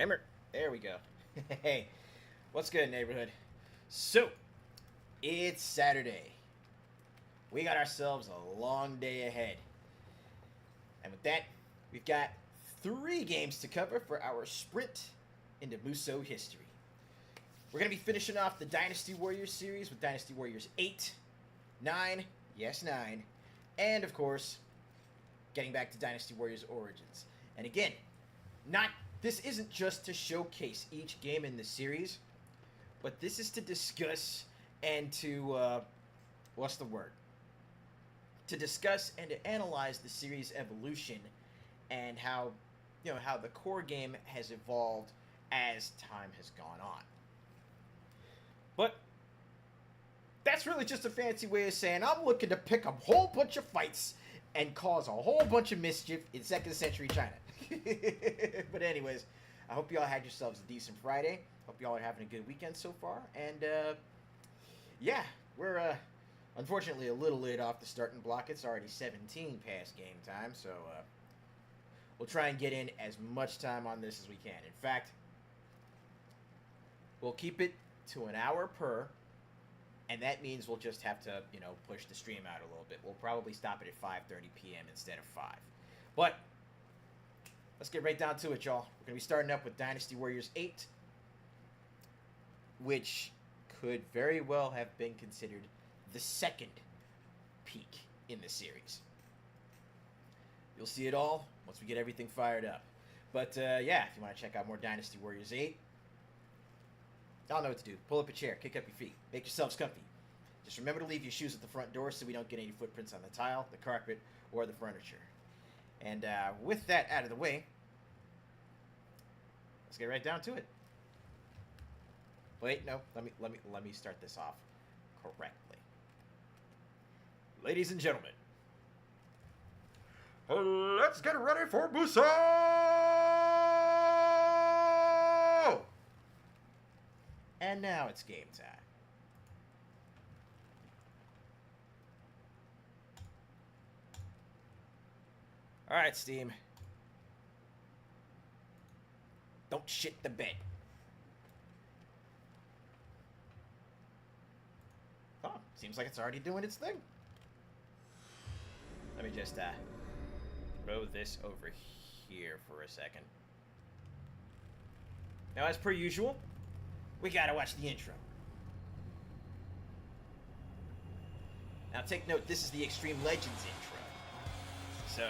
Hammer. There we go. Hey, what's good, neighborhood? So, it's Saturday. We got ourselves a long day ahead. And with that, we've got 3 games to cover for our sprint into Musou history. We're going to be finishing off the Dynasty Warriors series with Dynasty Warriors 8, 9, yes 9, and of course, getting back to Dynasty Warriors Origins. And again, this isn't just to showcase each game in the series, but this is to discuss and to, to discuss and to analyze the series evolution and how the core game has evolved as time has gone on. But that's really just a fancy way of saying I'm looking to pick a whole bunch of fights and cause a whole bunch of mischief in 2nd century China. But anyways, I hope you all had yourselves a decent Friday. Hope you all are having a good weekend so far. And yeah, we're unfortunately a little late off the starting block. It's already 17 past game time, so we'll try and get in as much time on this as we can. In fact, we'll keep it to an hour per, and that means we'll just have to, push the stream out a little bit. We'll probably stop it at 5:30 p.m. instead of 5. But let's get right down to it, y'all. We're going to be starting up with Dynasty Warriors 8, which could very well have been considered the second peak in the series. You'll see it all once we get everything fired up. But yeah, if you want to check out more Dynasty Warriors 8, y'all know what to do. Pull up a chair, kick up your feet, make yourselves comfy. Just remember to leave your shoes at the front door so we don't get any footprints on the tile, the carpet, or the furniture. And with that out of the way, let's get right down to it. Wait, no, let me start this off correctly. Ladies and gentlemen, let's get ready for Musou! And now it's game time. Alright, Steam. Don't shit the bed. Oh, seems like it's already doing its thing. Let me just throw this over here for a second. Now, as per usual, we gotta watch the intro. Now, take note, this is the Extreme Legends intro. So,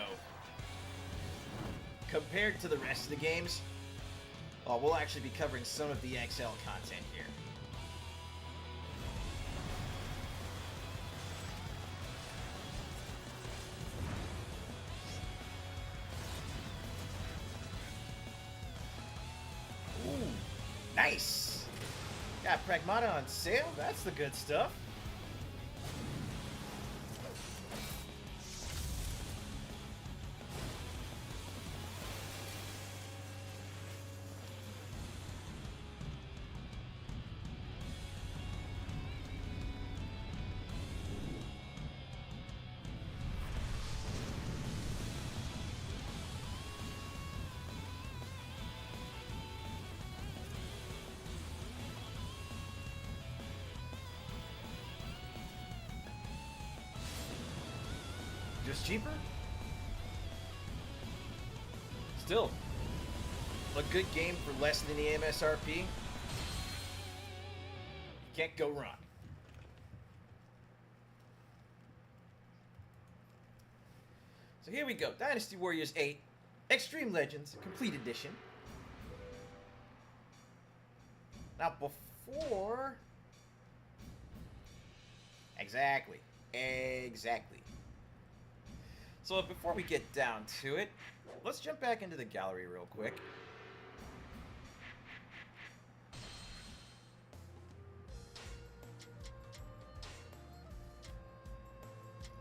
compared to the rest of the games, we'll actually be covering some of the XL content here. Ooh, nice! Got Pragmata on sale, that's the good stuff. Just cheaper? Still, a good game for less than the MSRP. You can't go wrong. So here we go. Dynasty Warriors 8, Extreme Legends, Complete Edition. Now before... Exactly. So before we get down to it, let's jump back into the gallery real quick.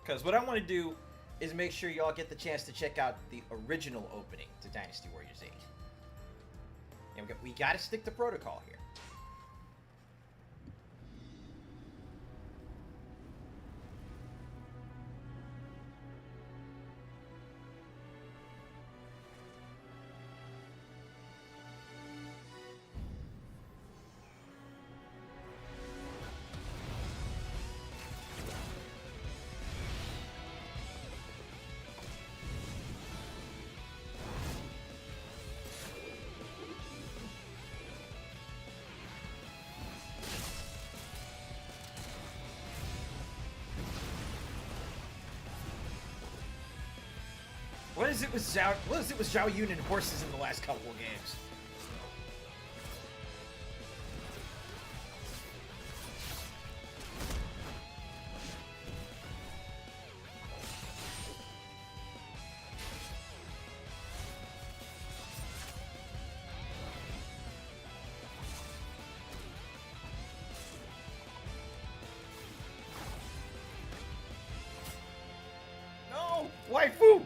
Because what I want to do is make sure y'all get the chance to check out the original opening to Dynasty Warriors 8. And we got to stick to protocol here. is it with Zhao Yun and horses in the last couple of games? No, waifu.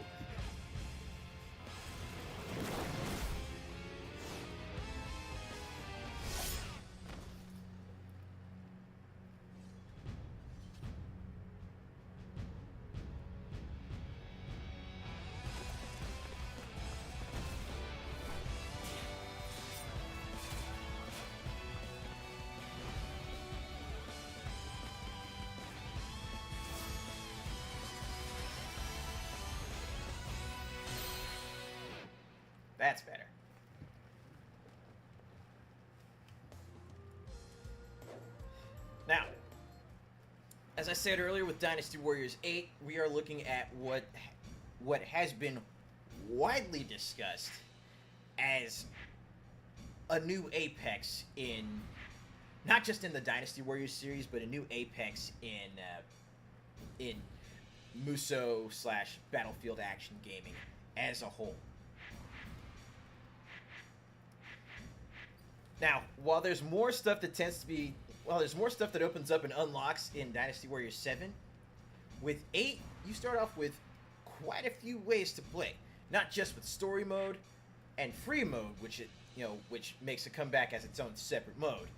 That's better. Now, as I said earlier with Dynasty Warriors 8, we are looking at what has been widely discussed as a new apex in, not just in the Dynasty Warriors series, but a new apex in Musou / Battlefield action gaming as a whole. Now, while there's more stuff that opens up and unlocks in Dynasty Warriors 7, with 8, you start off with quite a few ways to play. Not just with story mode and free mode, which makes a comeback as its own separate mode.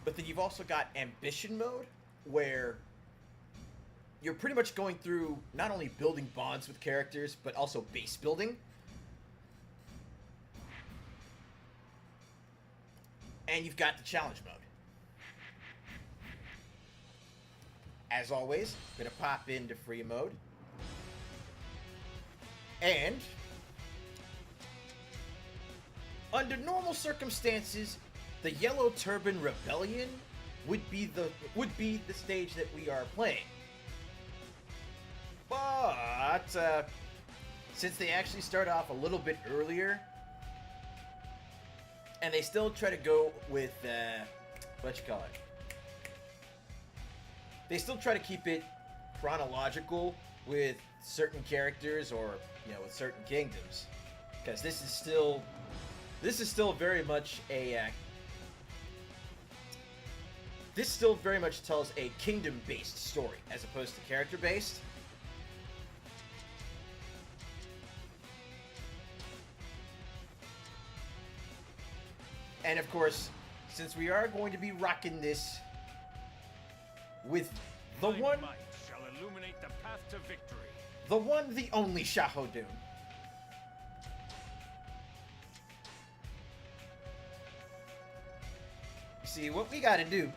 But then you've also got ambition mode, where you're pretty much going through not only building bonds with characters, but also base building. And you've got the challenge mode. As always, gonna pop into free mode. And under normal circumstances, the Yellow Turban Rebellion would be the stage that we are playing. But since they actually start off a little bit earlier, and they still try to go with, they still try to keep it chronological with certain characters or, with certain kingdoms. Because this is still very much this still very much tells a kingdom-based story as opposed to character-based. And of course, since we are going to be rocking this with the one, might shall illuminate the path to victory. The one, the only Xiahou Dun. You see, what we gotta do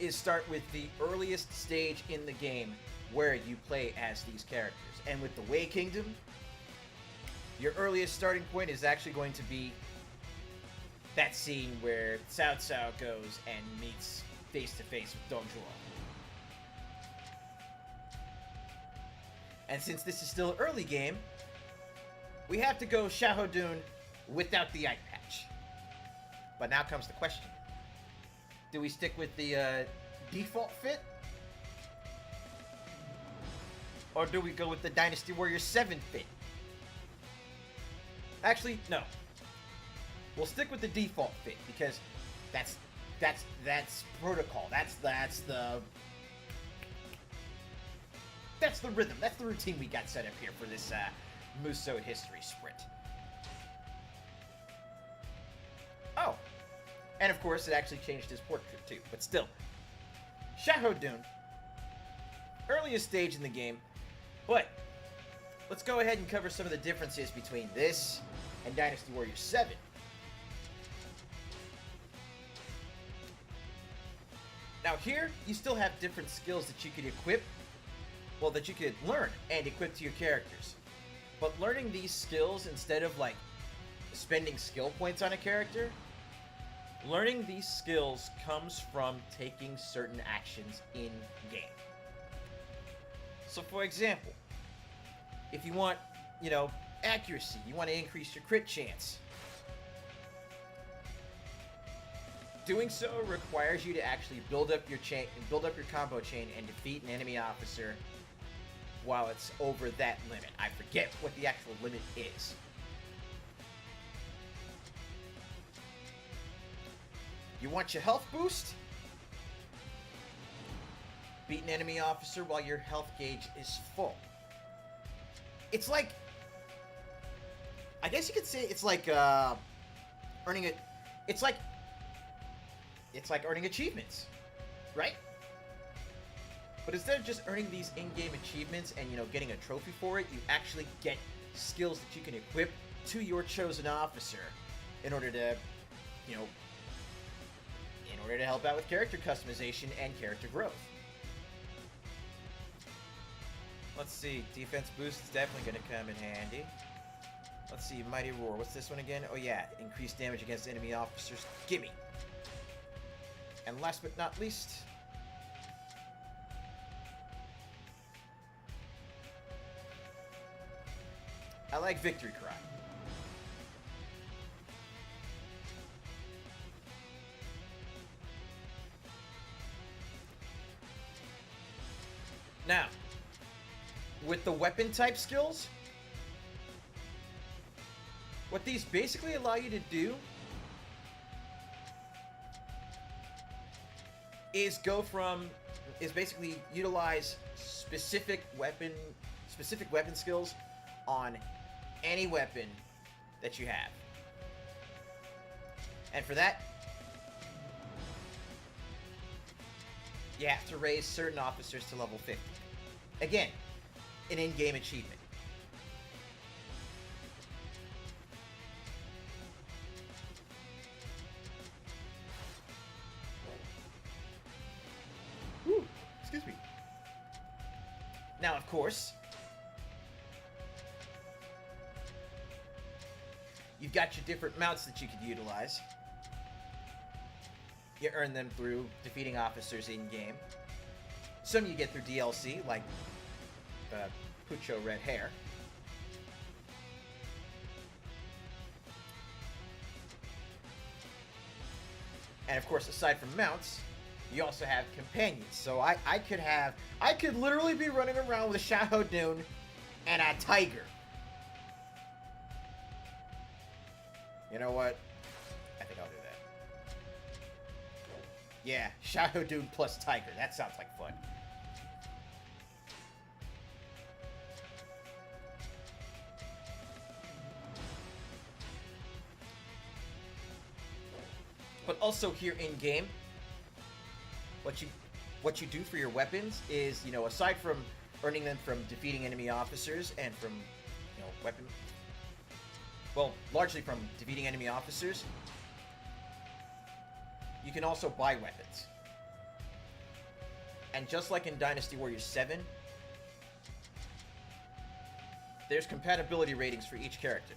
is start with the earliest stage in the game where you play as these characters. And with the Wei Kingdom, your earliest starting point is actually going to be that scene where Cao Cao goes and meets face-to-face with Dong Zhuo. And since this is still early game, we have to go Xiahou Dun without the eye patch. But now comes the question. Do we stick with the default fit? Or do we go with the Dynasty Warriors 7 fit? Actually, no. We'll stick with the default fit because that's protocol. That's the rhythm. That's the routine we got set up here for this Musou history sprint. Oh, and of course it actually changed his portrait too. But still, Xiahou Dun, earliest stage in the game. But let's go ahead and cover some of the differences between this and Dynasty Warriors 7. Now here, you still have different skills that you could equip, well, that you could learn and equip to your characters. But learning these skills instead of, spending skill points on a character, learning these skills comes from taking certain actions in-game. So for example, If you want, you know, accuracy, you want to increase your crit chance. Doing so requires you to actually build up your chain, build up your combo chain, and defeat an enemy officer while it's over that limit. I forget what the actual limit is. You want your health boost? Beat an enemy officer while your health gauge is full. It's like, I guess you could say it's like earning it. It's like earning achievements, right? But instead of just earning these in-game achievements and, you know, getting a trophy for it, you actually get skills that you can equip to your chosen officer in order to, you know, in order to help out with character customization and character growth. Let's see, defense boost is definitely going to come in handy. Let's see, Mighty Roar. What's this one again? Oh yeah, increased damage against enemy officers. Gimme. And last but not least, I like Victory Cry. Now, with the weapon type skills, what these basically allow you to do is basically utilize specific weapon skills on any weapon that you have. And for that, you have to raise certain officers to level 50. Again, an in-game achievement. Whew, excuse me. Now, of course, you've got your different mounts that you could utilize. You earn them through defeating officers in-game. Some you get through DLC, like Pucho Red Hair. And of course, aside from mounts, you also have companions. So I could literally be running around with a Shadow Dune and a tiger. You know what? I think I'll do that. Yeah, Shadow Dune plus tiger. That sounds like fun. But also here in game, what you do for your weapons is, you know, aside from earning them from defeating enemy officers and from, you know, largely from defeating enemy officers, you can also buy weapons. And just like in Dynasty Warriors 7, there's compatibility ratings for each character.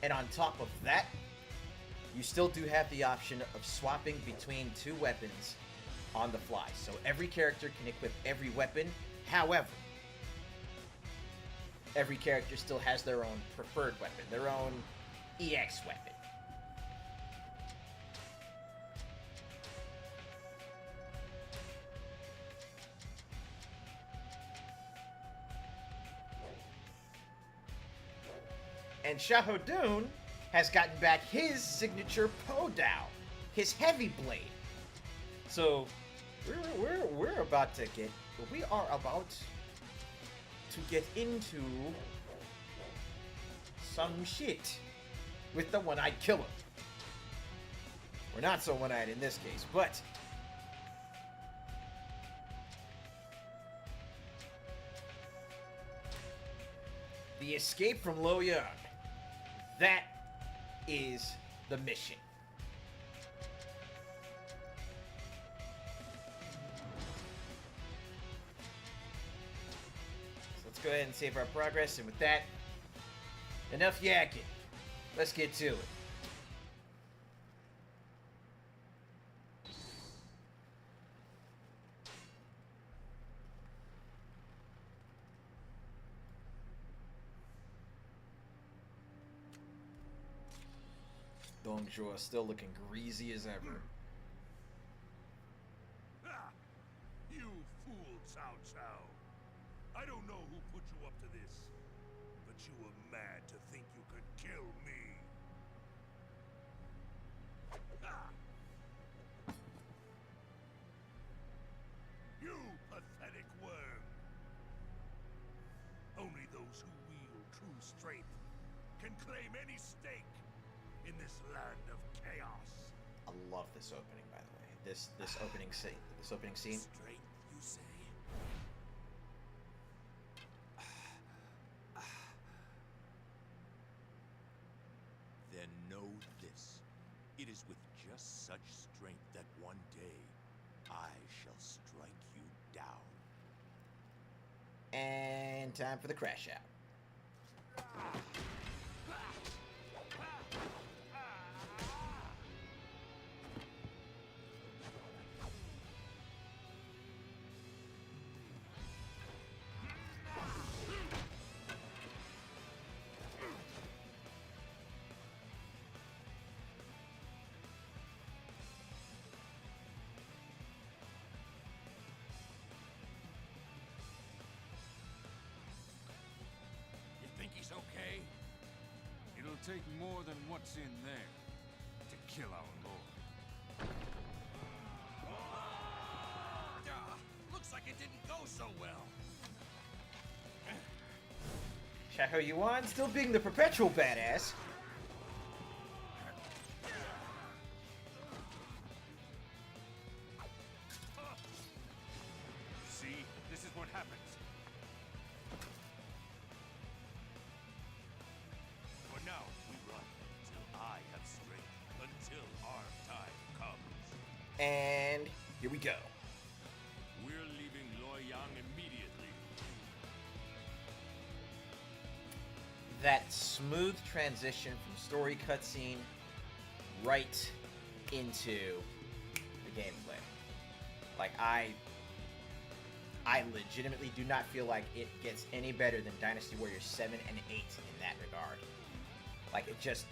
And on top of that, you still do have the option of swapping between two weapons on the fly. So every character can equip every weapon. However, every character still has their own preferred weapon, their own EX weapon. And Shadow Dune has gotten back his signature Podao, his heavy blade. So we are about to get into some shit with the one-eyed killer. We're not so one-eyed in this case, but the escape from Loyang. That is the mission. So let's go ahead and save our progress, and with that, enough yakking. Let's get to it. Dongjua still looking greasy as ever. Ah, you fool, Cao Cao. I don't know who put you up to this, but you were mad to think you could kill me. Ah. You pathetic worm. Only those who wield true strength can claim any stake in this land of chaos. I love this opening, by the way. This opening scene. This opening scene. Strength, you say? Then know this. It is with just such strength that one day I shall strike you down. And time for the crash out. You think he's okay? It'll take more than what's in there to kill our lord. Looks like it didn't go so well. Xiahou Yuan still being the perpetual badass. See, this is what happens. For now, we run until I have strength, until our time comes. And here we go. We're leaving Luoyang immediately. That smooth transition from story cutscene right into the gameplay. Like, I legitimately do not feel like it gets any better than Dynasty Warriors 7 and 8 in that regard. Like, it just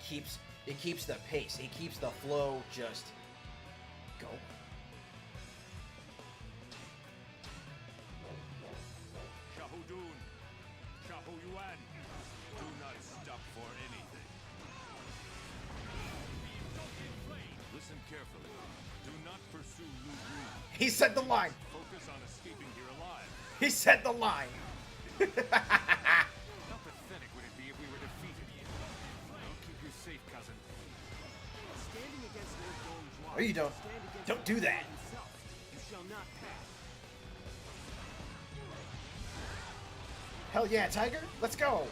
keeps the pace. It keeps the flow just going. Shahudun, Xiahou Yuan, do not stop for anything. Listen carefully. Do not pursue Lu Bu. He said the line. Focus on escaping here alive. He said the line. How pathetic would it be if we were defeated? I'll keep you safe, cousin. Standing against Lord Dongjua. No, you don't. Stand against Don't do that. himself. You shall not pass. Hell yeah, Tiger. Let's go.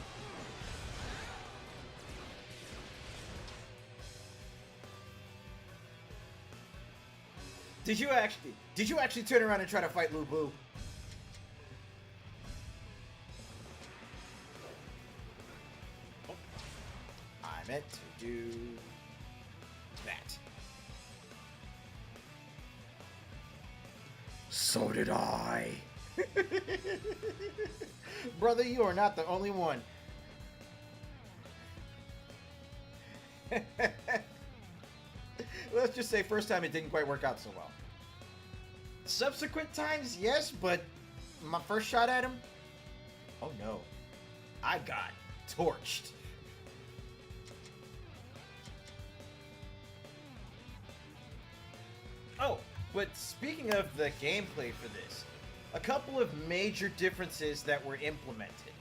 Did you actually turn around and try to fight Lu Bu? Oh, I meant to do that. So did I. Brother, you are not the only one. Let's just say first time it didn't quite work out so well. Subsequent times, yes, but my first shot at him, oh no, I got torched. Oh, but speaking of the gameplay for this, a couple of major differences that were implemented.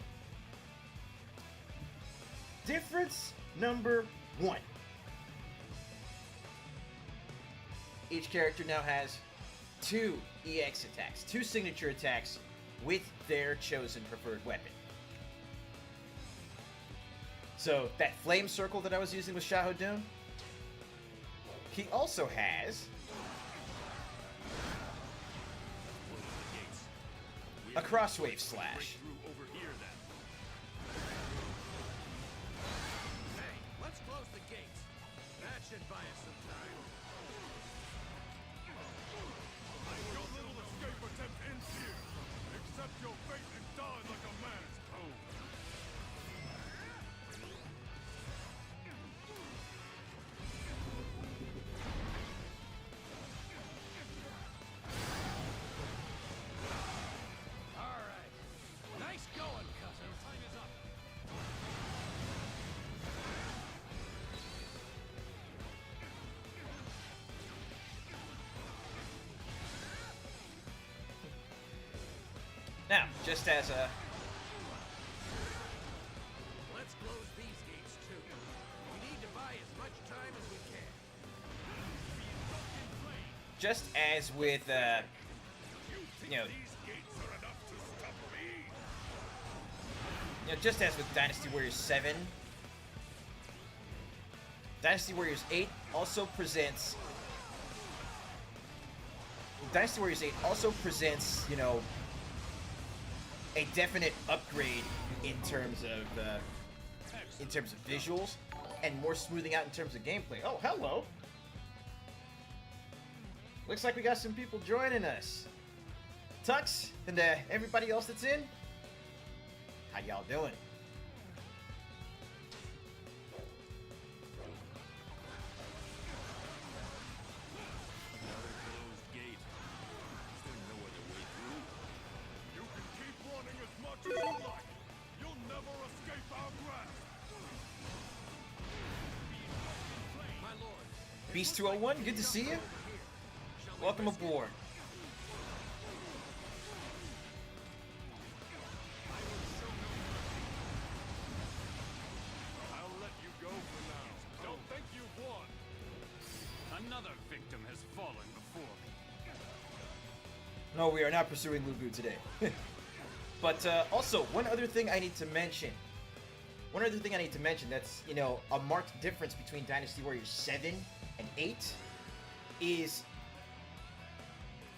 Difference number 1. Each character now has 2 EX attacks, 2 signature attacks with their chosen preferred weapon. So that flame circle that I was using with Xiahou, he also has a crosswave slash. Over here, then. Hey, let's close the gates. That should buy us some time. Your little escape attempt ends here. Accept your fate and die like a man's code. Now, just as a Let's close these gates too. We need to buy as much time as we can. just as with you know, These gates are enough to stop me. just as with Dynasty Warriors 7, Dynasty Warriors 8 also presents Dynasty Warriors 8 also presents, a definite upgrade in terms of visuals and more smoothing out in terms of gameplay. Oh, hello. Looks like we got some people joining us. Tux and everybody else that's in. How y'all doing? Another closed gate. Is there no other way through? You can keep running as much as you like. You'll never escape our grasp. My lord, Beast 201, good to see you. Welcome aboard. I'll let you go for now. Don't think you've won. Another victim has fallen before me. No, we are not pursuing Lugu today. But also, one other thing I need to mention. That's, a marked difference between Dynasty Warriors 7 and 8 is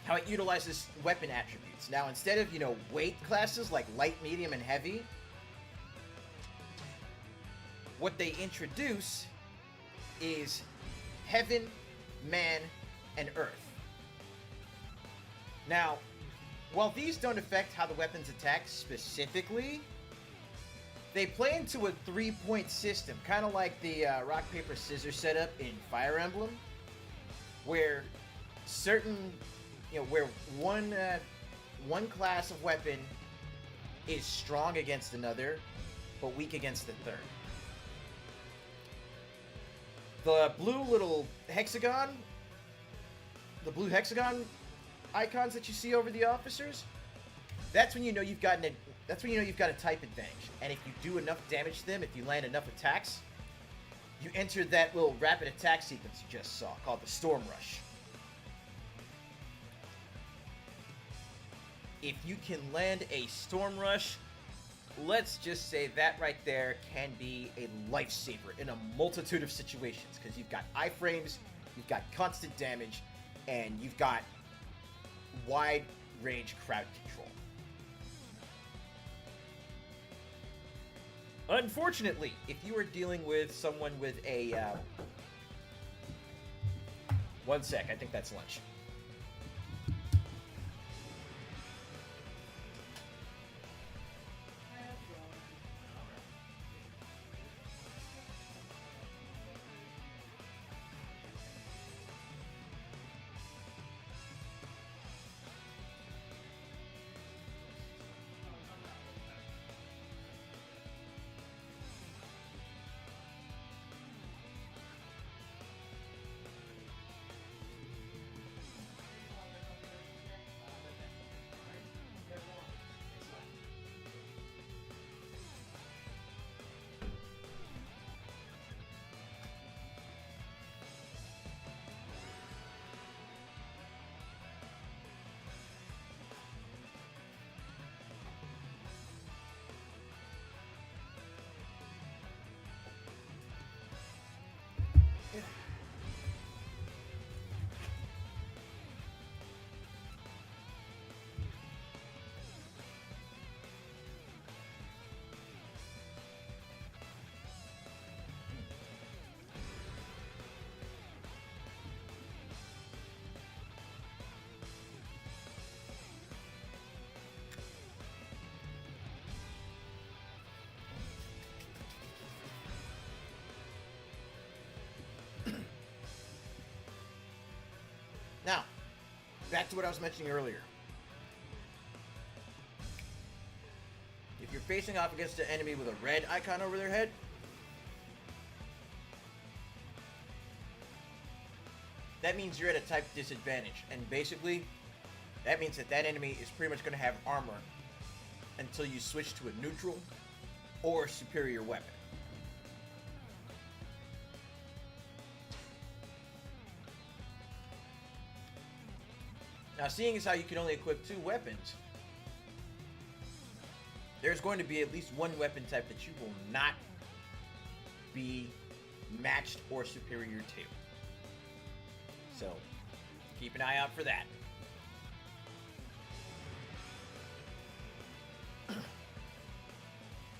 how it utilizes weapon attributes. Now, instead of, weight classes like light, medium, and heavy, what they introduce is heaven, man, and earth. Now, while these don't affect how the weapons attack specifically, they play into a 3-point system, kind of like the rock, paper, scissors setup in Fire Emblem, where where one class of weapon is strong against another, but weak against the third. The blue hexagon icons that you see over the officers, that's when you know you've got a type advantage. And if you do enough damage to them, if you land enough attacks, you enter that little rapid attack sequence you just saw called the Storm Rush. If you can land a Storm Rush, let's just say that right there can be a lifesaver in a multitude of situations, because you've got iframes, you've got constant damage, and you've got wide range crowd control. Unfortunately, if you are dealing with someone with a one sec, I think that's lunch. Now, back to what I was mentioning earlier. If you're facing off against an enemy with a red icon over their head, that means you're at a type disadvantage. And basically, that means that enemy is pretty much going to have armor until you switch to a neutral or superior weapon. Now, seeing as how you can only equip 2 weapons, there's going to be at least one weapon type that you will not be matched or superior to. So, keep an eye out for that.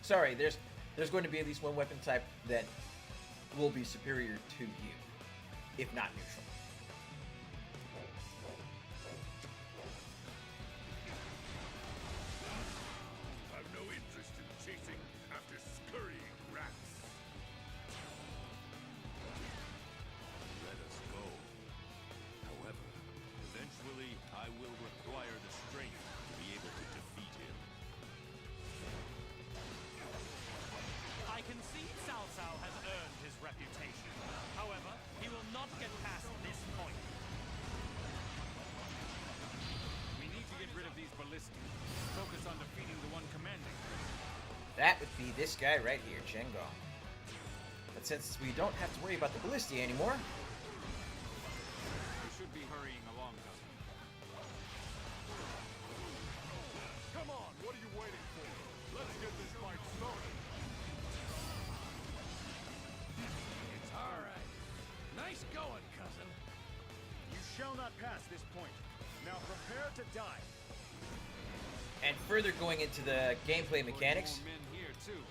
Sorry, there's going to be at least one weapon type that will be superior to you, if not neutral. I've no interest in chasing after scurrying rats. Let us go. However, eventually I will require the strength to be able to defeat him. I concede Cao Cao has earned his reputation. However, he will not get past this point. We need to get rid of these ballistas. Focus on defeating the one commanding. That would be this guy right here, Chengo. But since we don't have to worry about the ballista anymore, We should be hurrying along, cousin. Come on, what are you waiting for? Let's get this fight started. All right. Nice going, cousin. You shall not pass this point. Now prepare to die. and further going into the gameplay mechanics, More men here too.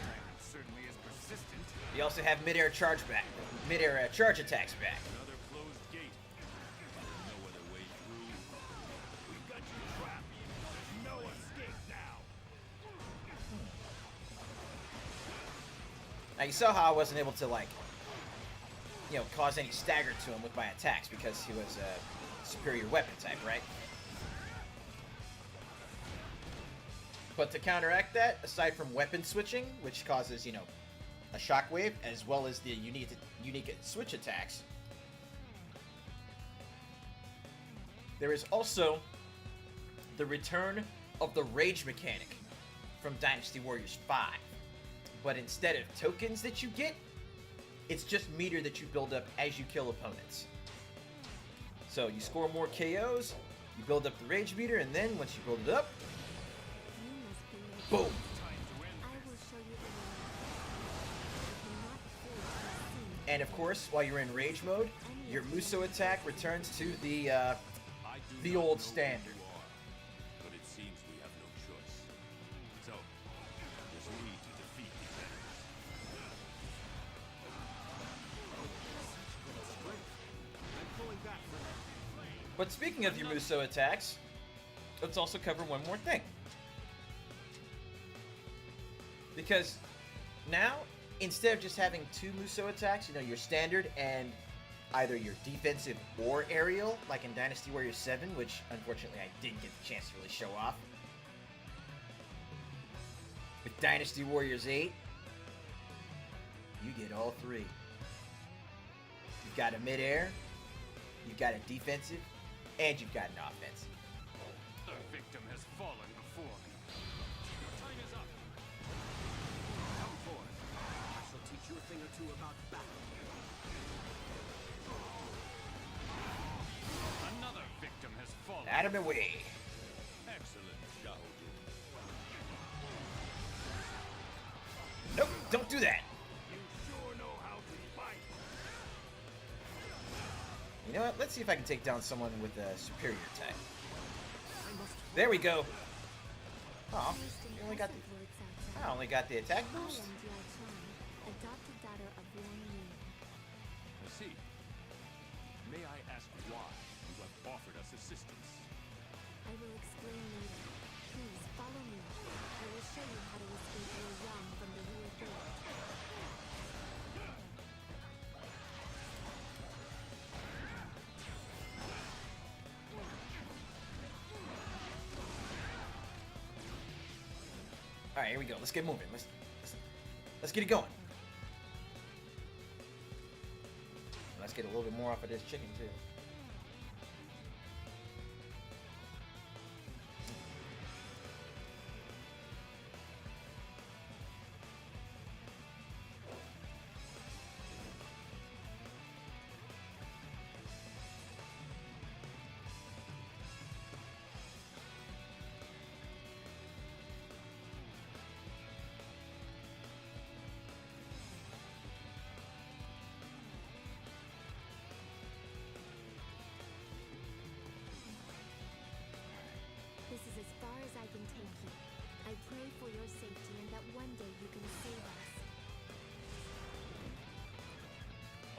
Dragon certainly is persistent. you also have mid-air charge charge attacks back. Another closed gate. There's no other way through. We've got you trapped. There's no escape now. Now you saw how I wasn't able to cause any stagger to him with my attacks because he was a superior weapon type, right? But to counteract that, aside from weapon switching, which causes, a shockwave, as well as the unique switch attacks, there is also the return of the rage mechanic from Dynasty Warriors 5. But instead of tokens that you get, it's just meter that you build up as you kill opponents. So you score more KOs, you build up the rage meter, and then once you build it up, boom! And of course, while you're in rage mode, your Musou attack returns to the I do not old know who standard. you are, but it seems we have no choice. So, there's a need to defeat these enemies. But speaking of your Musou attacks, let's also cover one more thing. Because now, instead of just having two Musou attacks, your standard and either your defensive or aerial, like in Dynasty Warriors 7, which unfortunately I didn't get the chance to really show off. With Dynasty Warriors 8, you get all three. You've got a mid-air, you've got a defensive, and you've got an offensive. The victim has fallen before me. Your time is up. Come forth. I shall teach you a thing or two about battle. Another victim has fallen. Out of my way. Excellent, Shaohu. Nope, don't do that. You sure know how to fight. You know what? Let's see if I can take down someone with a superior attack. There we go. Oh, you only got the. I only got the attack boost. I see. May I ask why you have offered us assistance? I will explain later. Please follow me. I will show you how to escape your realm from the rear door. All right, here we go. Let's get moving. Let's get it going. Let's get a little bit more off of this chicken too.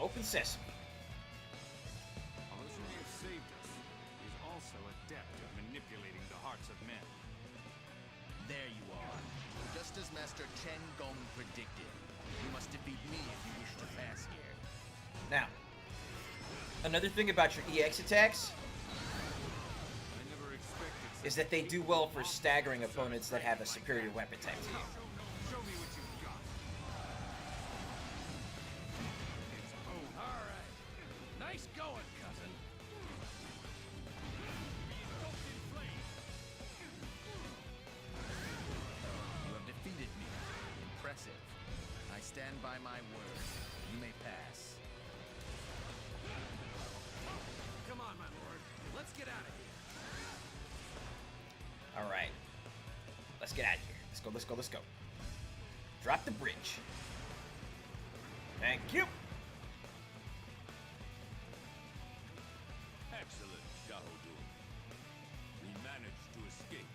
Open sesame. Although he has saved us, he is also adept at manipulating the hearts of men. There you are. Just as Master Chen Gong predicted. You must defeat me if you wish to pass here. Now, another thing about your EX attacks I never expected is that they do well for staggering opponents that have a superior weapon type to you. Show me what you've got. All right. Nice going, cousin. You have defeated me. Impressive. I stand by my word. You may pass. Come on, my lord. Let's get out of here. All right. Let's get out of here. Let's go, let's go, let's go. Drop the bridge. Thank you. Excellent, Xiahou. We managed to escape.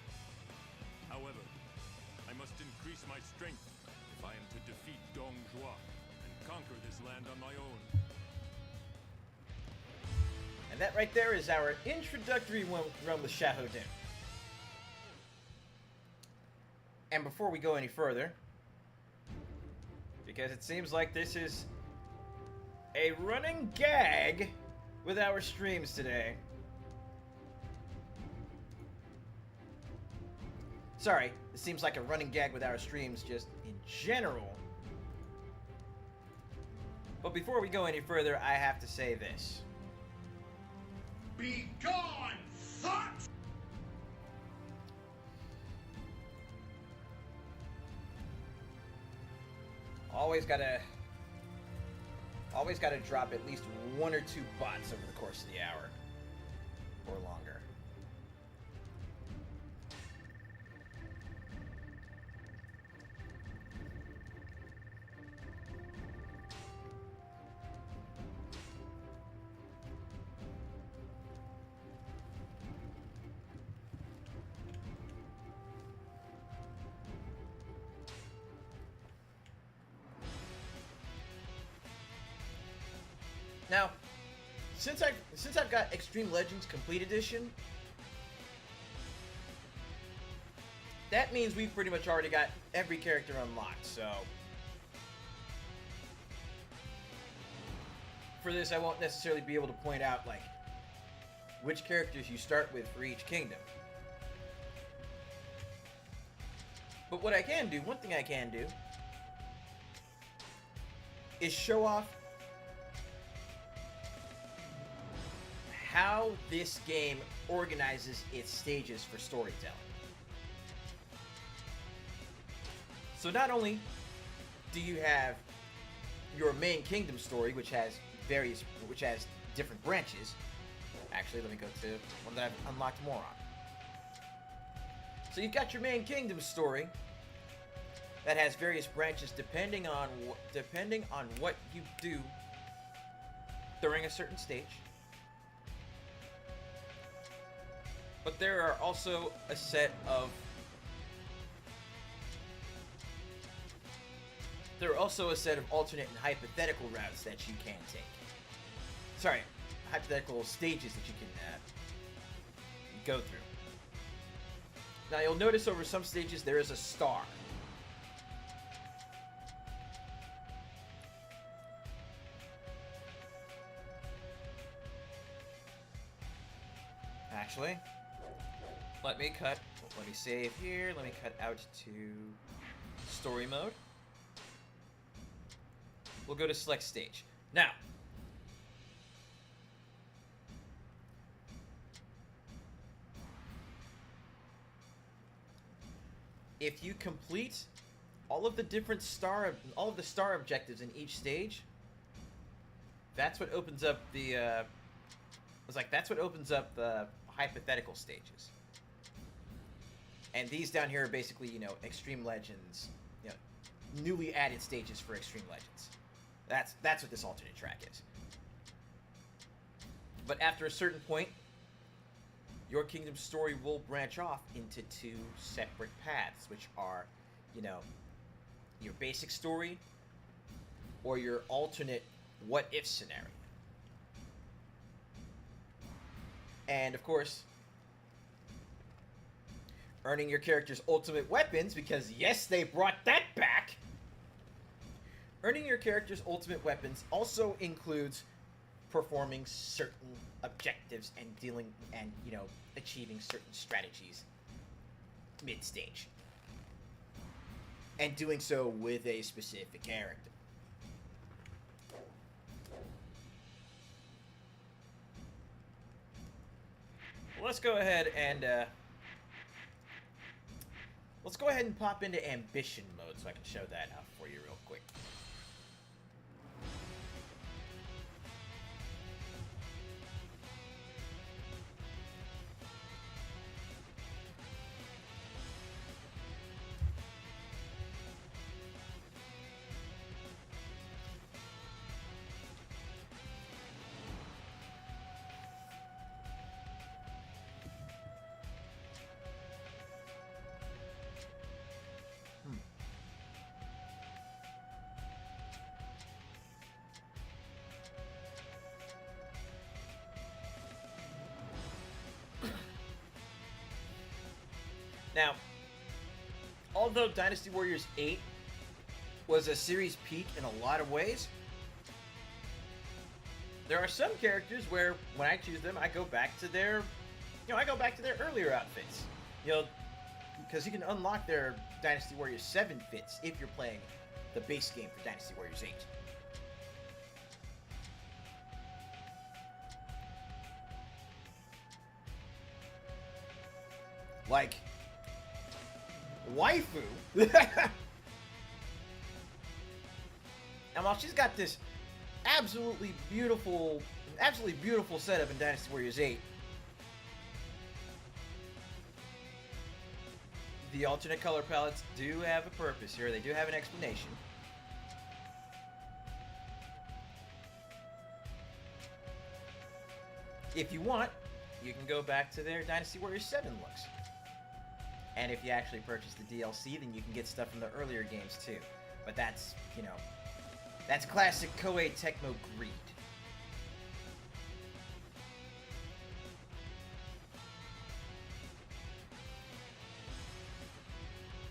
However, I must increase my strength if I am to defeat Dong Zhuo and conquer this land on my own. And that right there is our introductory run with Xiahou. And before we go any further, because it seems like this is a running gag with our streams today. Sorry, it seems like a running gag with our streams just in general. But before we go any further, I have to say this. Be gone, thought! Always gotta drop at least 1 or 2 bots over the course of the hour. Or longer. Now, since I've got Extreme Legends Complete Edition, that means we've pretty much already got every character unlocked, so for this I won't necessarily be able to point out like which characters you start with for each kingdom. But what I can do, one thing I can do, is show off how this game organizes its stages for storytelling. So not only do you have your main kingdom story, which has different branches. Actually, let me go to one that I've unlocked more on. So you've got your main kingdom story that has various branches depending on what you do during a certain stage. But there are also a set of alternate and hypothetical routes that you can take. Sorry, hypothetical stages that you can go through. Now you'll notice over some stages there is a star. Actually, let me save here. Let me cut out to story mode. We'll go to select stage. Now, if you complete all of the star objectives in each stage, that's what opens up the hypothetical stages. And these down here are basically, Extreme Legends, newly added stages for Extreme Legends. That's what this alternate track is. But after a certain point, your kingdom story will branch off into 2 separate paths, which are, your basic story or your alternate what if scenario. And of course, earning your character's ultimate weapons, because yes, they brought that back. Earning your character's ultimate weapons also includes performing certain objectives and dealing and, you know, achieving certain strategies mid-stage. And doing so with a specific character. Let's go ahead and pop into ambition mode so I can show that out for you real quick. Now, although Dynasty Warriors 8 was a series peak in a lot of ways, there are some characters where when I choose them, I go back to their, earlier outfits. You know, because you can unlock their Dynasty Warriors 7 fits if you're playing the base game for Dynasty Warriors 8. Like waifu. And while she's got this absolutely beautiful setup in Dynasty Warriors 8, the alternate color palettes do have a purpose here. They do have an explanation. If you want, you can go back to their Dynasty Warriors 7 looks. And if you actually purchase the DLC, then you can get stuff from the earlier games too. But that's, you know, that's classic Koei Tecmo greed.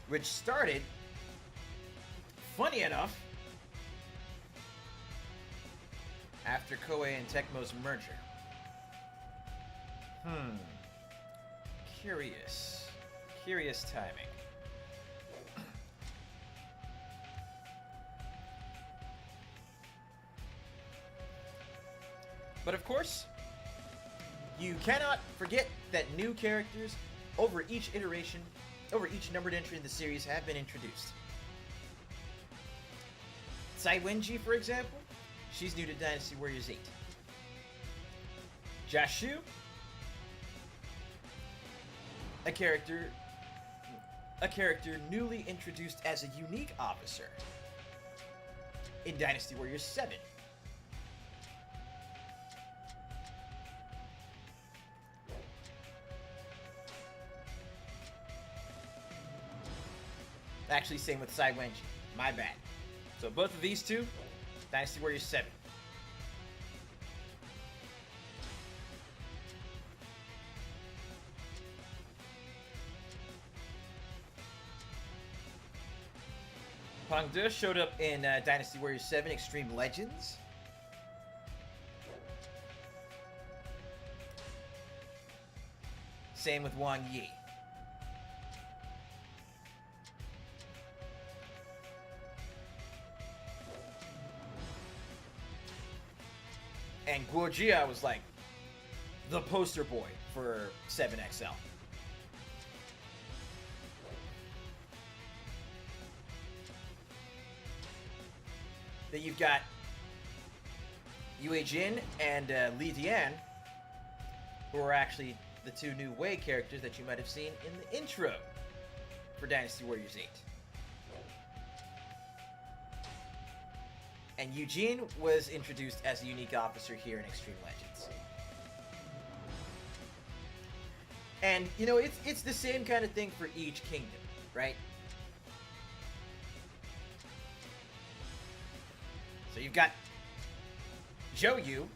Which started, funny enough, after Koei and Tecmo's merger. Curious timing. But of course, you cannot forget that new characters over each numbered entry in the series have been introduced. Saiwenji, for example, she's new to Dynasty Warriors 8. Jashu, a character newly introduced as a unique officer in Dynasty Warriors 7. Actually, same with Saiwenji. My bad. So both of these two, Dynasty Warriors 7. Pang De showed up in Dynasty Warriors 7 Extreme Legends. Same with Wang Yi. And Guo Jia was like the poster boy for 7XL. Then you've got Yue Jin and Li Dian, who are actually the two new Wei characters that you might have seen in the intro for Dynasty Warriors 8. And Eugene was introduced as a unique officer here in Extreme Legends. And, you know, it's the same kind of thing for each kingdom, right? So you've got Joyu,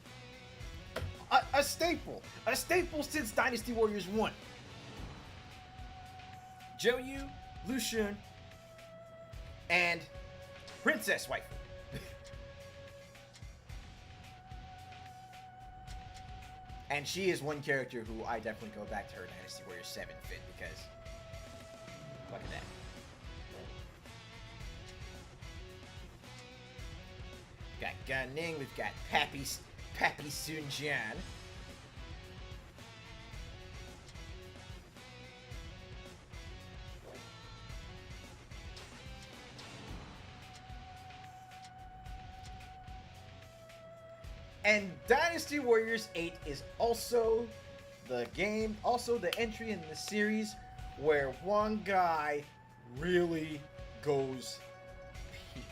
a staple since Dynasty Warriors 1. Joyu, Lucian, and Princess Waifu. And she is one character who I definitely go back to her Dynasty Warriors 7 fit because look at that. We've got Gunning, we've got Pappy Sunjan. And Dynasty Warriors 8 is also the game, also the entry in the series where one guy really goes peak.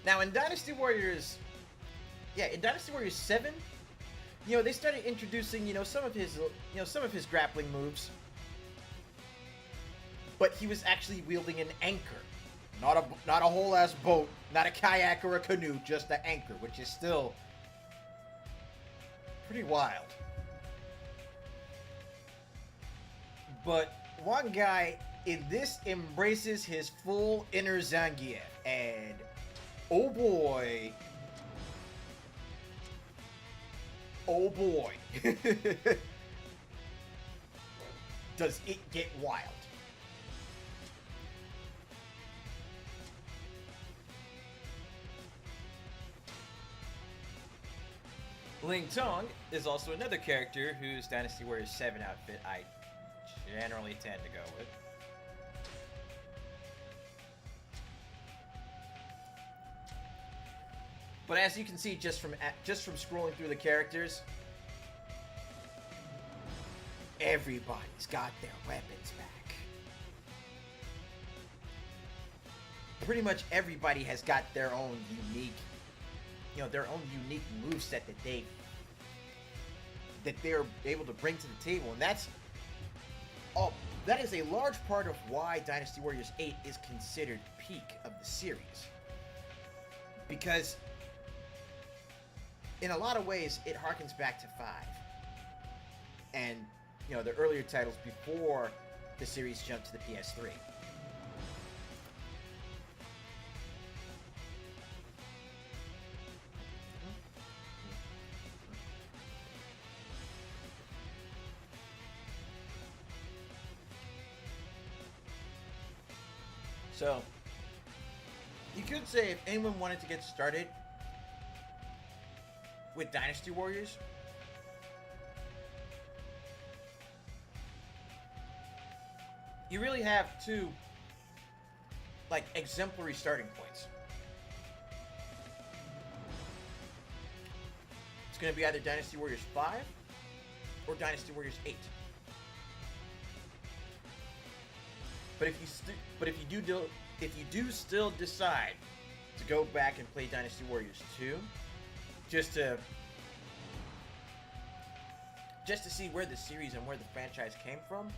Now in Dynasty Warriors 7, they started introducing, some of his grappling moves. But he was actually wielding an anchor. Not a whole ass boat, not a kayak or a canoe, just an anchor, which is still pretty wild. But one guy in this embraces his full inner Zangief, and oh boy, does it get wild. Ling Tong is also another character whose Dynasty Warriors 7 outfit I generally tend to go with. But as you can see just from scrolling through the characters, everybody's got their weapons back. Pretty much everybody has got their own unique moveset that they're able to bring to the table, and that is a large part of why Dynasty Warriors 8 is considered peak of the series. Because in a lot of ways it harkens back to 5 and the earlier titles before the series jumped to the PS3. So, you could say if anyone wanted to get started with Dynasty Warriors, you really have two, exemplary starting points. It's going to be either Dynasty Warriors 5 or Dynasty Warriors 8. But if you do still decide to go back and play Dynasty Warriors 2, just to see where the series and where the franchise came from,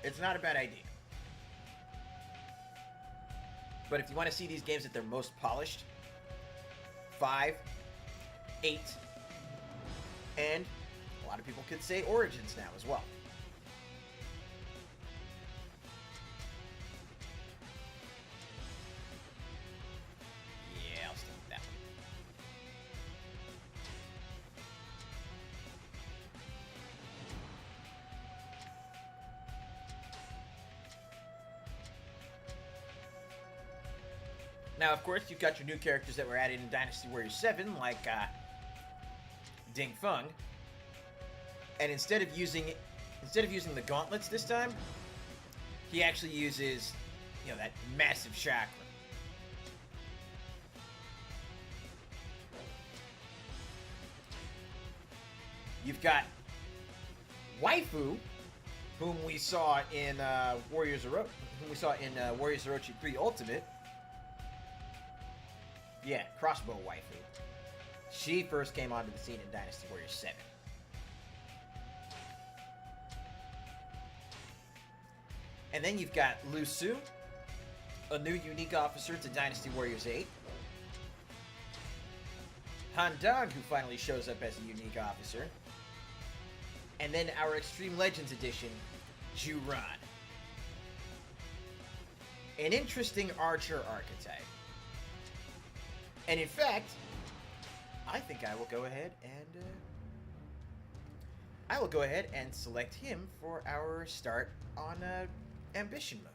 it's not a bad idea. But if you want to see these games at their most polished, 5, 8, and a lot of people could say Origins now as well. Now, of course, you've got your new characters that were added in Dynasty Warriors 7, like Ding Feng. And instead of using the gauntlets this time, he actually uses, that massive chakra. You've got Waifu, whom we saw in Warriors Orochi 3 Ultimate. Yeah, crossbow waifu. She first came onto the scene in Dynasty Warriors 7. And then you've got Musou, a new unique officer to Dynasty Warriors 8. Handang, who finally shows up as a unique officer. And then our Extreme Legends edition, Juran. An interesting archer archetype. And in fact, I think I will go ahead and select him for our start on Ambition mode.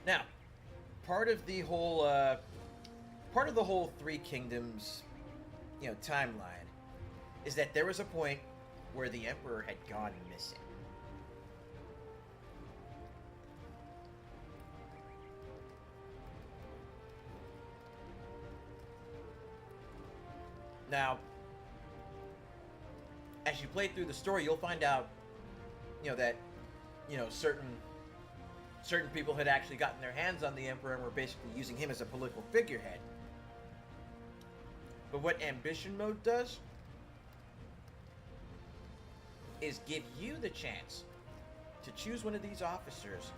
Now, part of the whole Three Kingdoms, timeline, is that there was a point where the Emperor had gone missing. Now, as you play through the story, you'll find out, that, certain people had actually gotten their hands on the Emperor and were basically using him as a political figurehead. But what Ambition mode does is give you the chance to choose one of these officers,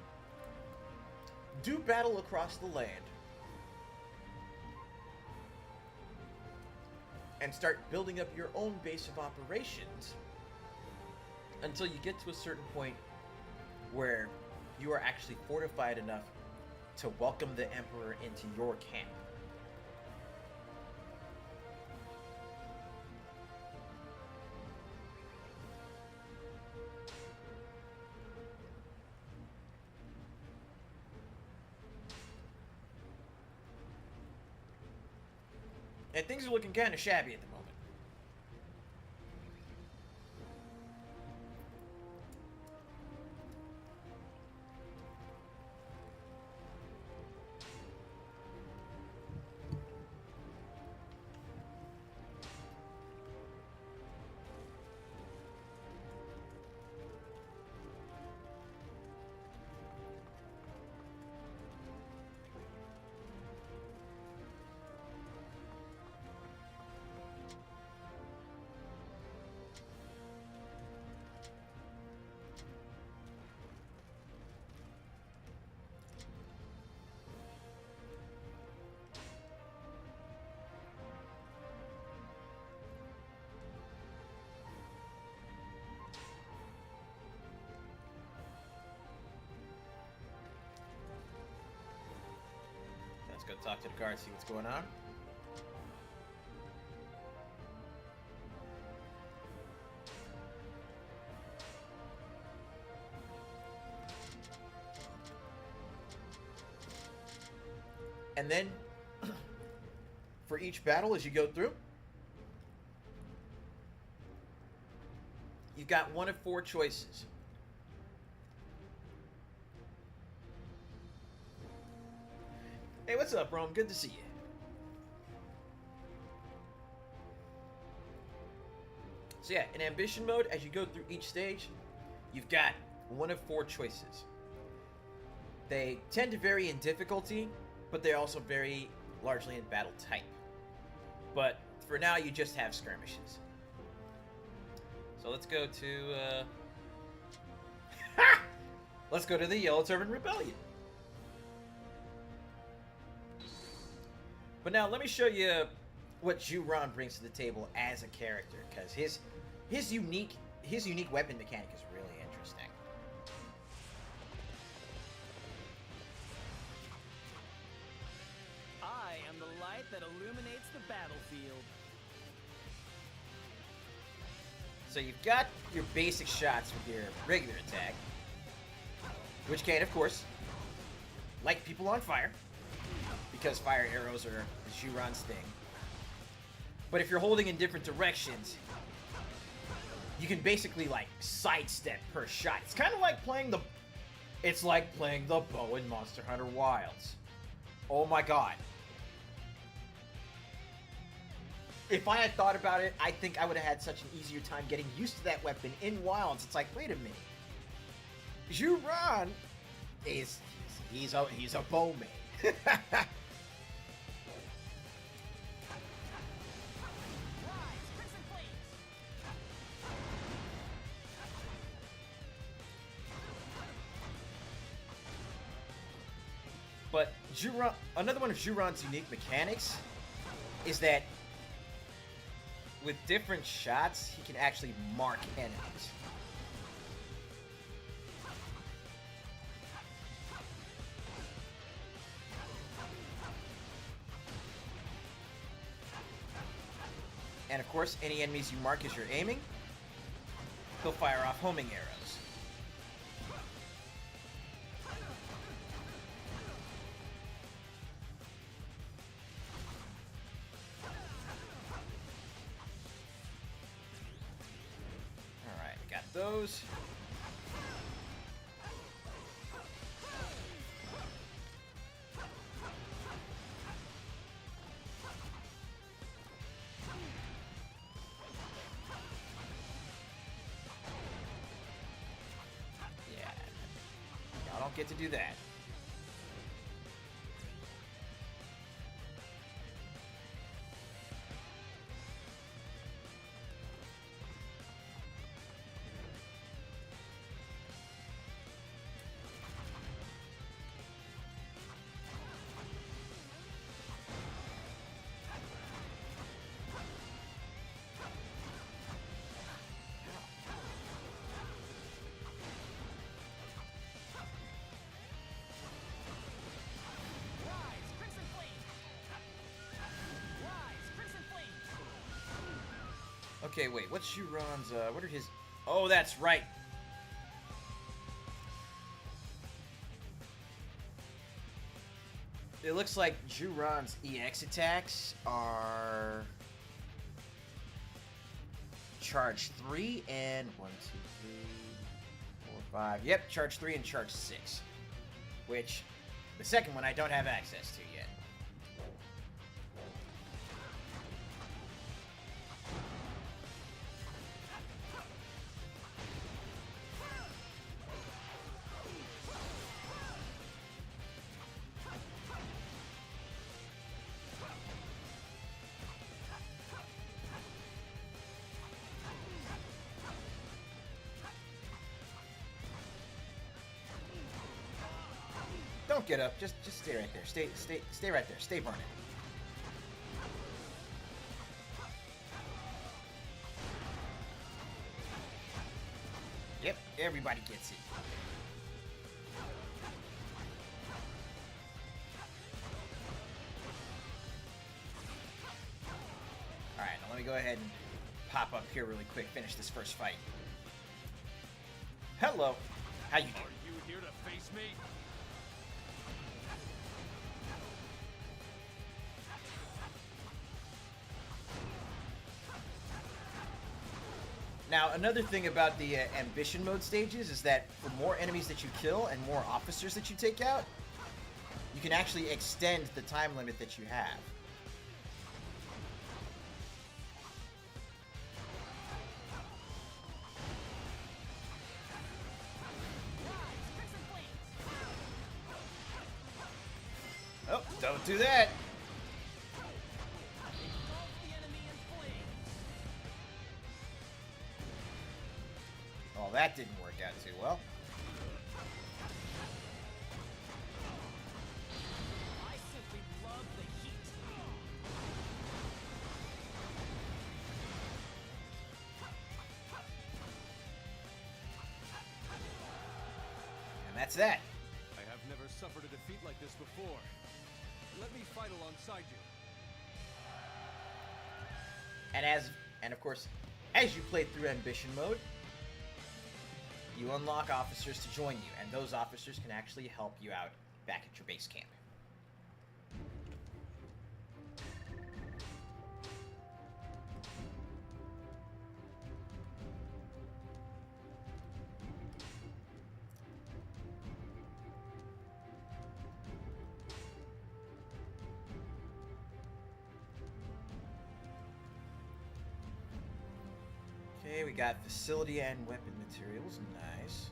do battle across the land, and start building up your own base of operations until you get to a certain point where you are actually fortified enough to welcome the Emperor into your camp. And things are looking kind of shabby at the moment. Let's go talk to the guard, see what's going on. And then, for each battle as you go through, you've got one of 4 choices. Hey, what's up, Rome? Good to see you. So yeah, in Ambition mode, as you go through each stage, you've got one of 4 choices. They tend to vary in difficulty, but they also vary largely in battle type. But for now, you just have skirmishes. So let's go to... let's go to the Yellow Turban Rebellion. But now let me show you what Juran brings to the table as a character, because his unique weapon mechanic is really interesting. I am the light that illuminates the battlefield. So you've got your basic shots with your regular attack, which can, of course, light people on fire, because fire arrows are Juran's thing. But if you're holding in different directions, you can basically like sidestep per shot. It's kind of like playing the bow in Monster Hunter Wilds. Oh my god. If I had thought about it, I think I would have had such an easier time getting used to that weapon in Wilds. It's like, wait a minute. Juran he's a bowman. Another one of Juron's unique mechanics is that with different shots, he can actually mark enemies. And of course, any enemies you mark as you're aiming, he'll fire off homing arrows. Alright, got those. Get to do that. Okay, wait, what's Juron's, what are his... Oh, that's right! It looks like Juron's EX attacks are... Charge 3 and 1, 2, 3, 4, 5... Yep, charge 3 and charge 6. Which, the second one I don't have access to yet. Don't get up. Just stay right there. Stay right there. Stay burning. Yep, everybody gets it. Alright, now let me go ahead and pop up here really quick, finish this first fight. Hello. How you doing? Are you here to face me? Now, another thing about the ambition mode stages is that for more enemies that you kill and more officers that you take out, you can actually extend the time limit that you have. Oh, don't do that! Well, that didn't work out too well. I simply love the heat. And that's that. I have never suffered a defeat like this before. Let me fight alongside you. And of course, as you play through ambition mode, you unlock officers to join you, and those officers can actually help you out back at your base camp. Okay, we got facility and weapon materials. Nice.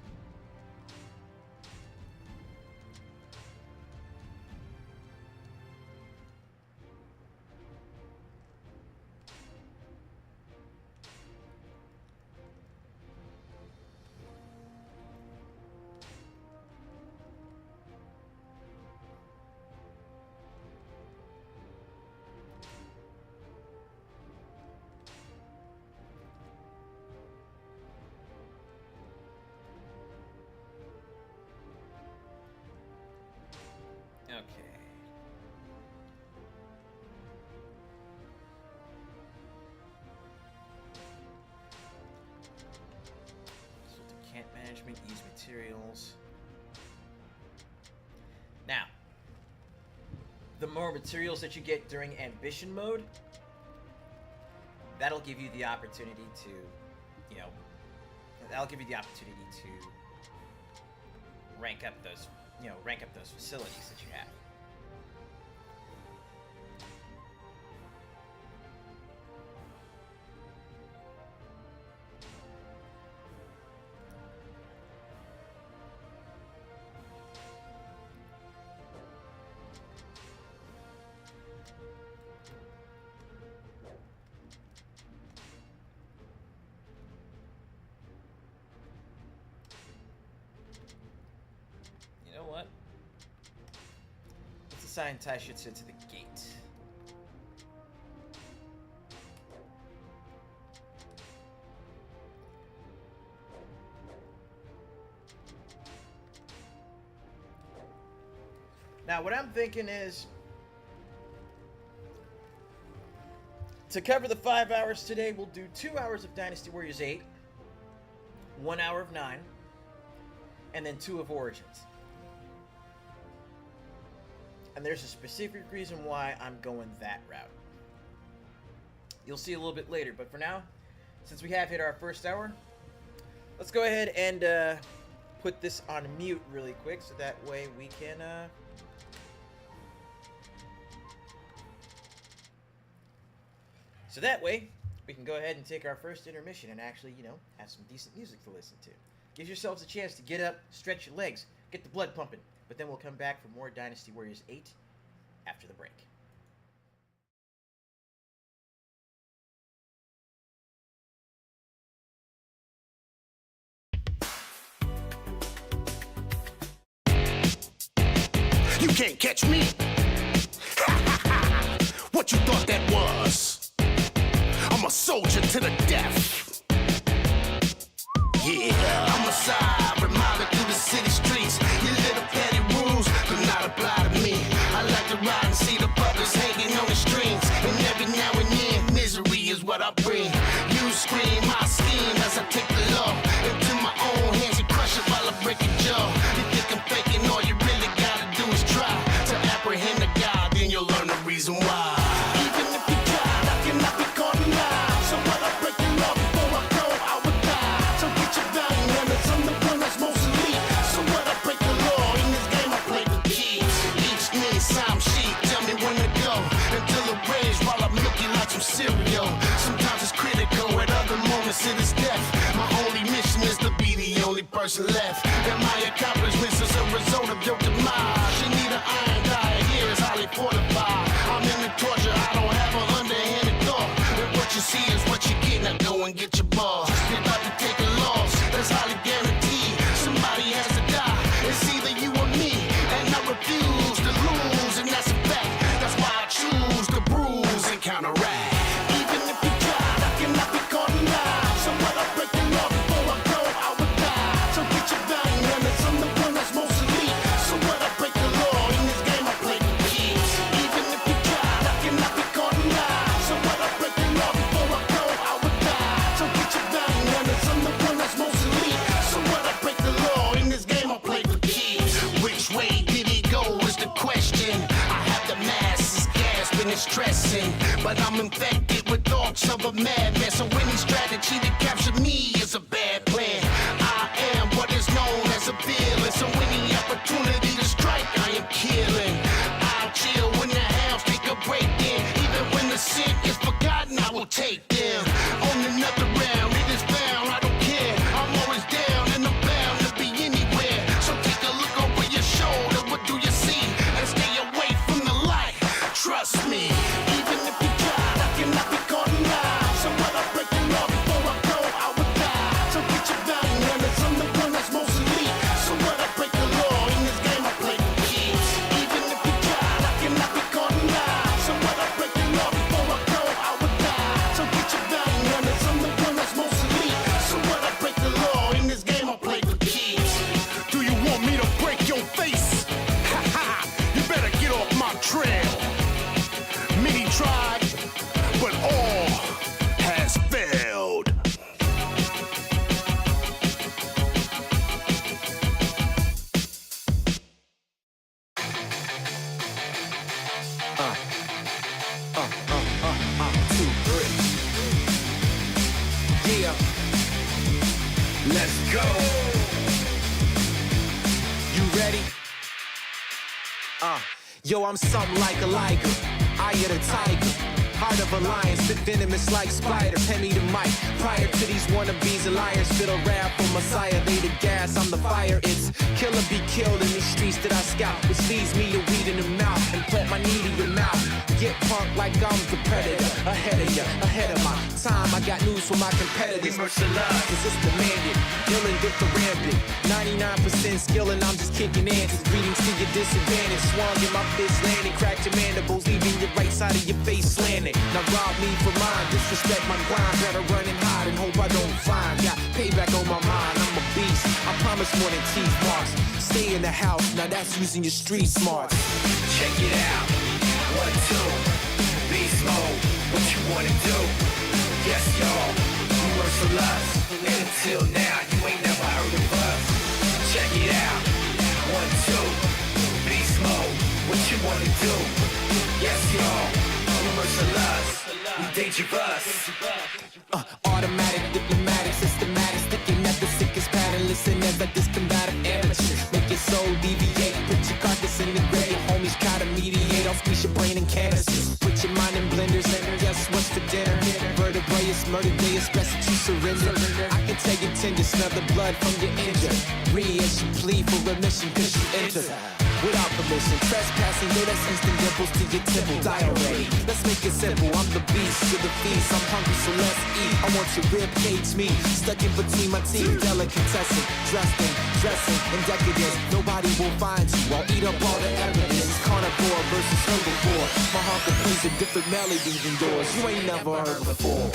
Okay. So the camp management, use materials. Now, the more materials that you get during ambition mode, that'll give you the opportunity to, that'll give you the opportunity to rank up those facilities that you have. You know what? Let's assign Taishitsu to the gate. Now, what I'm thinking is, to cover the 5 hours today, we'll do 2 hours of Dynasty Warriors 8, 1 hour of 9, and then 2 of Origins. And there's a specific reason why I'm going that route. You'll see a little bit later, but for now, since we have hit our first hour, let's go ahead and put this on mute really quick, so that way we can go ahead and take our first intermission and actually, have some decent music to listen to. Give yourselves a chance to get up, stretch your legs, get the blood pumping. But then we'll come back for more Dynasty Warriors 8 after the break. You can't catch me. What you thought that was? I'm a soldier to the death. Yeah, I'm a side reminder through the city streets. Your little petty rules do not apply to me. I like to ride and see the buggers hanging on the strings. And every now and then, misery is what I bring. You scream, I scheme as I take the law into my own hands and crush it while I break your jaw. You think I'm faking, all you really gotta do is try to apprehend the God, then you'll learn the reason why. Even if you tried, I cannot be caught alive. So what I break the law before I go, I would die. So get your value limits, I'm the one that's most elite. So what I break the law, in this game I play the keys. Each need some sheet, tell me when to go. Until the rage while I milk you like some cereal. Sometimes it's critical, at other moments it is death. My only mission is to be the only person left. And my accomplishments is a result of your demise. You need an iron diet, here is highly fortified. I'm in the torture, I don't have an underhanded thought. And what you see is what you get, now go and get your balls. You're about to take a loss, that's highly guaranteed. Somebody has to die, it's either you or me. And I refuse to lose, and that's a fact. That's why I choose to bruise and counteract. Even if you tried, I cannot be caught alive. So what I break the law before I go, I would die. So get your value limits, I'm the one that's most elite. So what I break the law, in this game I play the keys. Even if you tried, I cannot be caught alive. So what I break the law before I go, I would die. So get your value limits, I'm the one that's most elite. So what I break the law, in this game I play the keys. Which way did he go is the question. I have the masses gasping and stressing, but I'm infected with thoughts of a madman. So any strategy to capture me is a bad plan. I am what is known as a villain. So any opportunity to strike, I am killing. I'll chill when the hounds take a break in. Even when the sin is forgotten, I will take them. On another round, it is found, I don't care. I'm always down and I'm bound to be anywhere. So take a look over your shoulder, what do you see? And stay away from the light, trust me. Even if you tried, I cannot be caught alive. So what I break the law Let's go. You ready? Yo, I'm something like a liger, eye of the tiger, heart of a lion, spit venomous like spider. Hand me the mic. Prior to these wannabes and liars, spit a rap for Messiah. They the gas, I'm the fire. It's kill or be killed in these streets that I scout, which leads me to weed in the mouth and plant my knee to your mouth. Get punked like I'm the predator, ahead of ya, ahead of my time. I got news for my competitors. We merciless, cause it's demanded. Dealing with the rampant, 99% skill and I'm just kicking answers. Greetings to your disadvantage. Swung in my fist landing, cracked your mandibles, leaving your right side of your face slanted. Now rob me for mine, disrespect my grind. Better run and hide and hope I don't find. Got payback on my mind, I'm a beast. I promise more than teeth marks. Stay in the house, now that's using your street smarts. Check it out, 1, 2, beast mode, what you wanna do? Yes, y'all, you merciless, and until now, you ain't never heard of us. Check it out, 1, 2, beast mode, what you wanna do? Yes, y'all, you merciless, we dangerous. Automatic, diplomatic, systematic, sticking at the sickest pattern. Listen as I discombat amateurs. Make your soul deviate, put your carcass in the grave. Homies try to mediate, I'll squeeze your brain in canisters. Put your mind in blenders, and guess what's for dinner? Vertebrae is murder day, it's best that you surrender. I can tell you tender, smell the blood from your injury. As you plead for remission, cause you enter without permission, trespassing, no, that's instant dimples to your temple. Die already, let's make it simple. I'm the beast to the feast, I'm hungry, so let's eat. I want your rib cage meat, stuck in between my teeth. Delicatessen, dressed in, dressing in decadence. Nobody will find you, I'll eat up all the evidence. Carnivore versus herbivore, my heart plays a different melody than yours. You ain't never heard before.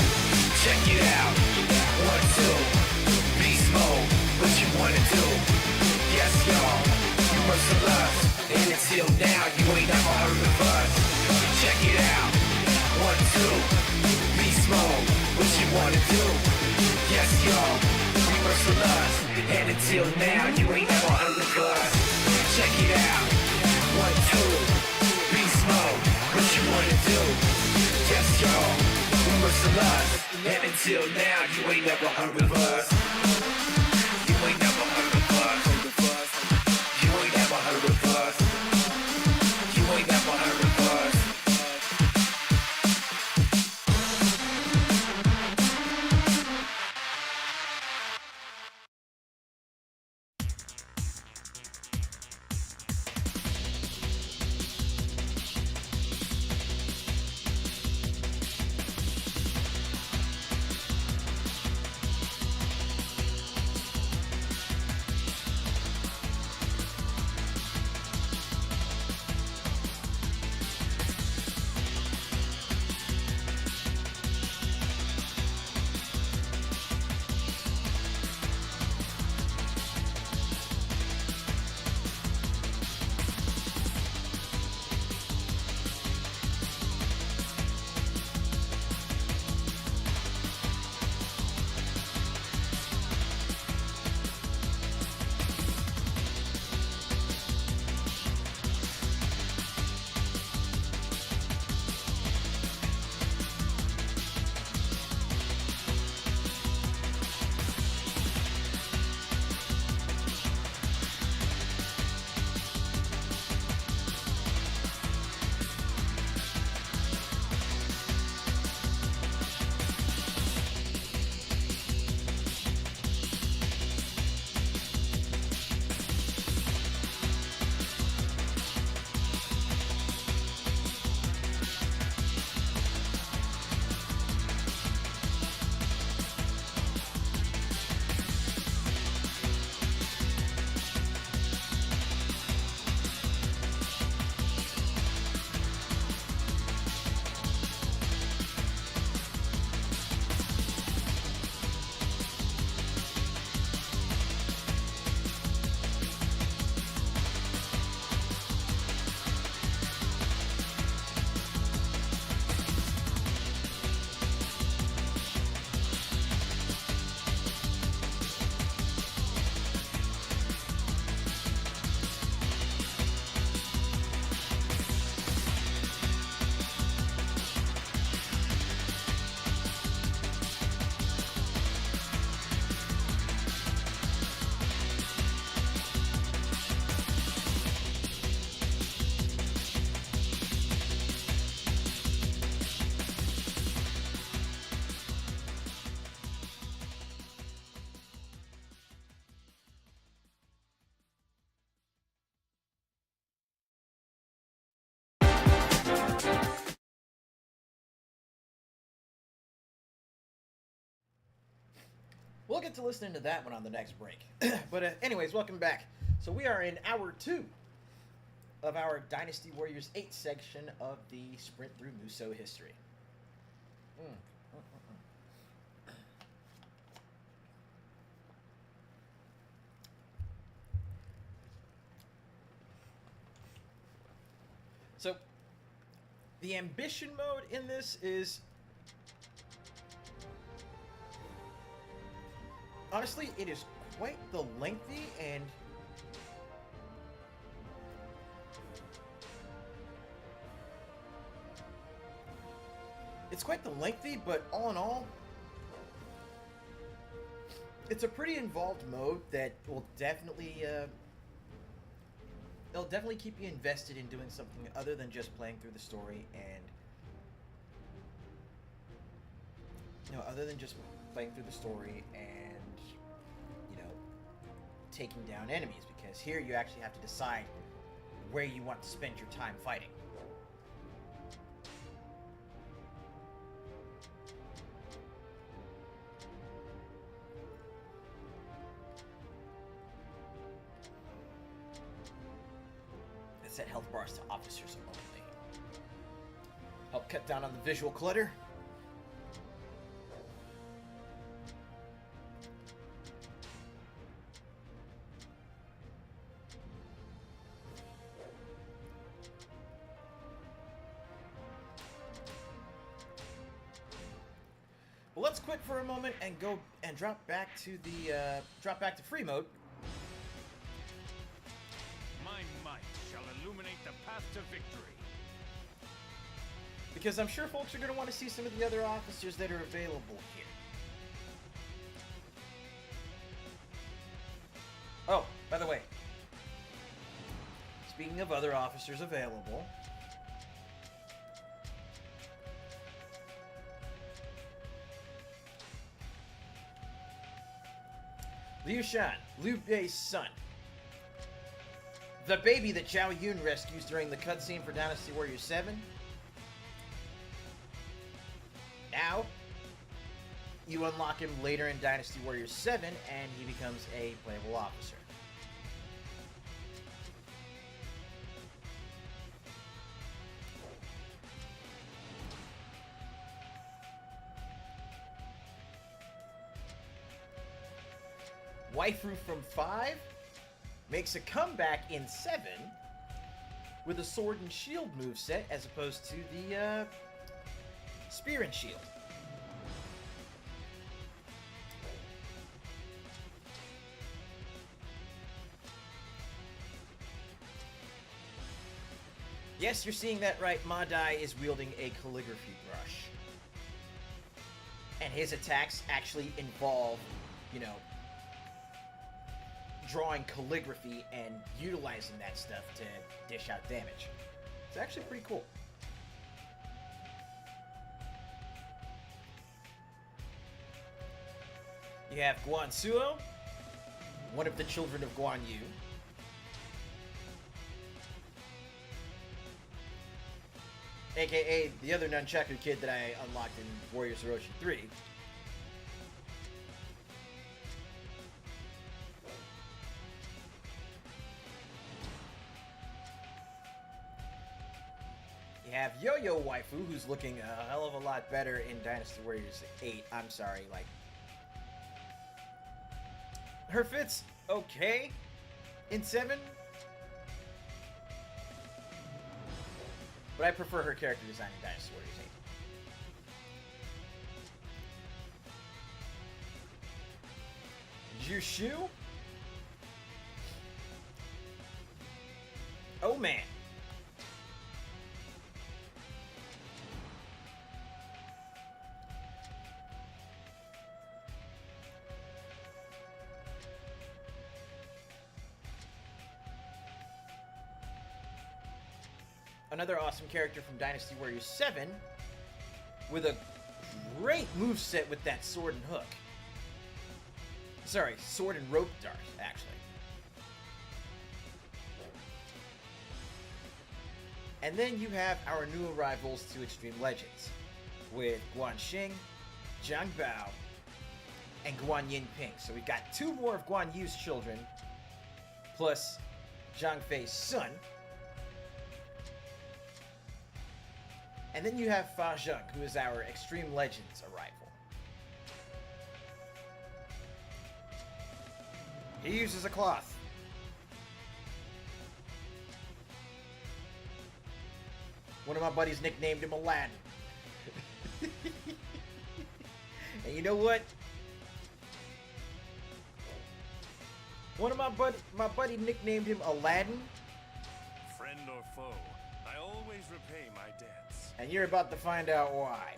Check it out, 1, 2, beast mode, what you wanna do? Yes, y'all, you merciless, and until now, you ain't never heard of us. Check it out, 1, 2, beast mode, what you wanna do? Yes, y'all, you merciless, and until now, you ain't never heard of us. Check it out, 1, 2, beast mode, what you wanna do? Yes, y'all, you merciless, and until now, you ain't never heard of us. You ain't never heard of us. You ain't never heard of us. You ain't never heard of us. We'll get to listening to that one on the next break. But anyways, welcome back. So we are in hour 2 of our Dynasty Warriors 8 section of the Sprint Through Musou history. So, the ambition mode in this is... honestly, it is quite the lengthy and... it's quite the lengthy, but all in all, it's a pretty involved mode that will definitely... it'll definitely keep you invested in doing something other than just playing through the story and... other than just playing through the story and, taking down enemies, because here you actually have to decide where you want to spend your time fighting. Set health bars to officers only. Help cut down on the visual clutter. Well, let's quit for a moment and go and drop back to free mode. My might shall illuminate the path to victory. Because I'm sure folks are going to want to see some of the other officers that are available here. Oh, by the way, speaking of other officers available, Liu Shan, Liu Bei's son. The baby that Zhao Yun rescues during the cutscene for Dynasty Warriors 7. Now, you unlock him later in Dynasty Warriors 7, and he becomes a playable officer. Waifu from 5 makes a comeback in 7 with a sword and shield moveset as opposed to the spear and shield. Yes, you're seeing that right. Madai is wielding a calligraphy brush. And his attacks actually involve, drawing calligraphy and utilizing that stuff to dish out damage. It's actually pretty cool. You have Guansuo, one of the children of Guan Yu. AKA the other Nunchaku kid that I unlocked in Warriors Orochi 3. You have Yo-Yo Waifu, who's looking a hell of a lot better in Dynasty Warriors 8. I'm sorry, her fit's okay in 7. But I prefer her character design in Dynasty Warriors 8. Jushu? Oh man. Another awesome character from Dynasty Warriors 7 with a great moveset with that sword and hook. Sorry, sword and rope dart, actually. And then you have our new arrivals to Extreme Legends with Guan Xing, Zhang Bao, and Guan Yinping. So we've got 2 more of Guan Yu's children, plus Zhang Fei's son. And then you have Fa Zheng, who is our Extreme Legends arrival. He uses a cloth. One of my buddies nicknamed him Aladdin. And you know what? One of my buddy nicknamed him Aladdin. Friend or foe, I always repay my debts. And you're about to find out why.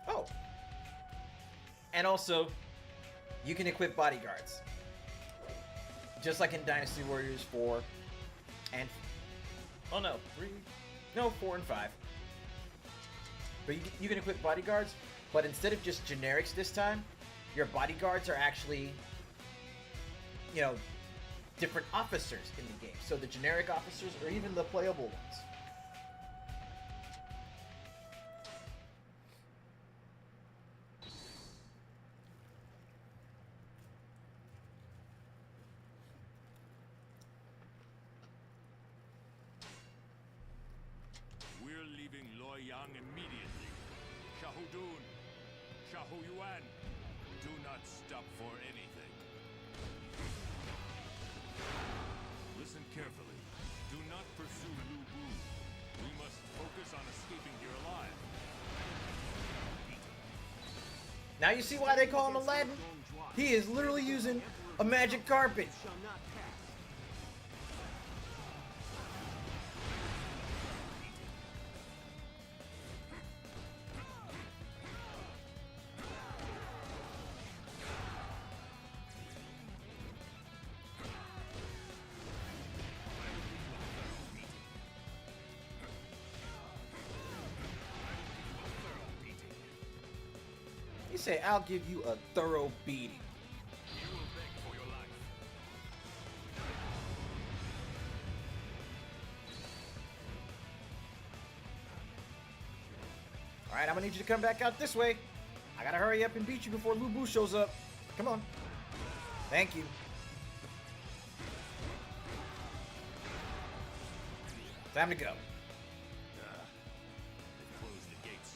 Oh. And also, you can equip bodyguards. Just like in Dynasty Warriors 4 and... Oh no, 3... No, 4 and 5. But you can equip bodyguards, but instead of just generics this time, your bodyguards are actually, you know, different officers in the game. So the generic officers or even the playable ones. We're leaving Luoyang immediately. Shahudun, Shahuyuan, do not stop for anything. Listen carefully. Do not pursue Lu Bu. We must focus on escaping here alive. Now you see why they call him Aladdin? He is literally using a magic carpet. Shall not pass. He said, I'll give you a thorough beating. You will beg for your life. Alright, I'm gonna need you to come back out this way. I gotta hurry up and beat you before Lu Bu shows up. Come on. Thank you. Time to go. They've closed the gates.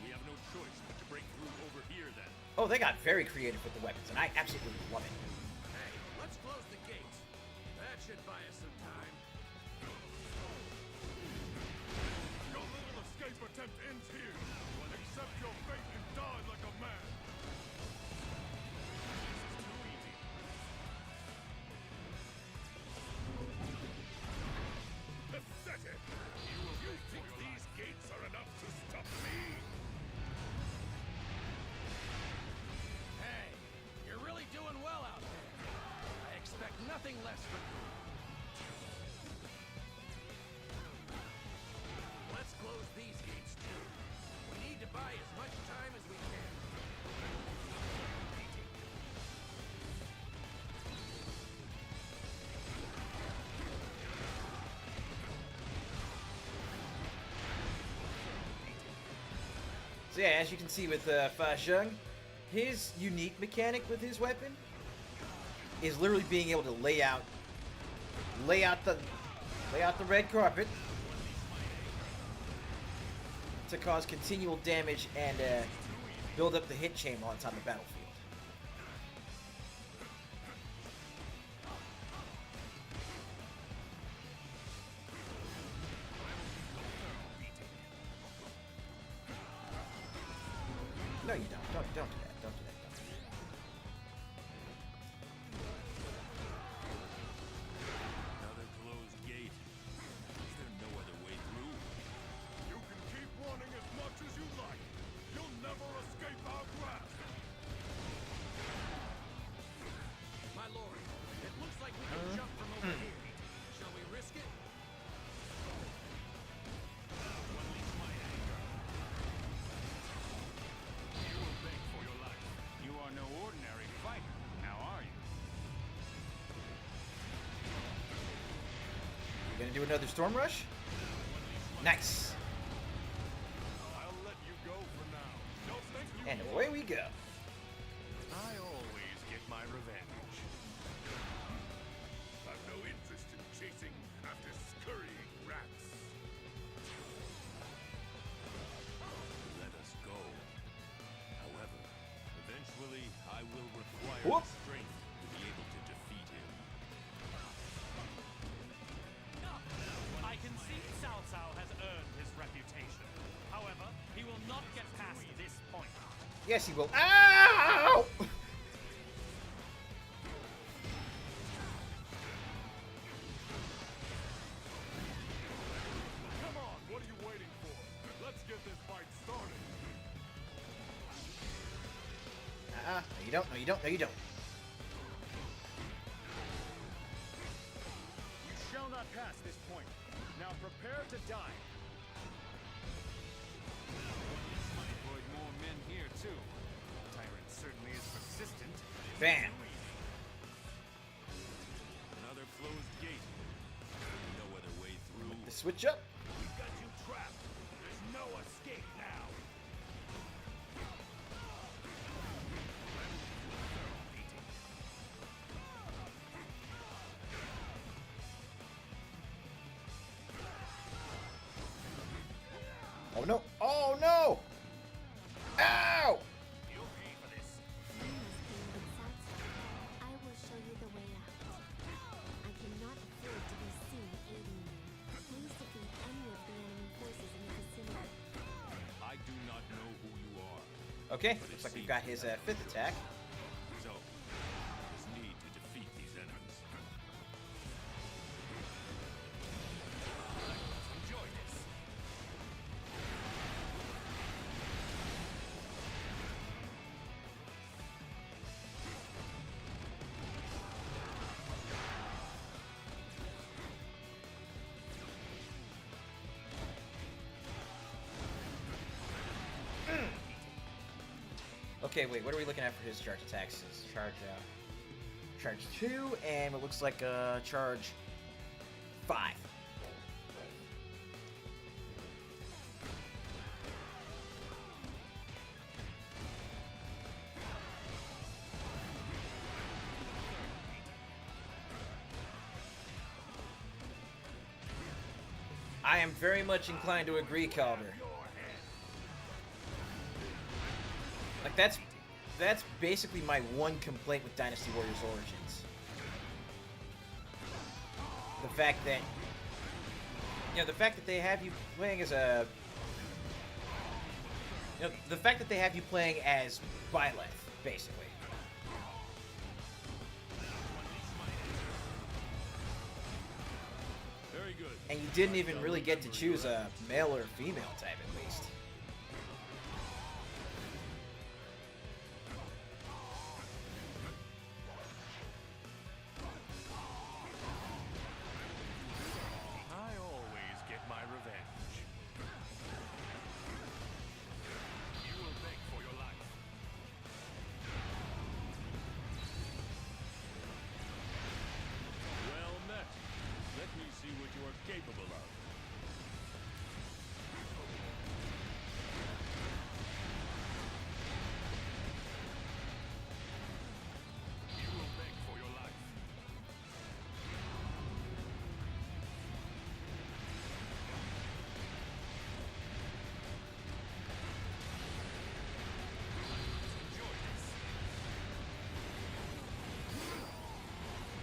We have no choice but to break through over here then. Oh, they got very creative with the weapons, and I absolutely love it. Hey, let's close the gates. That should buy us some time. Your little escape attempt ends here. Accept your fate and die like a man. This is too easy. Pathetic! You think these gates are enough to stop me? Hey, you're really doing well out there. I expect nothing less from you. Let's close these gates too. We need to buy as much time as we can. So yeah, as you can see with Fa Zheng, his unique mechanic with his weapon is literally being able to lay out the red carpet to cause continual damage and build up the hit chain while it's on the battlefield. No, you don't. Don't do that. Don't do that. Don't do that. Another closed gate. do another Storm Rush. Nice. I'll let you go for now. No, thank you. And away we go. I always get my revenge. I've no interest in chasing after scurrying rats. Let us go. However, eventually I will require Whoop. the strength to be able to defeat him. I concede Cao Cao has earned his reputation. However, he will not get past this point. Yes, he will. Ow! Come on, what are you waiting for? Let's get this fight started. No, you don't. No, you don't. No, you don't. You shall not pass this point. Now prepare to die. Employed more men here too. Tyrant certainly is persistent. Bam. Another closed gate. No other way through. The switch up. We've got you trapped. There's no escape now. Oh no! Oh no! Ow! You'll pay for this. You must be with Cao Cao. I will show you the way out. I cannot afford to be seen aiding you. Please defeat any of the enemy forces in the vicinity. I do not know who you are. Okay, looks like we've got his fifth attack. So, I just need to defeat these enemies. Enjoy this. Okay, wait, what are we looking at for his charge attacks? His charge 2, and it looks like charge 5. I am very much inclined to agree, Calder. Like that's basically my one complaint with Dynasty Warriors Origins. The fact that they have you playing as a the fact that they have you playing as Byleth, basically. Very good. And you didn't even really get to choose a male or female type at least. I always get my revenge. You will beg for your life. Well met. Let me see what you are capable of. You will beg for your life. Enjoy this.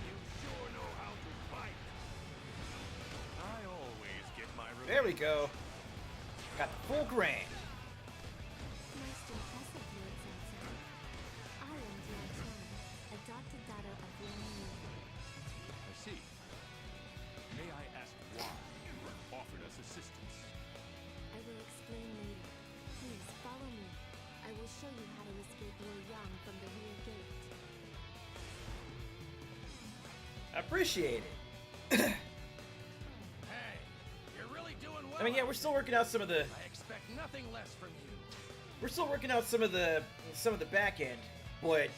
You sure know how to fight. I always get my revenge. There we go. Got the full grand. Most impressive, Lord Cao Cao. I am Dian, adopted daughter of Liang Yu. I see. May I ask why you have offered us assistance? I will explain later. Please follow me. I will show you how to escape Liu Yang from the rear gate. Appreciate it. Hey, you're really doing well. I mean, yeah, we're still working out some of the I expect nothing less from you. back end, but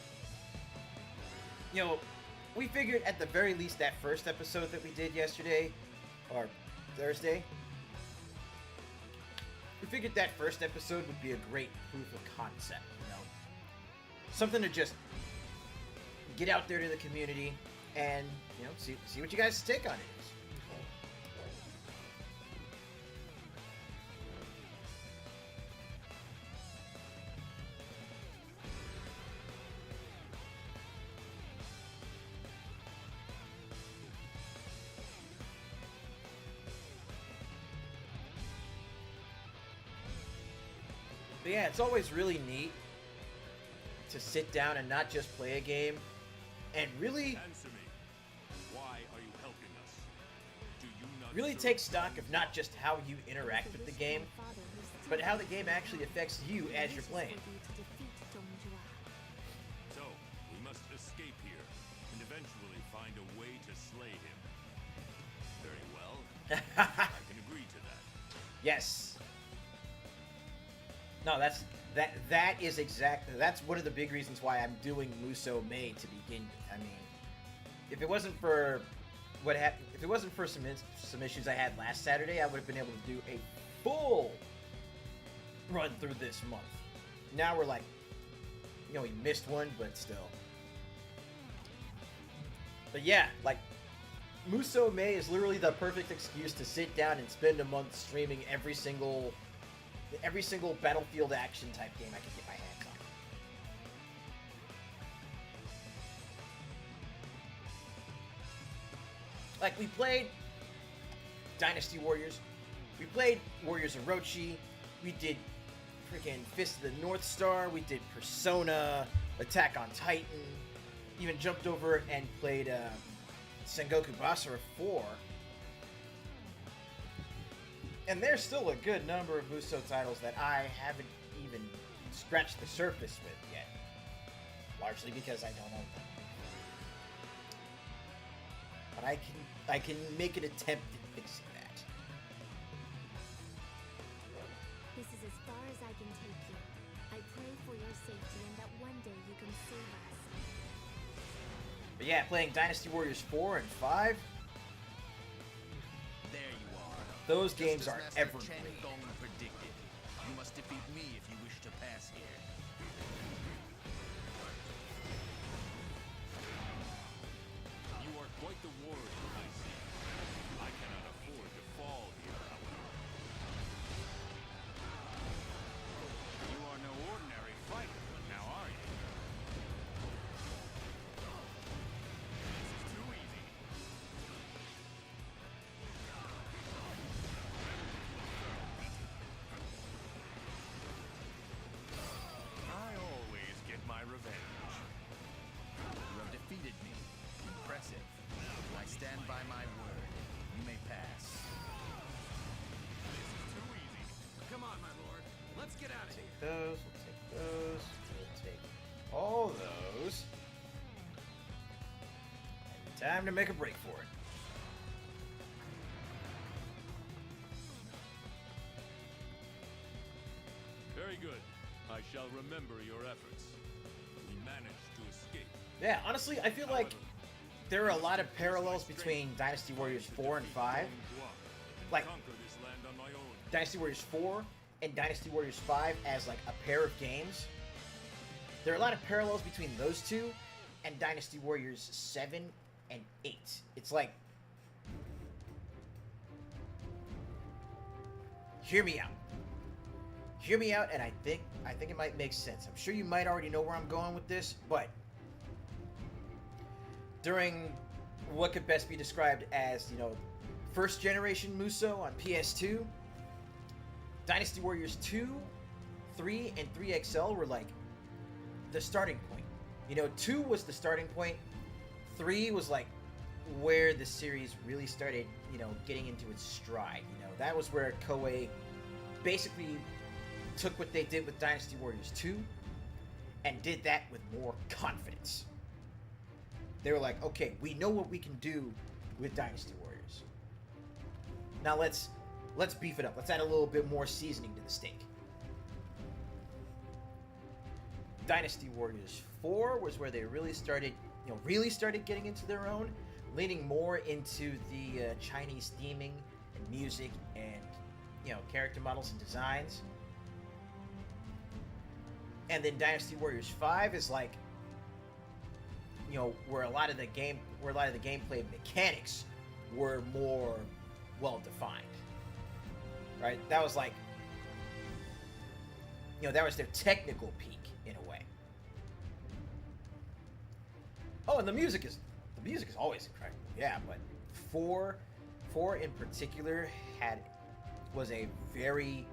we figured at the very least that first episode that we did yesterday, or Thursday. We figured that first episode would be a great proof of concept, you know? Something to just get out there to the community and, you know, see what you guys' take on it is. But yeah, it's always really neat to sit down and not just play a game, and really, Answer me. Why are you helping us? Do you not really serve take stock of not just how you interact with the game, but how the game actually affects you as you're playing. So, we must escape here, and eventually find a way to slay him. Very well. I can agree to that. Yes. No, that's one of the big reasons why I'm doing Musou May to begin with. I mean, if it wasn't for what happened, if it wasn't for some issues I had last Saturday, I would have been able to do a full run through this month. Now we're like, you know, we missed one, but still. But yeah, like, Musou May is literally the perfect excuse to sit down and spend a month streaming every single Battlefield action type game I can get my hands on. Like, we played Dynasty Warriors, we played Warriors Orochi, we did freaking Fist of the North Star, we did Persona, Attack on Titan, even jumped over and played Sengoku Basara 4. And there's still a good number of Musou titles that I haven't even scratched the surface with yet. Largely because I don't know them. But I can make an attempt at fixing that. This is as far as I can take you. I pray for your safety and that one day you can save us. But yeah, playing Dynasty Warriors 4 and 5, There you are. those Just games as are Master evergreen. Chen Gong predicted. You must defeat me if you wish to pass here. You are quite the warrior, I see. I cannot afford to fall here, however. You are no ordinary fighter, now are you? This is too easy. I always get my revenge. You have defeated me. Impressive. I stand by my word. You may pass. This is too easy. Come on, my lord. Let's get out of here. Those, we'll take those, we'll take all those. And time to make a break for it. Very good. I shall remember your efforts. We managed to escape. Yeah, honestly, I feel like there are a lot of parallels between Dynasty Warriors 4 and 5. Like, Conquer this land on my own. Dynasty Warriors 4 and Dynasty Warriors 5 as like a pair of games. There are a lot of parallels between those two and Dynasty Warriors 7 and 8. It's like, hear me out. Hear me out, and I think it might make sense. I'm sure you might already know where I'm going with this, but during what could best be described as, you know, first generation Musou on PS2, Dynasty Warriors 2, 3, and 3XL were like the starting point. You know, 2 was the starting point. 3 was like where the series really started, you know, getting into its stride. You know, that was where Koei basically took what they did with Dynasty Warriors 2 and did that with more confidence. They were like, okay, we know what we can do with Dynasty Warriors. Now let's beef it up. Let's add a little bit more seasoning to the steak. Dynasty Warriors 4 was where they really started getting into their own, leaning more into the Chinese theming and music and, you know, character models and designs. And then Dynasty Warriors 5 is like, you know, where a lot of the gameplay mechanics were more well defined. Right? That was like, you know, that was their technical peak in a way. Oh, and the music is always incredible. Yeah, but 4 in particular was a very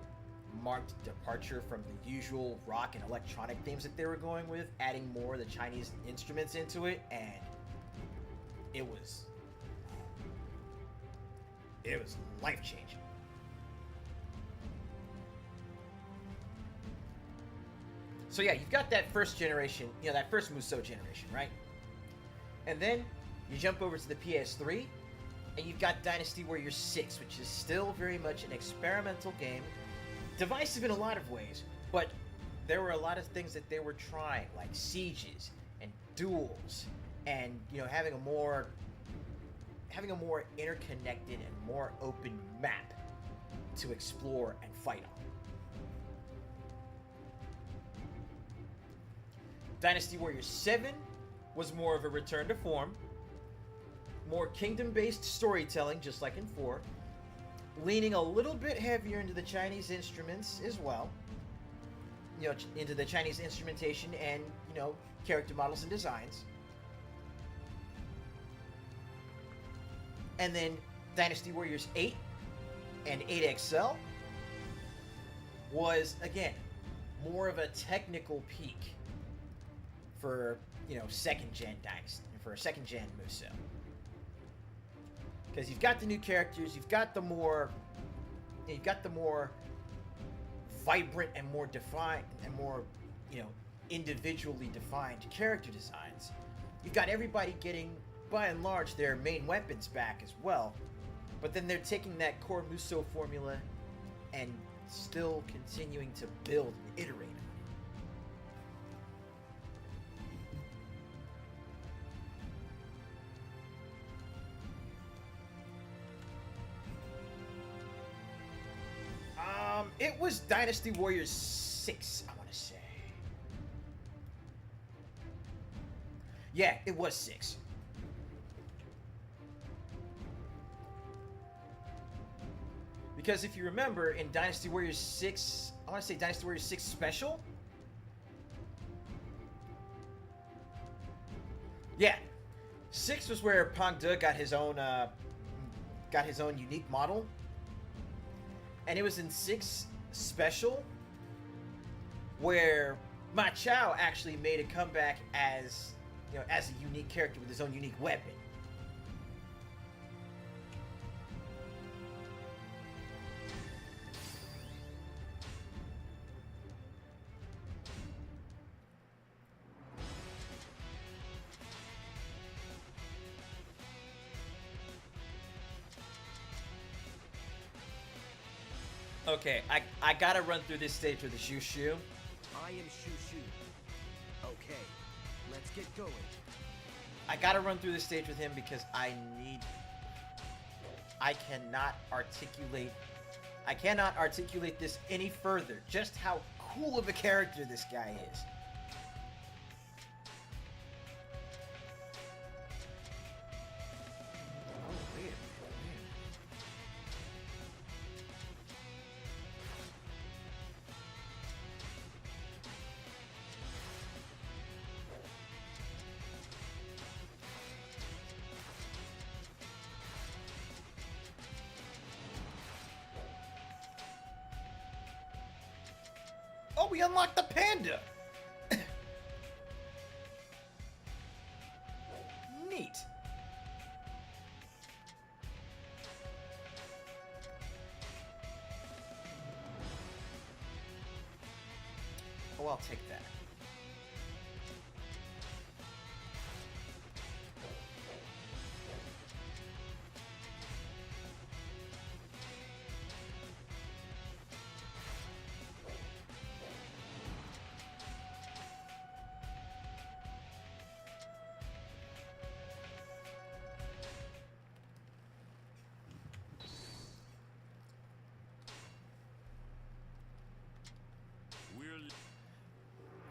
marked departure from the usual rock and electronic themes that they were going with, adding more of the Chinese instruments into it, and it was life-changing. So yeah, you've got that first generation, you know, that first Musou generation, right? And then you jump over to the PS3, and you've got Dynasty Warriors 6, which is still very much an experimental game, divisive in a lot of ways, but there were a lot of things that they were trying, like sieges and duels, and, you know, having a more interconnected and more open map to explore and fight on. Dynasty Warriors 7 was more of a return to form, more kingdom-based storytelling, just like in 4, leaning a little bit heavier into the Chinese instruments as well, you know, into the Chinese instrumentation and, you know, character models and designs. And then Dynasty Warriors 8 and 8XL was, again, more of a technical peak for, you know, second-gen Dynasty, for a second-gen Musou. Because you've got the new characters, you've got the more vibrant and more defined and more, you know, individually defined character designs. You've got everybody getting, by and large, their main weapons back as well. But then they're taking that core Musou formula and still continuing to build and iterate on it. It was Dynasty Warriors 6, I want to say. Yeah, it was 6. Because if you remember, in Dynasty Warriors 6, I want to say Dynasty Warriors 6 Special? Yeah. 6 was where Pang De got his own unique model. And it was in 6 Special where Ma Chao actually made a comeback as, you know, as a unique character with his own unique weapon. Okay, I gotta run through this stage with the Shushu. I am Shushu. Okay, let's get going. I gotta run through this stage with him because I cannot articulate this any further, just how cool of a character this guy is. Oh, we unlocked the panda! Neat. Oh, I'll take that.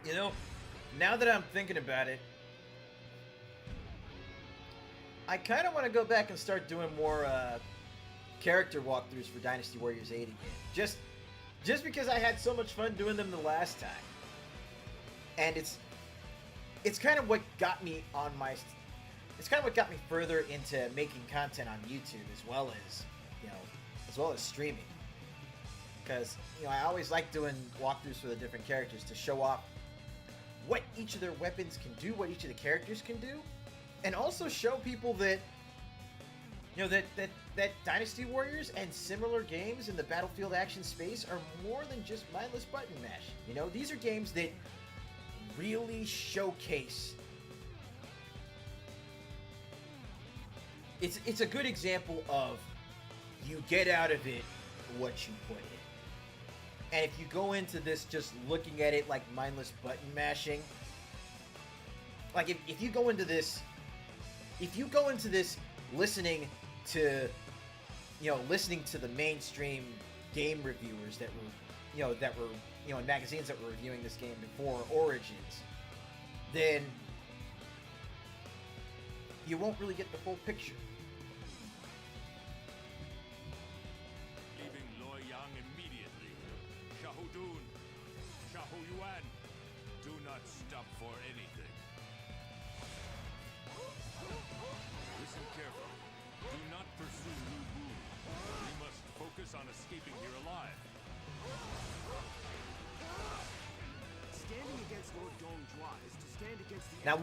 You know, now that I'm thinking about it, I kind of want to go back and start doing more character walkthroughs for Dynasty Warriors 8 again. Just because I had so much fun doing them the last time. And it's kind of what got me on my... It's kind of what got me further into making content on YouTube as well as streaming. Because, I always like doing walkthroughs for the different characters to show off what each of their weapons can do, what each of the characters can do, and also show people that, that Dynasty Warriors and similar games in the Battlefield action space are more than just mindless button mash. These are games that really showcase. It's a good example of you get out of it what you put in. And if you go into this just looking at it like mindless button mashing, like if you go into this listening to the mainstream game reviewers that were in magazines that were reviewing this game before Origins, then you won't really get the full picture. Leaving Luoyang immediately. Shahudun, Shahuyuan, do not stop for anything. Listen carefully. Do not pursue Lu Bu. We must focus on escaping here alive. Standing against Lord Dongjua is to stand against the Now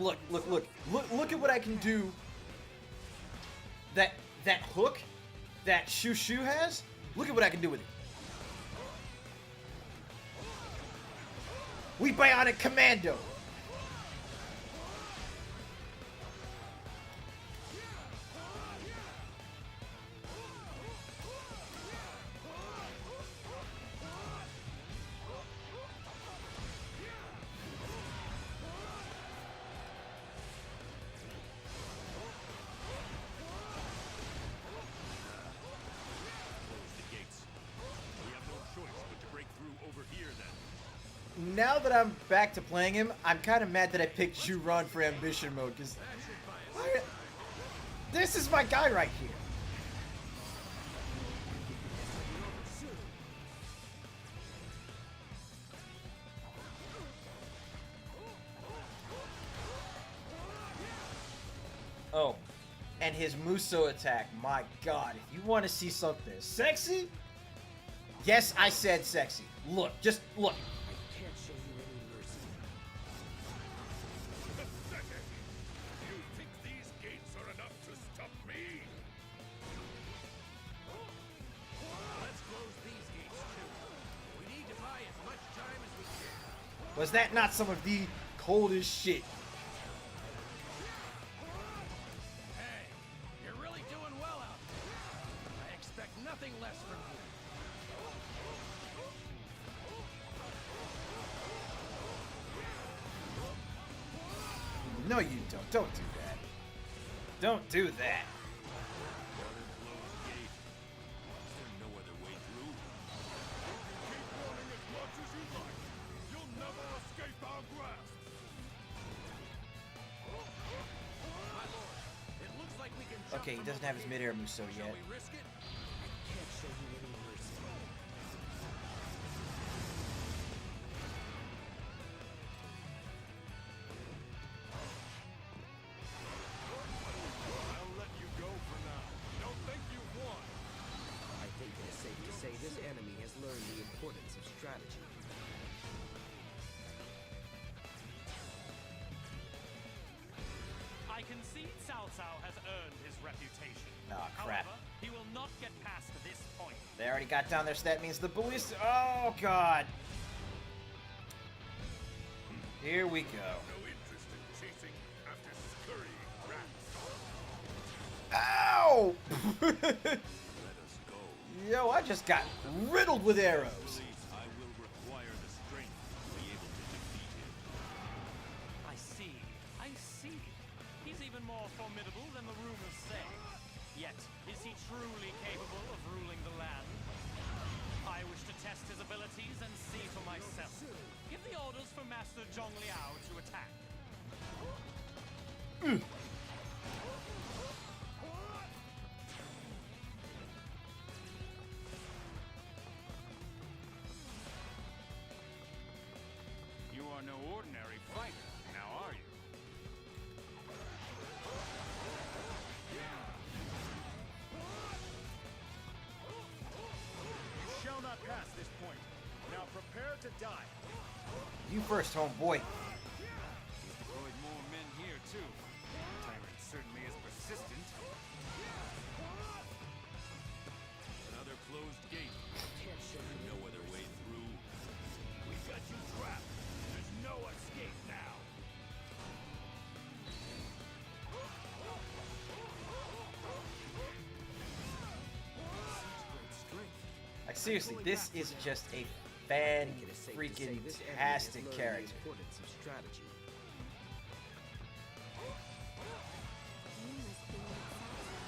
look at what I can do. That hook that Shushu has, look at what I can do with it. We bionic commando. Now that I'm back to playing him, I'm kind of mad that I picked Juron for ambition mode, because this is my guy right here. Oh, and his Musou attack, my god, if you want to see something sexy, yes, I said sexy. Look, just look. You think these gates are enough to stop me? Let's close these gates too. We need to buy as much time as we can. Was that not some of the coldest shit? Hey, you're really doing well out there. I expect nothing less from you. No, you don't. Don't do that. Don't do that. No other way through. Keep running as much as you like. You'll never escape our grasp. My lord, it looks like we can jump Okay, he from doesn't over have his here. mid-air Musou Shall yet. we risk it? Can't show you any mercy. I'll let you go for now. Don't think you won. I think it is safe to say this enemy has learned the importance of strategy. I concede Cao Cao has earned his reputation. Aw, crap. However, he will not get past this point. They already got down there, so that means the ballista. Oh, God. Here we go. No interest in chasing after scurrying rats. Ow! Let us go. Yo, I just got riddled with arrows. Please, I will require the strength to be able to defeat him. I see. He's even more formidable than the rumors say. Yet, is he truly capable of ruling the land? I wish to test his abilities and see for myself. Give the orders for mass Master Zhong Liao to attack. You are no ordinary fighter, now are you? You shall not pass this point. Now prepare to die. You first, homeboy. He's deployed more men here, too. Tyrant certainly is persistent. Another closed gate. There's no other way through. We've got you trapped. There's no escape now. Like seriously, this is just a I think it is safe to say fan-freaking this enemy has tastic learned the character. importance of strategy. You must be an assassin.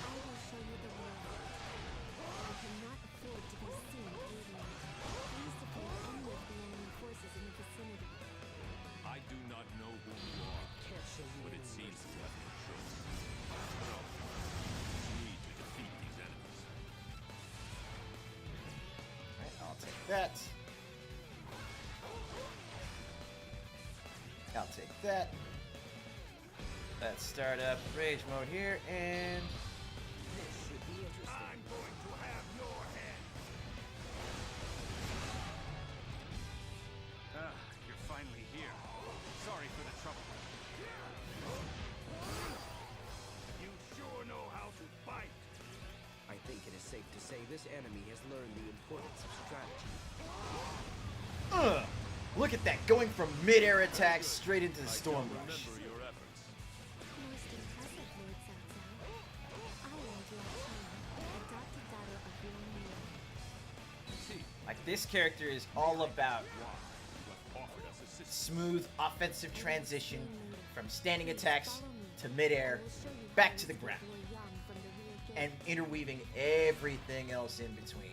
I will show you the way out. I cannot afford to be seen aiding you. Please defeat any of the enemy forces in the vicinity. I do not know who you are, but it seems you have no choice. So, you need to defeat these enemies. Alright, I'll take that. I'll take that. Let's start up rage mode here, and This should be interesting. I'm going to have your head. Ah, you're finally here. Sorry for the trouble. You sure know how to fight. I think it is safe to say this enemy has learned the importance of strategy. look at that, going from mid-air attacks straight into the Storm Rush. Remember your efforts. Most impressive, Lord Cao Cao. I am Jia China, adopted daughter of Yuan Yu. Like, this character is all about You have offered us assistance. smooth offensive transition from standing attacks to mid-air, back to the ground, and interweaving everything else in between.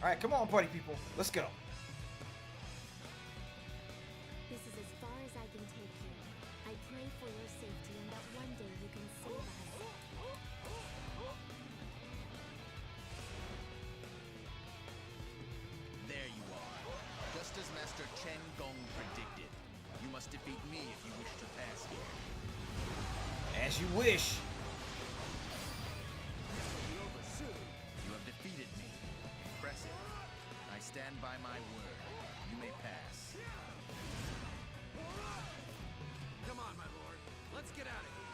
Alright, come on, party people. Let's go. This is as far as I can take you. I pray for your safety and that one day you can save us. There you are. Just as Master Chen Gong predicted. You must defeat me if you wish to pass here. As you wish. You have defeated me. Impressive. I stand by my word. You may pass. Come on, my lord. Let's get out of here.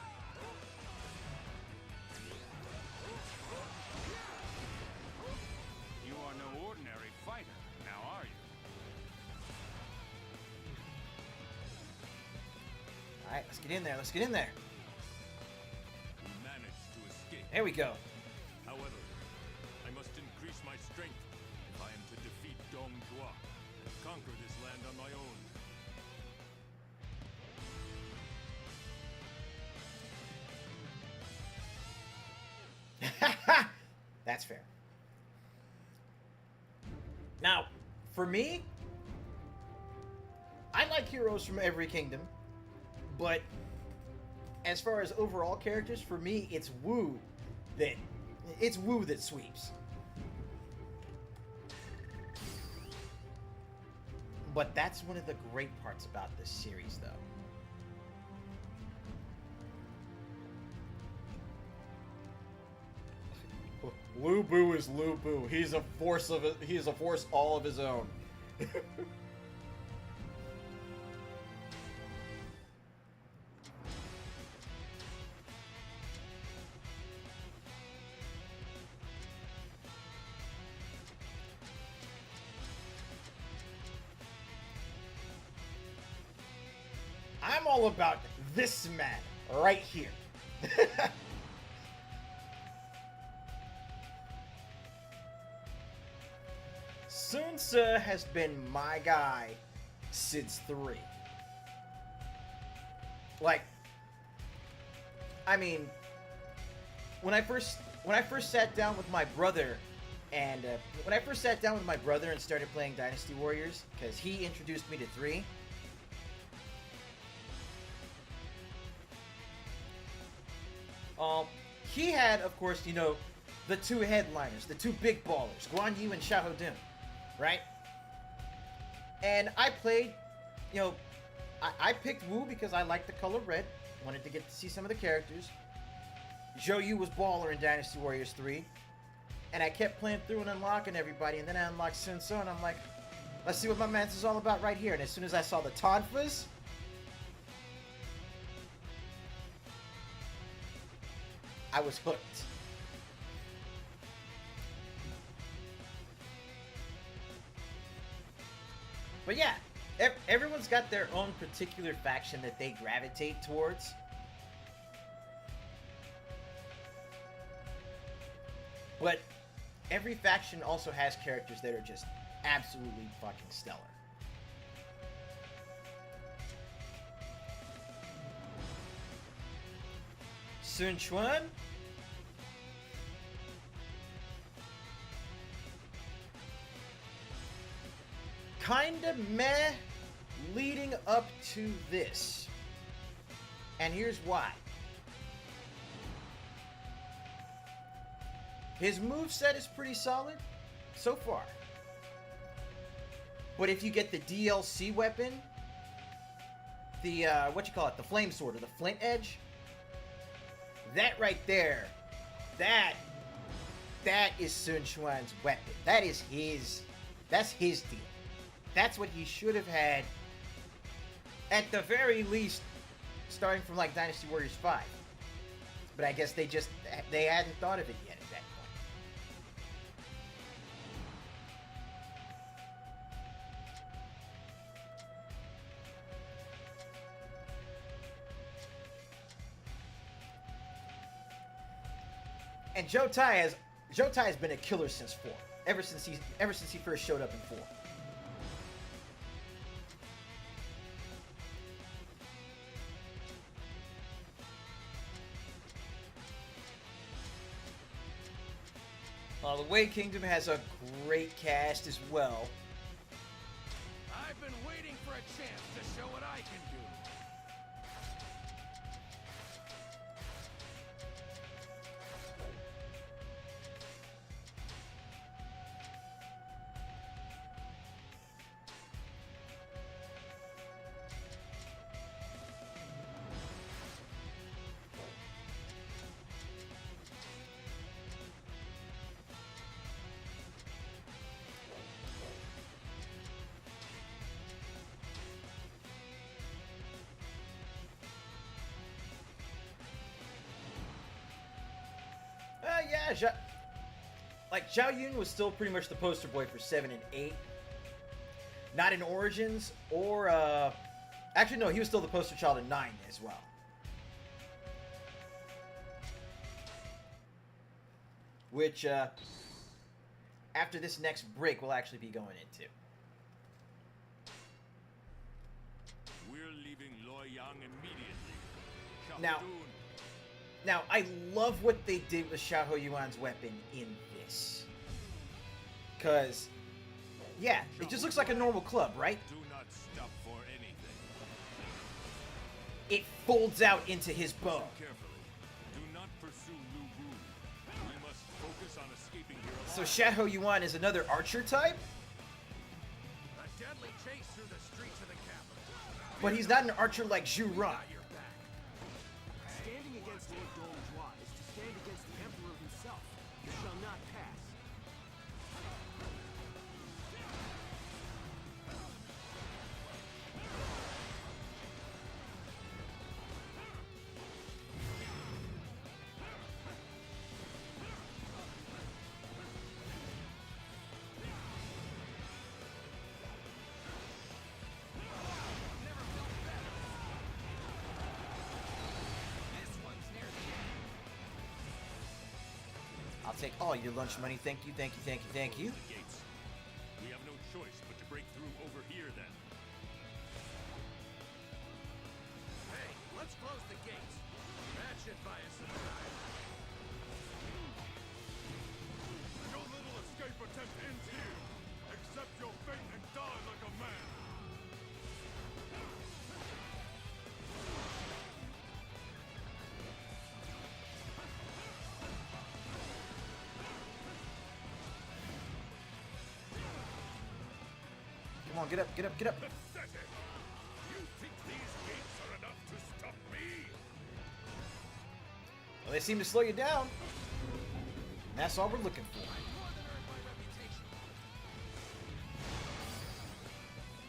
You are no ordinary fighter, now are you? Alright, let's get in there. Let's get in there. We managed to escape. There we go. However, I must increase my strength if I am to defeat Dong Zhuo and conquer this land on my own. That's fair. Now, for me, I like heroes from every kingdom, but as far as overall characters, for me, it's Wu that sweeps. But that's one of the great parts about this series, though. Lu Bu is Lu Bu. He's a force all of his own. I'm all about this man right here. Sun Tzu has been my guy since 3. Like, I mean, when I first sat down with my brother, and started playing Dynasty Warriors, because he introduced me to 3. He had, of course, you know, the 2 headliners, the 2 big ballers, Guan Yu and Xiahou Dun, right? And I played, you know, I picked Wu because I liked the color red, wanted to get to see some of the characters. Zhou Yu was baller in Dynasty Warriors 3, and I kept playing through and unlocking everybody, and then I unlocked Sun Tzu, and I'm like, let's see what my man's is all about right here. And as soon as I saw the Tonfas, I was hooked. But yeah, everyone's got their own particular faction that they gravitate towards. But every faction also has characters that are just absolutely fucking stellar. Sun Quan? Kinda meh leading up to this. And here's why. His moveset is pretty solid so far. But if you get the DLC weapon, the, the flame sword or the flint edge, that right there, that is Sun Quan's weapon. That's his deal. That's what he should have had, at the very least, starting from like Dynasty Warriors 5. But I guess they hadn't thought of it yet at that point. And Zhou Tai has been a killer since 4. Ever since he first showed up in 4. The Wei Kingdom has a great cast as well. I've been waiting for a chance to show what I can do. Yeah, Zhao Yun was still pretty much the poster boy for 7 and 8. Not in Origins, or, actually, no, he was still the poster child in 9 as well. Which, after this next break, we'll actually be going into. We're leaving Luoyang immediately. Now, I love what they did with Xiahou Yuan's weapon in this. Because, yeah, it just looks like a normal club, right? Do not stop for anything. It folds out into his bow. Listen carefully. Do not pursue Lu Bu. We must focus on escaping here So alive. Xiahou Yuan is another archer type? A deadly chase through the streets of the capital. But he's not an archer like Zhu Ran. Standing against Lord Dongjua is to stand against the Emperor himself. You shall not pass. I'll take all your lunch money. Thank you, thank you, thank you, thank you. The gates. We have no choice but to break through over here then. Hey, let's close the gates. That should buy us some time. Your little escape attempt ends here. Accept your fate and die like a man. Come on, get up, get up, get up. Pathetic! You think these gates are enough to stop me? Well, they seem to slow you down. And that's all we're looking for.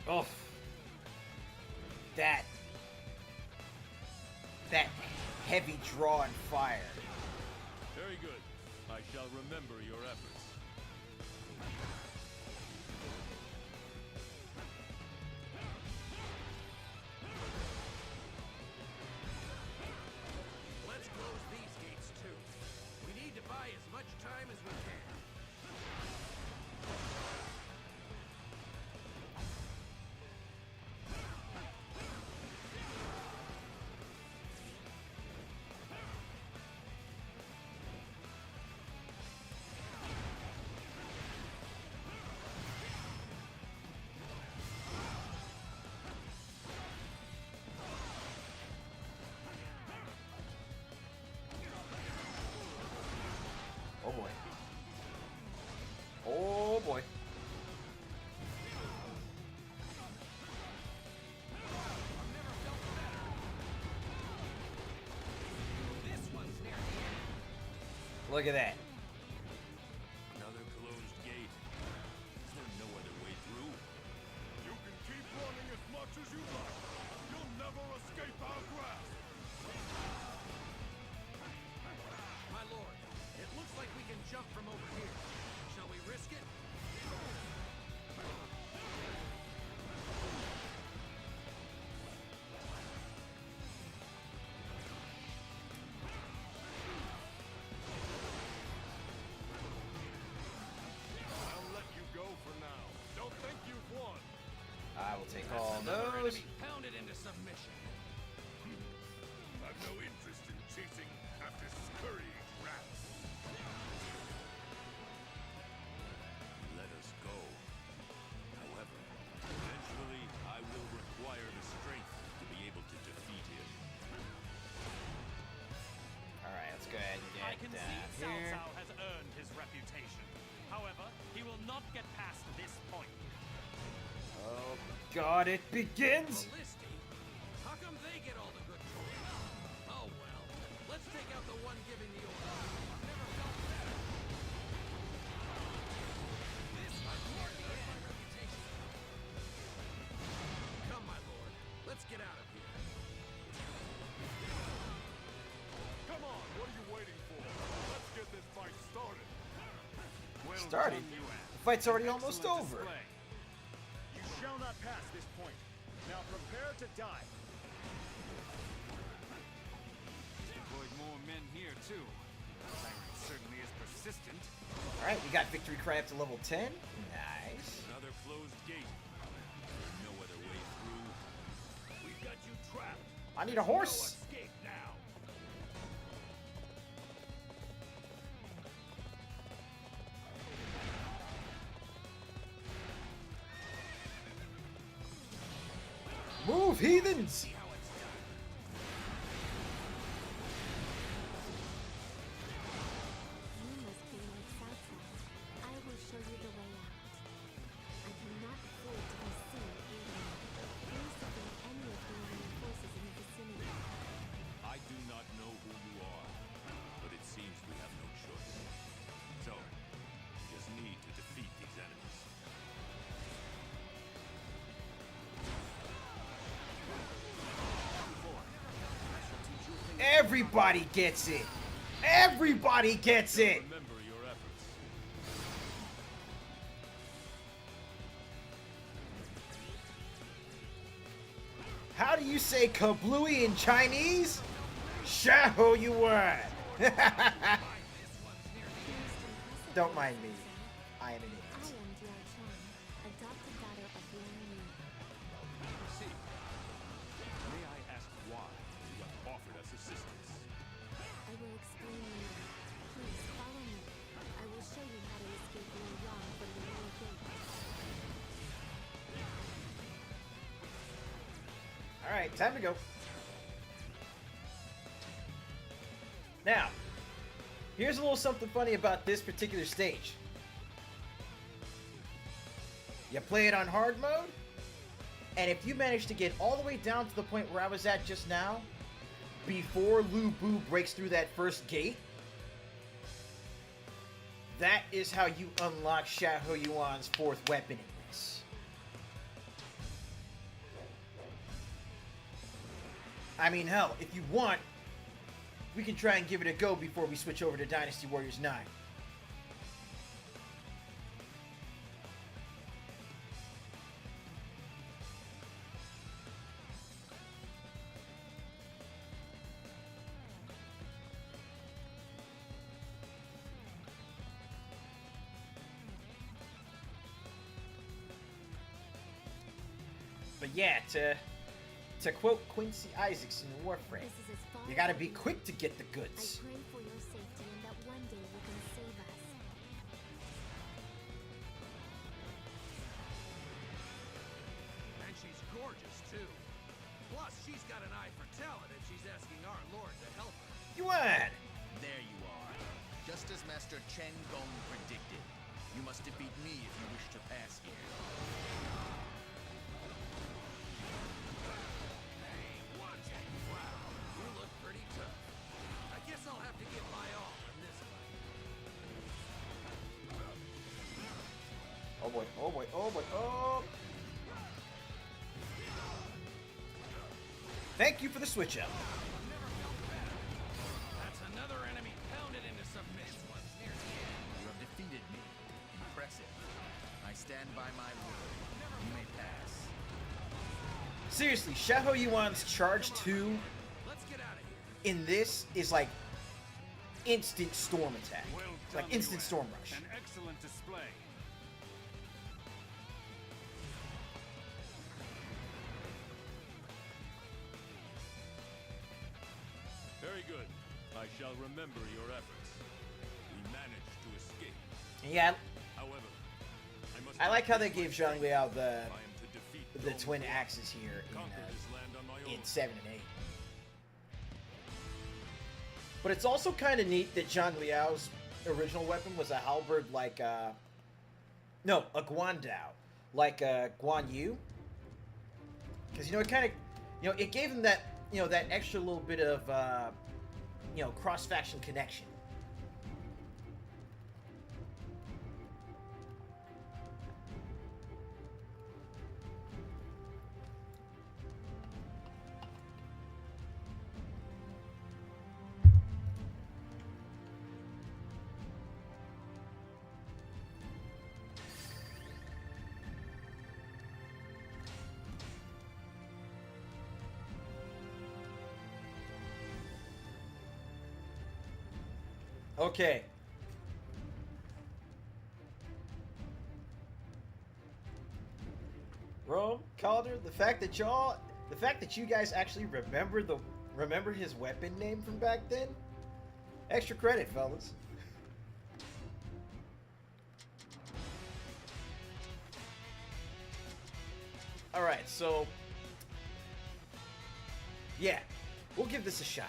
Oh, that heavy draw and fire. Very good. I shall remember your efforts. Let's close these gates too. We need to buy as much time as we can. Oh boy. Oh boy. Look at that. Another closed gate. Is there no other way through? You can keep running as much as you like. You'll never escape our grasp. My lord, it looks like we can jump from over here. Shall we risk it? I'll let you go for now. Don't think you've won. I will take all Another those. enemy pounded into submission. I've no interest in chasing after scurrying rats. Let us go. However, eventually I will require the strength to be able to defeat him. Alright, let's go ahead and I get can down see Cao here. Cao has earned his reputation. However, he will not get past this point. Oh god, it begins! Ballisti? How come they get all the good toys? Oh well, let's take out the one giving the order. I've never felt better. This might hurt my reputation. Come, my lord, let's get out of here. Come on, what are you waiting for? Let's get this fight started. Well Started? done, Yuan. The fight's already almost Excellent over. display. You shall not pass this point. Now prepare to die. Deployed more men here too. Tyrant certainly is persistent. Alright, we got Victory Cry up to level 10. Nice. Another closed gate. There's no other way through. We've got you trapped. I need a horse! No escape now. Move, heathens! You must be like Cao Cao. I will show you the way out. I cannot afford to be seen alone. Please defeat any of the enemy forces in the vicinity. I do not know who you are, but it seems we have no choice. So, we just need to defeat these enemies. Everybody gets it! Everybody gets it! Remember your efforts. How do you say kablooey in Chinese? Shaho you were! Please Don't mind me. I am an I idiot. am Diar-chan, adopted daughter of Liang Yi. I see. May I ask why you have offered us assistance? I will explain later. Please follow me. I will show you how to escape Liu Yang from the lower gate. Alright, time to go. Now, here's a little something funny about this particular stage. You play it on hard mode, and if you manage to get all the way down to the point where I was at just now, before Lu Bu breaks through that first gate, that is how you unlock Xiahou Yuan's fourth weapon in this. I mean, hell, if you want, we can try and give it a go before we switch over to Dynasty Warriors 9. But yeah, to quote Quincy Isaacs in Warframe, This is as far you gotta as I be can quick to go. get the I goods. pray for your safety and that one day you can save us. And she's gorgeous, too. Plus, she's got an eye for talent, and she's asking our lord to help her. Yuan! There you are. Just as Master Chen Gong predicted. You must defeat me if you wish to pass here. Hey, watch it. Wow, you look pretty tough. I guess I'll have to give my all in this fight. Oh boy, oh boy, oh boy, oh! Thank you for the switch up. That's another enemy pounded into submission. This one's near the end. You have defeated me. Impressive. I stand by my word. You may pass. Seriously, Xiahou Yuan's Charge 2 Let's get out of here. in this is like instant storm attack. Well It's like done, instant Yuan. storm rush. An excellent display. Very good. I shall remember your efforts. We managed to escape. Yeah, However, I like how they gave Zhang Liao if I am to defeat the Dong twin Zhuo axes here and conquer this land on my own. in 7 and 8. But it's also kind of neat that Zhang Liao's original weapon was a halberd like, no, a Guandao, like Guan Yu. Because, you know, it kind of, you know, it gave him that, you know, that extra little bit of, you know, cross-faction connection. Okay. Rome, Calder, the fact that you guys actually remember his weapon name from back then, extra credit, fellas. All right, so yeah, we'll give this a shot.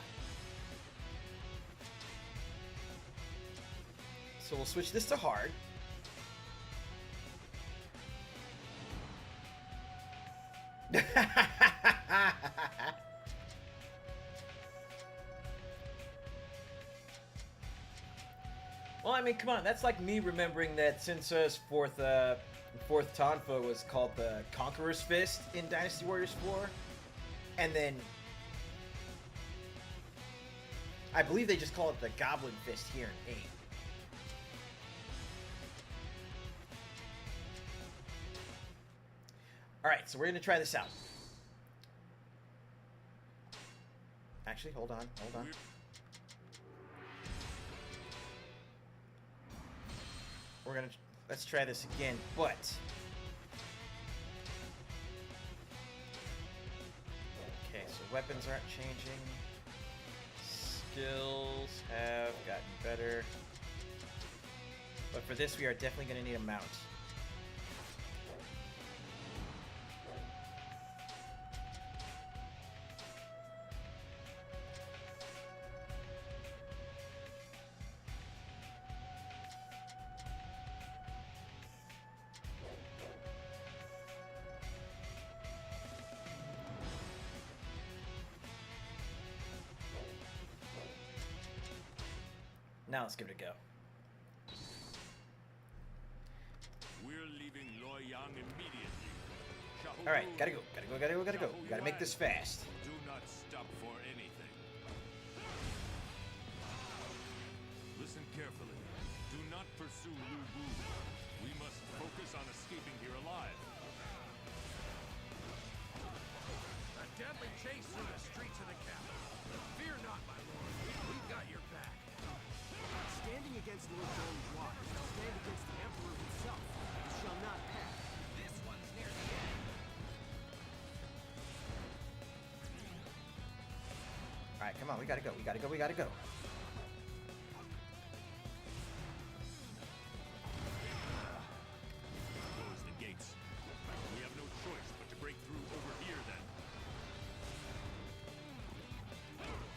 So we'll switch this to hard. Well, I mean, come on, that's like me remembering that Sinsa's fourth Tonfa was called the Conqueror's Fist in Dynasty Warriors 4. And then I believe they just call it the Goblin Fist here in 8. Alright, so we're going to try this out. Actually, hold on. let's try this again, but okay, so weapons aren't changing. Skills have gotten better. But for this, we are definitely going to need a mount. Now let's give it a go. We're leaving Loyang immediately. All right, gotta go. We gotta make this fast. Do not stop for anything. Listen carefully. Do not pursue Lu Bu. We must focus on escaping here alive. A deadly chase through the streets of the capital. Fear not, my lord. We've got your back. Standing against Lord Dongjua is to stand against the Emperor himself. You shall not pass. This one's near the end. All right, come on. We gotta go. Close the gates. We have no choice but to break through over here then.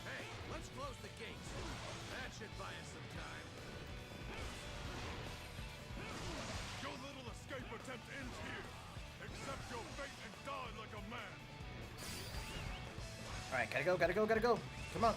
Hey, let's close the gates. That should buy us some time. Your little escape attempt ends here. Accept your fate and die like a man. All right, gotta go. Come on.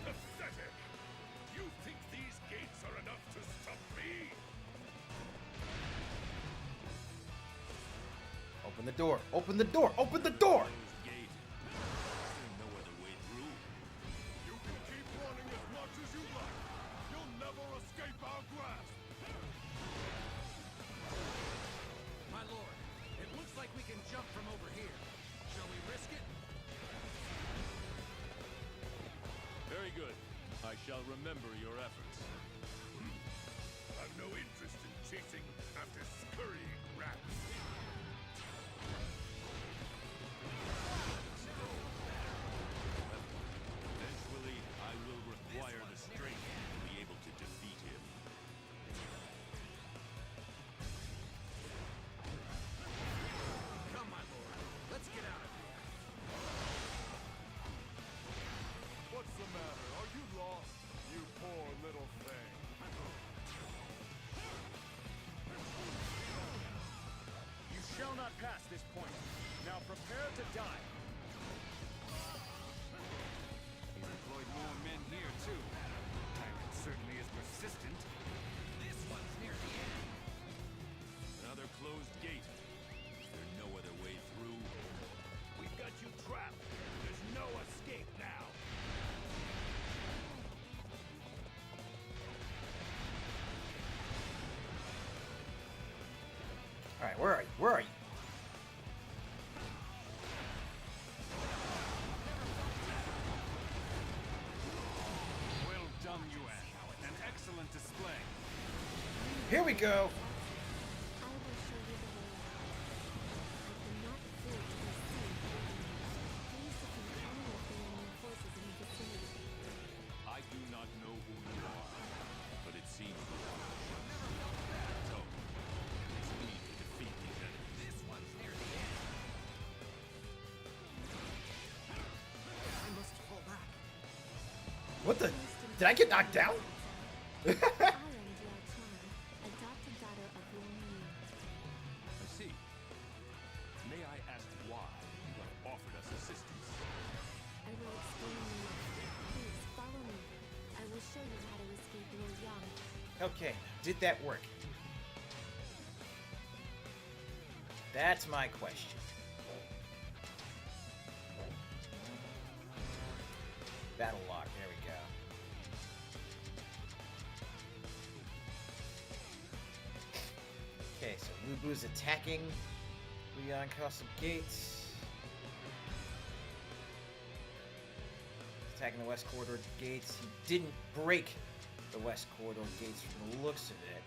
Pathetic! You think these gates are enough to stop me? Open the door. Open the door. Closed gate. There's no other way through. You can keep running as much as you like. You'll never escape our grasp. My lord, it looks like we can jump from over here. Shall we risk it? Very good. I shall remember your efforts. I've no interest in chasing after scurrying rats. Eventually, I will require the strength to be able to defeat him. Come, my lord. Let's get out of here. What's the matter? Are you lost? You poor little thing. You shall not pass this point. Now prepare to die. He's employed more men here, too. Tyrant certainly is persistent. This one's near the end. Another closed gate. Is there no other way through? We've got you trapped. There's no escape now. All right, where are you? Well done, Yuan. An excellent display. Here we go. I will show you the way out. I cannot afford to be seen. Please defeat any of the enemy forces in the vicinity. I do not know who you are, but it seems you are. So, it's me to defeat these enemies. This one's near the end. I must fall back. What the? Did I get knocked down? I am Diao-chan, adopted daughter of Yuan Yi. I see. May I ask why you have offered us assistance? I will explain later. Please follow me. I will show you how to escape Luoyang. Okay, did that work? That's my question. Battle lock, there we go. Okay, so Lubu's attacking Leon Castle Gates. Attacking the West Corridor gates. He didn't break the West Corridor gates from the looks of it.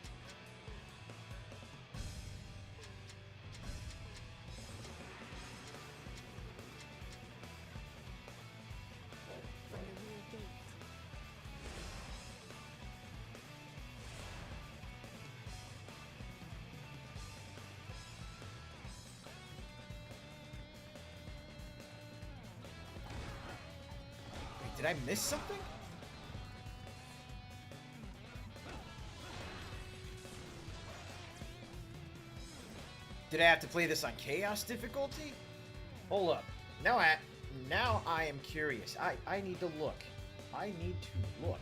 From the rear gate. Wait, did I miss something? Did I have to play this on Chaos difficulty? Hold up. Now I am curious. I need to look. I need to look.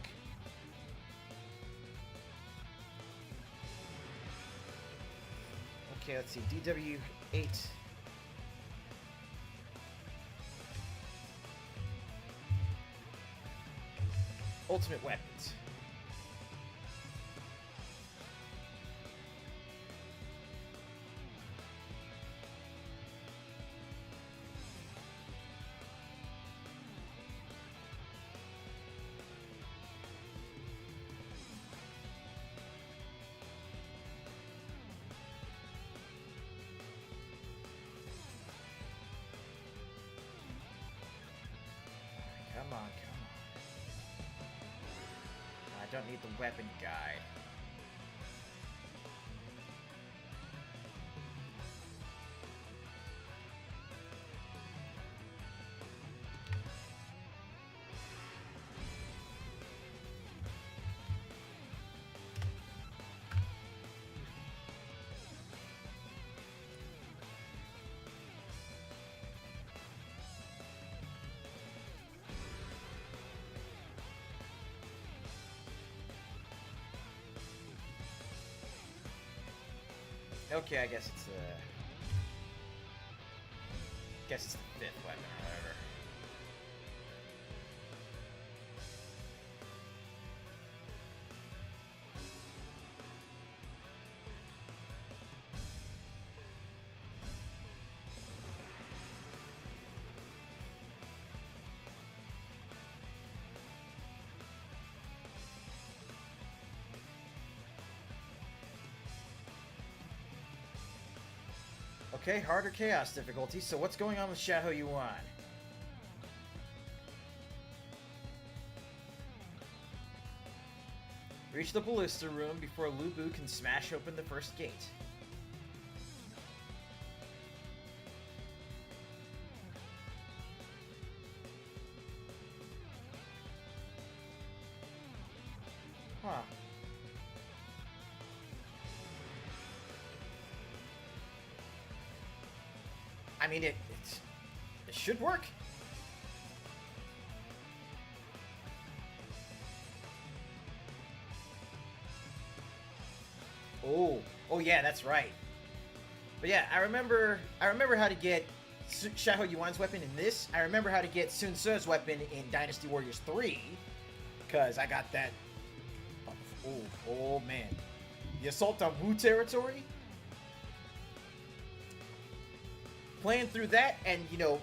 Okay, let's see. DW8. Ultimate weapons. Come on, come on. I don't need the weapon guide. Okay, I guess it's the fifth weapon or whatever. Okay, harder chaos difficulty. So what's going on with Xiahou Yuan? Reach the ballista room before Lu Bu can smash open the first gate. Huh. I mean, it should work. Oh yeah, that's right. But yeah, I remember how to get Xiahou Yuan's weapon in this. I remember how to get Sun Tzu's weapon in Dynasty Warriors 3, because I got that. Oh man, the assault on Wu territory. Playing through that and, you know,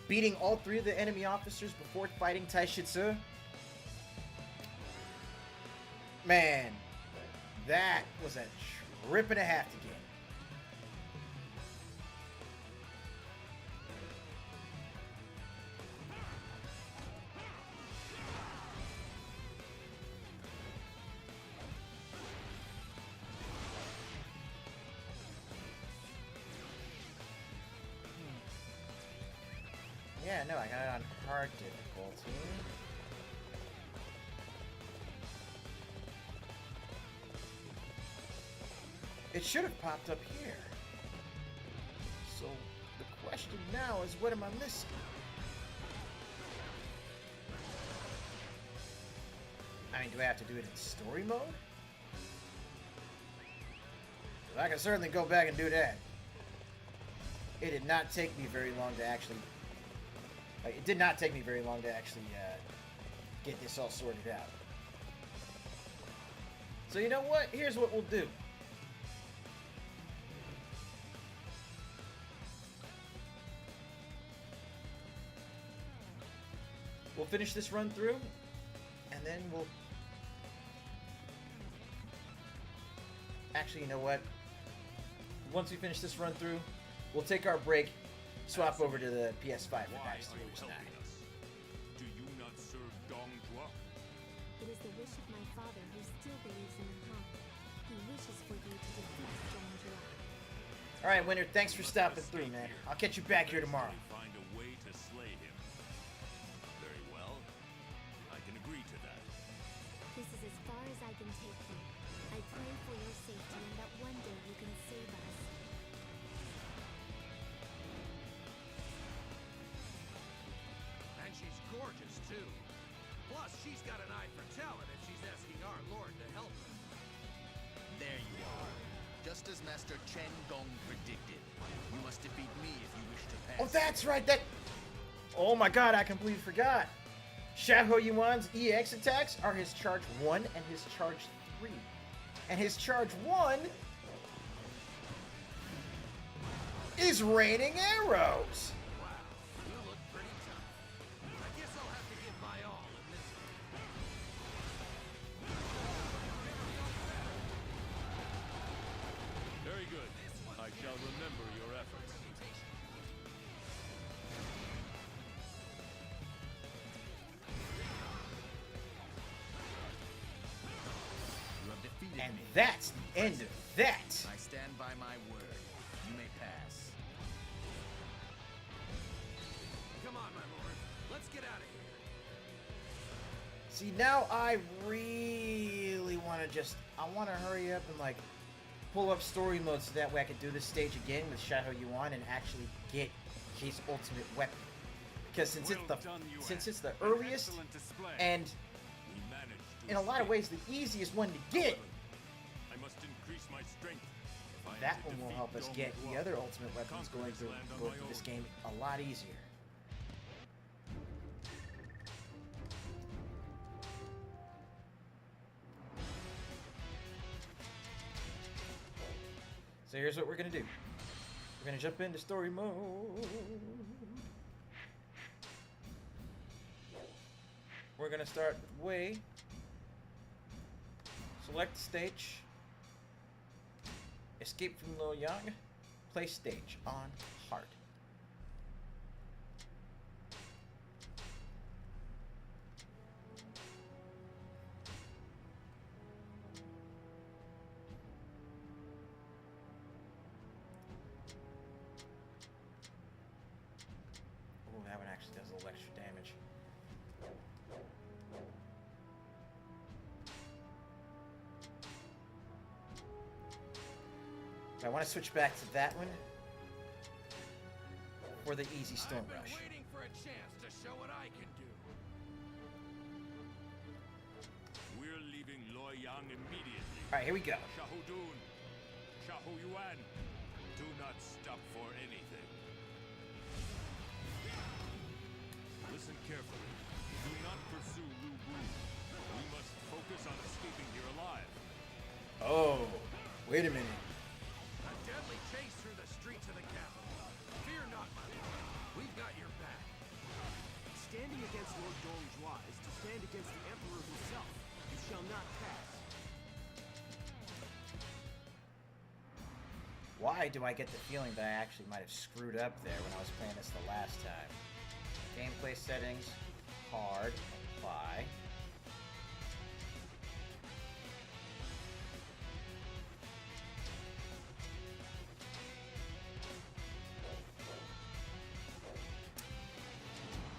beating all three of the enemy officers before fighting Tai Shitsu. Man, that was a trip and a half to get. Yeah, no, I got it on hard difficulty. It should have popped up here. So, the question now is, what am I missing? I mean, do I have to do it in story mode? 'Cause I can certainly go back and do that. it did not take me very long to actually... Like, it did not take me very long to actually get this all sorted out. So you know what? Here's what we'll do. We'll finish this run through, and then we'll... Actually, you know what? Once we finish this run through, we'll take our break, swap over to the PS5 for Why Dynasty are you Warriors 9. helping us? Do you not serve Dong Zhuo? It is the wish of my father who still believes in the Han. He wishes for you to defeat Zhongjua. Alright, Winter, thanks for stopping through, man. I'll catch you back here tomorrow. Find a way to slay him. Very well. I can agree to that. This is as far as I can take you. I pray for your safety and that one day you can save us. And she's gorgeous, too. Plus, she's got an eye for talent if she's asking our lord to help her. There you are. Just as Master Chen Gong predicted. You must defeat me if you wish to pass. Oh, that's right, that... Oh my god, I completely forgot. Xiahou Yuan's EX attacks are his charge 1 and his charge 3. And his charge 1 is raining arrows. Wow, you look pretty tough. I guess I'll have to give my all in this one. Very good. I shall remember your efforts. You have defeated And me. that's the end of that. I stand by my word. You may pass. Come on, my lord. Let's get out of here. See, now I really want to just... I want to hurry up and, like, pull up story mode so that way I can do this stage again with Xiahou Yuan and actually get his ultimate weapon. Because since it's the earliest and We managed to in a lot of escape. ways the easiest one to get, I must increase my strength. If I am that to one will defeat help us Dong get the Zhuo. other ultimate weapons Conquer going this through land on my this own. game a lot easier. So here's what we're gonna do. We're gonna jump into story mode. We're gonna start with Wei. Select stage. Escape from Luoyang. Play stage on hard. Oh, that one actually does a little extra damage. I want to switch back to that one for the easy Stone I've been Rush. waiting for a chance to show what I can do. We're leaving Luoyang immediately. Alright, here we go. Xiahou Dun, Xiahou Yuan, do not stop for anything. Listen carefully. Do not pursue Lu Bu. We must focus on escaping here alive. Oh, wait a minute. A deadly chase through the streets of the capital. Fear not, my lord. We've got your back. Standing against Lord Dongjua is to stand against the Emperor himself. You shall not pass. Why do I get the feeling that I actually might have screwed up there when I was playing this the last time? Gameplay settings, hard, apply.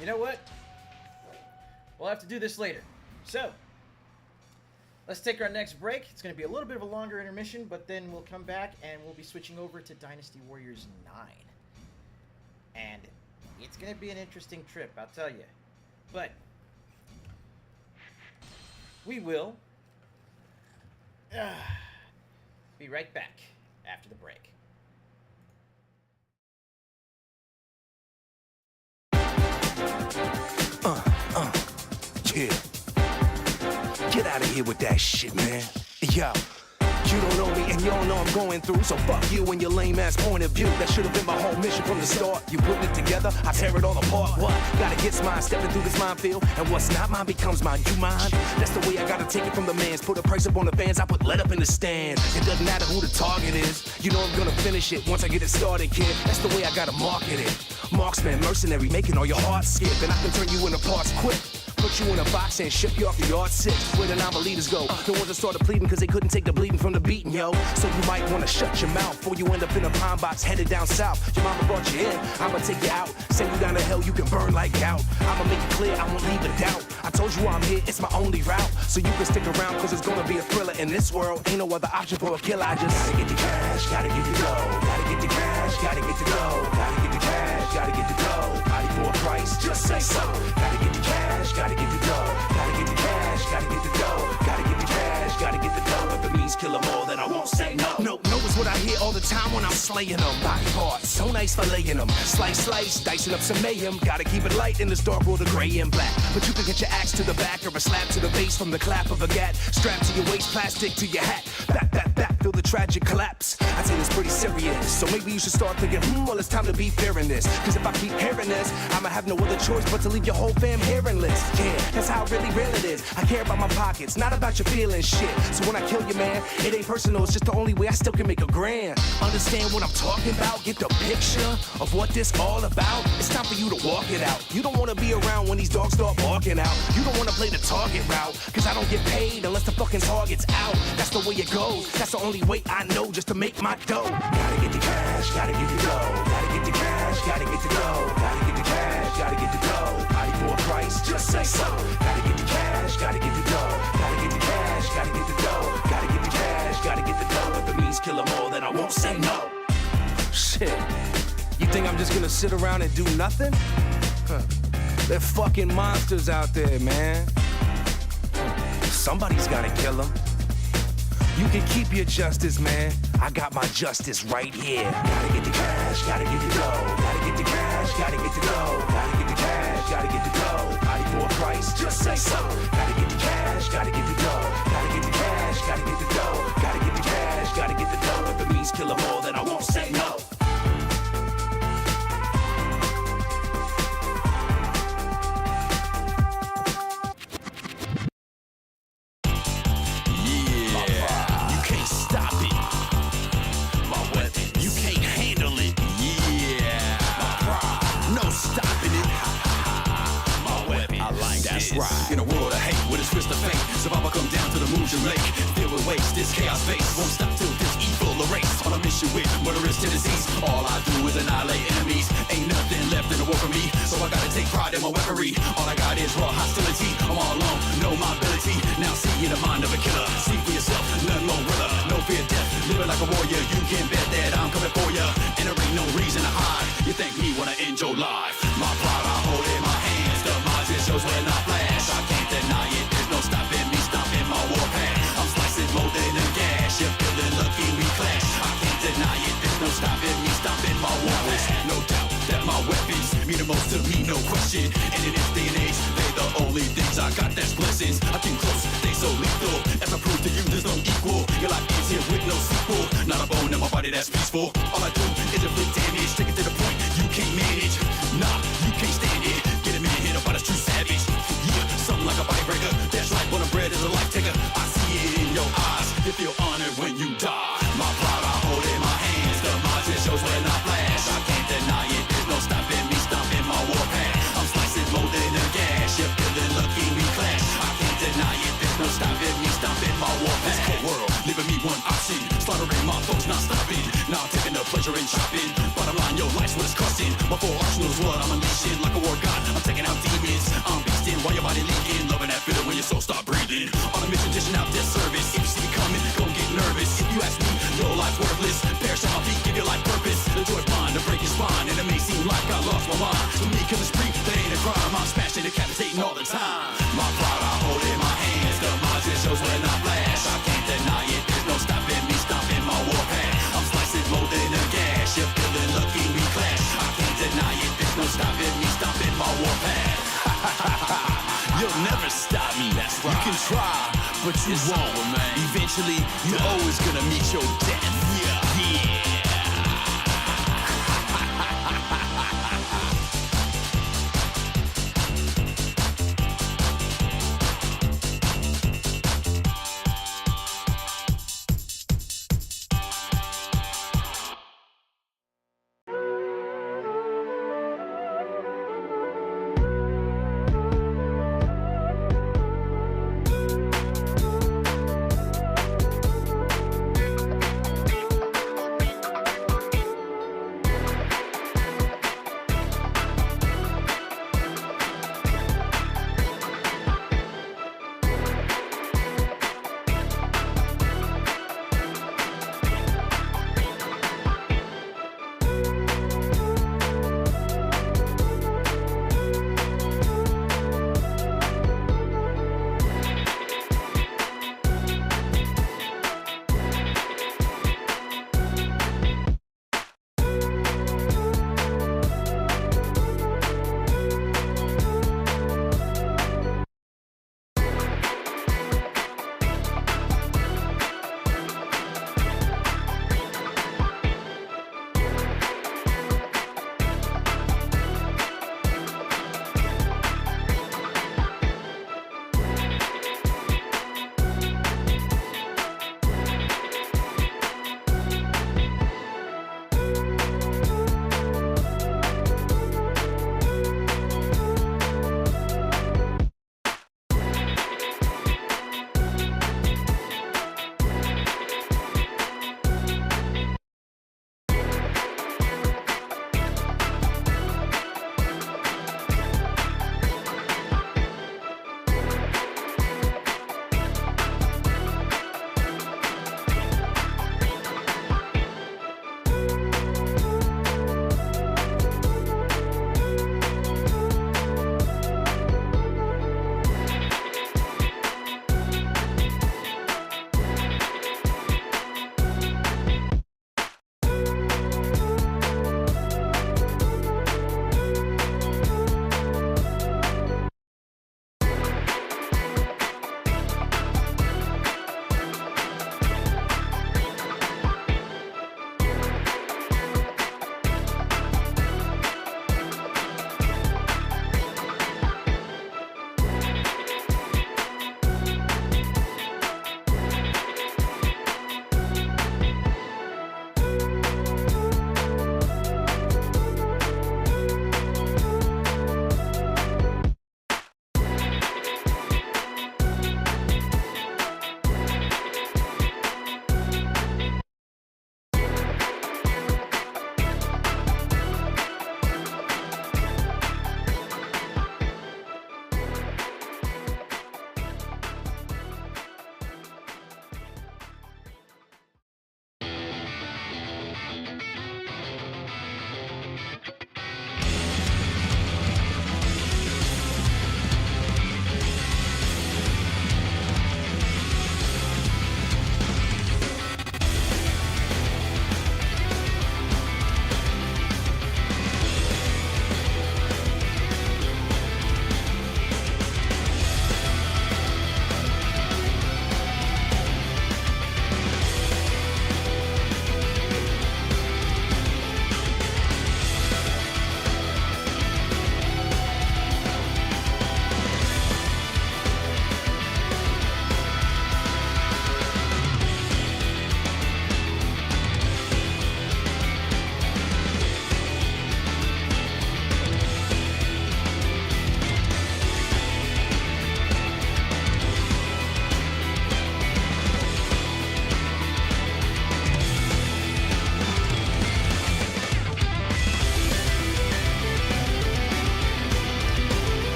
You know what? We'll have to do this later. So, let's take our next break. It's going to be a little bit of a longer intermission, but then we'll come back and we'll be switching over to Dynasty Warriors 9. And it's going to be an interesting trip, I'll tell you. But we will be right back after the break. here. Get out of here with that shit, man. Yo. You don't know me and you don't know I'm going through, so fuck you and your lame ass point of view. That should have been my whole mission from the start. You putting it together, I tear it all apart. What? Gotta get mine, stepping through this minefield, and what's not mine becomes mine. You mine? That's the way I gotta take it from the mans. Put a price up on the fans, I put let up in the stand. It doesn't matter who the target is. You know I'm gonna finish it once I get it started, kid. That's the way I gotta market it. Marksman, mercenary, making all your heart skip, and I can turn you into parts quick. Put you in a box and ship you off the yard 6. Where the non-believers go. The ones that started bleeding because they couldn't take the bleeding from the beating, yo. So you might want to shut your mouth before you end up in a pine box headed down south. Your mama brought you in, I'ma take you out. Send you down to hell, you can burn like gout. I'ma make it clear, I won't leave a doubt. I told you I'm here, it's my only route. So you can stick around because it's gonna be a thriller. In this world, ain't no other option for a killer. I just gotta get the cash, gotta get the dough. Gotta get the cash, gotta get the dough. Gotta get the cash, gotta get the dough. Body for a price, just say so. Gotta get the cash, gotta get the dough. Gotta get the cash, gotta get the dough. Gotta get the cash, gotta get the dough. If it means kill 'em all, then I won't say no. No is what I hear all the time when I'm slaying them. Body parts, so nice for laying them. Slice, dicing up some mayhem. Gotta keep it light in this dark world of gray and black. But you can get your axe to the back or a slap to the face from the clap of a gat. Strapped to your waist, plastic to your hat. Back, feel the tragic collapse. I say this pretty serious, so maybe you should start thinking, well, it's time to be fearing this. Cause if I keep hearing this, I'ma have no other choice but to leave your whole fam hearingless. Yeah, that's how really real it is. I care about my pockets, not about your feelings, shit. So when I kill you, man, it ain't personal, it's just the only way I still can make a grand. Understand what I'm talking about? Get the picture of what this all about? It's time for you to walk it out. You don't wanna be around when these dogs start barking out. You don't wanna play the target route, cause I don't get paid unless the fucking target's out. That's the way it goes, that's the only way I know just to make my dough. Gotta get the cash, gotta get the dough. Gotta get the cash, gotta get the dough. Gotta get the cash, gotta get the dough. Body for a price, just say so. Gotta get the cash, gotta get the dough. Gotta get the cash, gotta get the dough. Gotta get the cash, gotta get the dough. If it means kill 'em all, then I won't say no. Shit, you think I'm just gonna sit around and do nothing? Huh. They're fucking monsters out there, man. Somebody's gotta kill them. You can keep your justice, man. I got my justice right here. Gotta get the cash, gotta get the dough. Gotta get the cash, gotta get the dough. Gotta get the cash, gotta get the dough. Body for a price, just say so. Gotta get the cash, gotta get the dough. Gotta get the cash, gotta get the dough. Gotta get the cash, gotta get the dough. If it means kill 'em all, then I won't say no. In a world of hate, with its fist of fate, survivor come down to the Musou lake. Filled with waste, this chaos face won't stop till this evil erase. On a mission with murderous tendencies, all I do is annihilate enemies. Ain't nothing left in the war for me, so I gotta take pride in my weaponry. All I got is raw hostility. I'm all alone, know my ability. Now see in the mind of a killer. See for yourself, none more realer. No fear death, living like a warrior. You can bet that I'm coming for ya, and there ain't no reason to hide. You thank me when I end your life. My pride I hold in my hands. The margin shows when I flash. I can't deny it, there's no stopping me, stomping my warpath. I'm slicing more than a gash. You're feeling lucky we clash. I can't deny it, there's no stopping me, stomping my warpath. No doubt that my weapons mean the most to me, no question. And in this day and age, they the only things I got that's blessings. I came close, they so lethal. As I prove to you, there's no equal. Your life ends here with no sequel. Not a bone in my body that's peaceful. All I do is inflict damage, take it to the point you can't manage. Nah, you can't stand it. Get a minute hit up by the true savage. Yeah, something like a bite breaker. That's like when a bread is a life taker. I see it in your eyes. You feel honored when you die. My pride I hold in my hands. The margin shows when I flash. I can't deny it. There's no stopping me, stomping my warpath. I'm slicing more than a gash. You're feeling lucky we clash. I can't deny it. There's no stopping me, stomping my warpath. This cold world, leaving me one option. Slaughtering my foes, not stopping. Now I'm taking the pleasure in chopping. Bottom line, your life's what it's costing. My full arsenal's what I'm unleashing. Like a war god, I'm taking out demons. I'm beasting while your body leaking. Loving that feeling when your soul start breathing. On a mission, dishing out death service. If you see me coming, don't get nervous. If you ask me, your life's worthless. Perish at my feet, give your life purpose. The joy's mine to break your spine. And it may seem like I lost my mind. To me, killing spree, that ain't a crime. I'm smashing, decapitating all the time. My pride I hold in my hands. The margin shows when I flash. I can't deny it. There's no stopping me, stomping my warpath. I'm slicing more than a gash. You're feeling lucky we clash. I can't deny it. There's no stopping me, stomping my warpath. You'll never stop. but you won't. Eventually, you're always gonna meet your death. Yeah.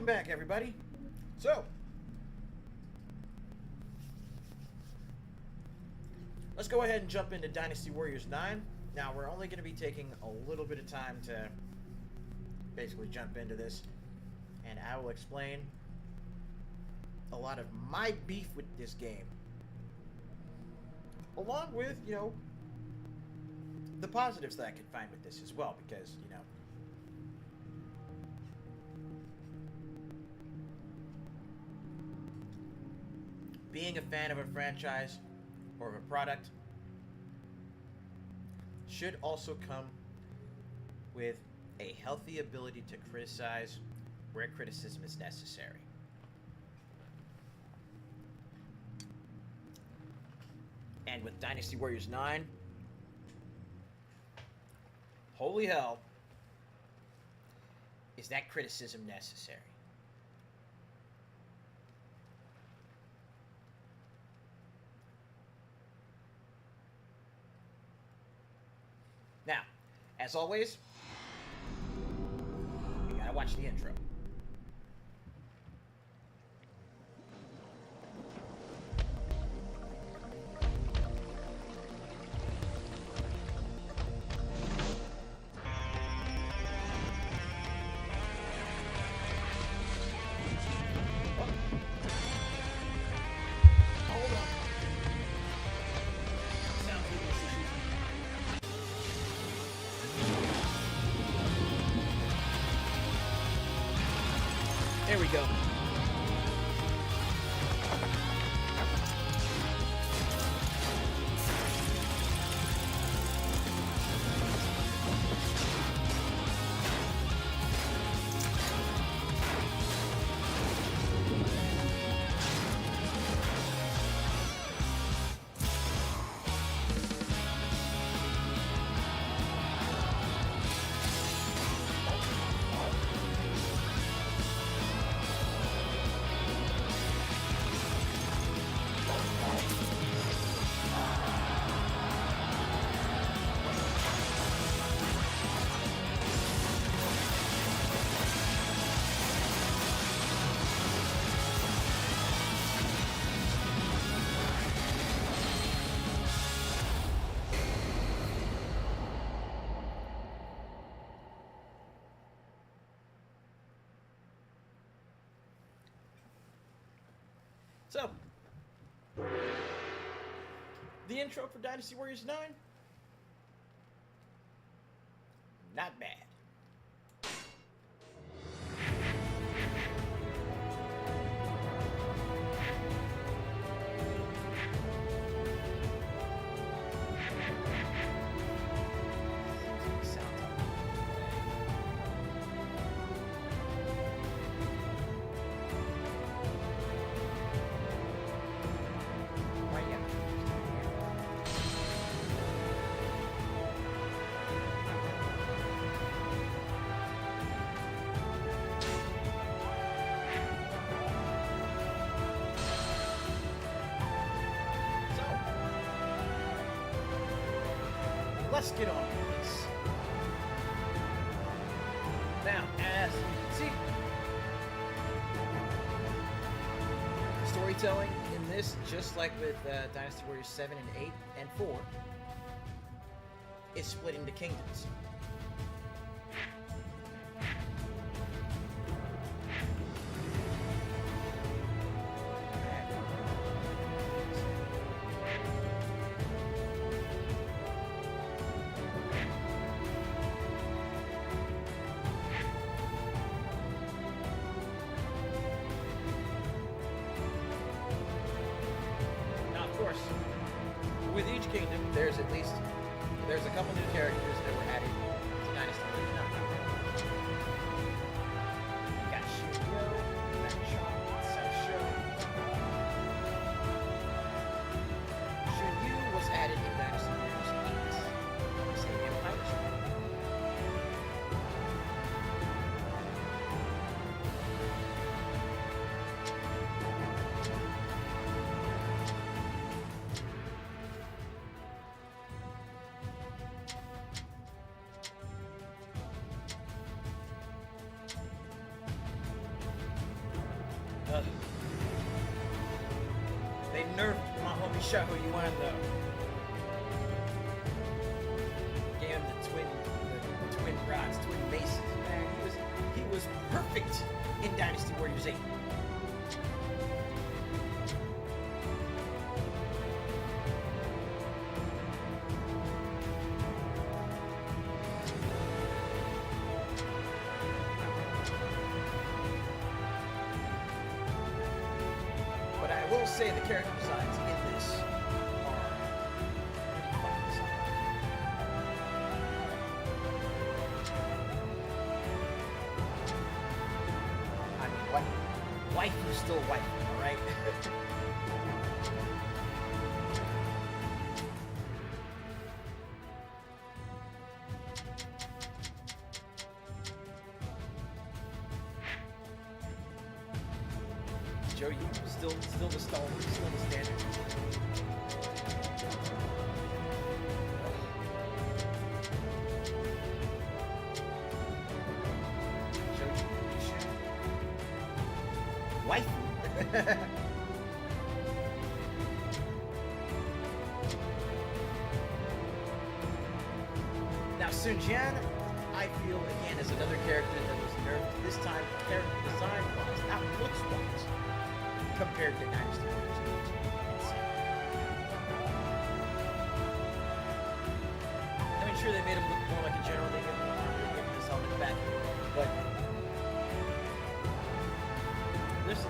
Welcome back, everybody. So, let's go ahead and jump into Dynasty Warriors 9. Now, we're only going to be taking a little bit of time to basically jump into this, and I will explain a lot of my beef with this game, along with, you know, the positives that I could find with this as well, because, you know, being a fan of a franchise or of a product should also come with a healthy ability to criticize where criticism is necessary. And with Dynasty Warriors 9, holy hell, is that criticism necessary? Now, as always, you gotta watch the intro. There we go. So, the intro for Dynasty Warriors 9, not bad. Let's get on with this. Now, as you can see, storytelling in this, just like with Dynasty Warriors 7 and 8 and 4, is split into kingdoms. With each kingdom, there's a couple new characters that were added to Dynasty Warriors 9. We got Shiryo, Ranchon, Saisho. Shiryu was added in Dynasty Warriors 8. Same Empire. nerfed my homie Shaho Yuan though. Gave him the twin rods, twin maces. Man, he was perfect in Dynasty Warriors 8. But I will say the character designs in this are pretty fucking solid. I mean, what? Waifu's still waifu, alright? Joe, you still the stalwart, still the standard. Joe, you should. Waifu. Now, Sun Jian, I feel again is another character that was nerfed this time, character design-wise, not looks-wise, compared to Dynasty Warriors. I mean, sure, they made him look more like a general. They gave him armor, they gave him his helmet back, but there's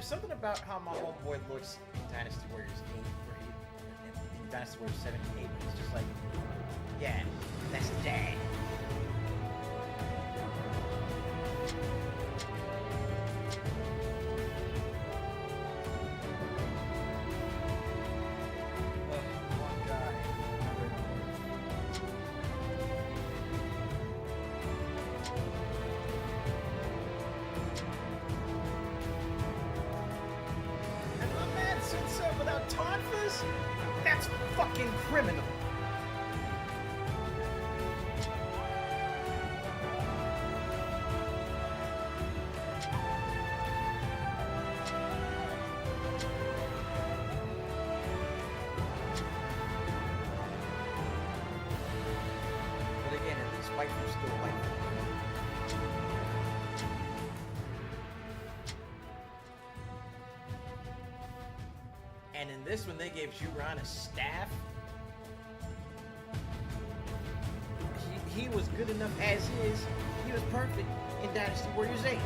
something about how my homeboy looks in Dynasty Warriors 8, in Dynasty Warriors 7 and 8. It's just like, yeah, that's dad. One guy. And my man Sensei without tonfas? That's fucking criminal. But again, at least waifu's still waifu. And in this one, they gave Juran a staff. He was good enough as is. He was perfect in Dynasty Warriors 8.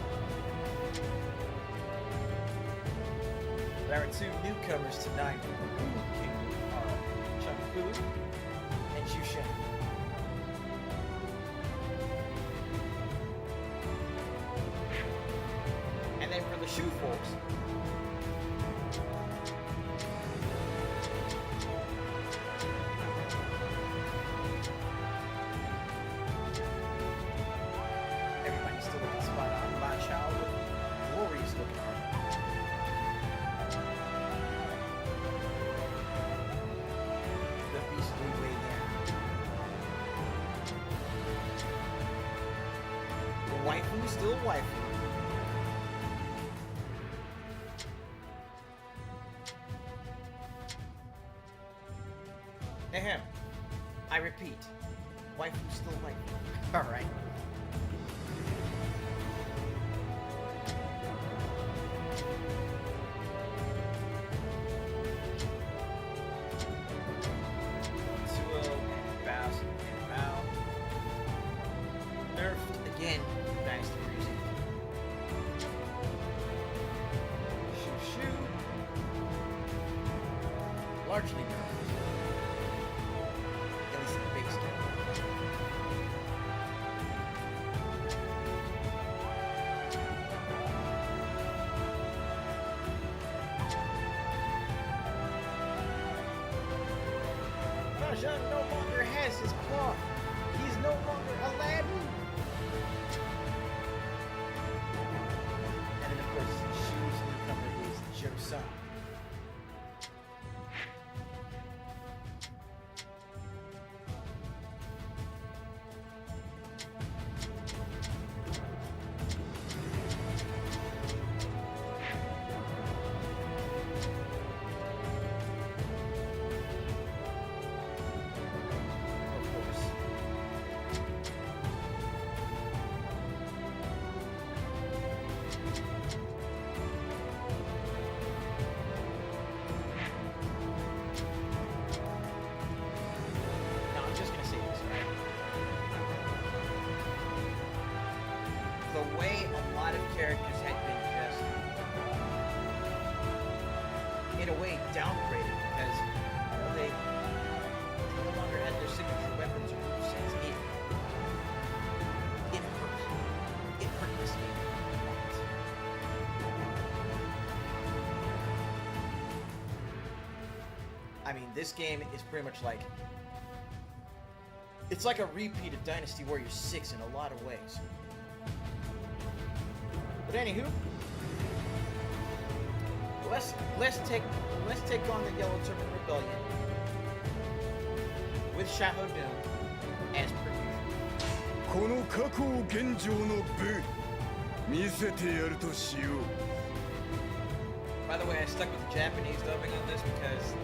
There are two newcomers tonight. Kingdom are Chengfu and Jushen. And then for the Shu folks, everybody's still looking spot on. Ma Chao with glorious looking armor. The beastly way down. The waifu still waifu. Ahem. I repeat, waifu still waifu. All right. Suo and Bass and Mao. Nerfed again. Dynasty Warriors 8. Shu. Largely nerfed. At least the big scale. Rajan no longer has his cloth. He's no longer Aladdin. And then, of course, Shu's newcomer is Joseon. characters had been just, in a way, downgraded because they no longer had their signature weapons or movesets. It hurt. It hurt this game a lot. I mean, this game is pretty much like, it's like a repeat of Dynasty Warriors 6 in a lot of ways. But anywho, let's take on the Yellow Turban Rebellion with Shahodoon as per usual. この過去を現状の部見せてやるとしよう。 By the way, I stuck with the Japanese dubbing on this because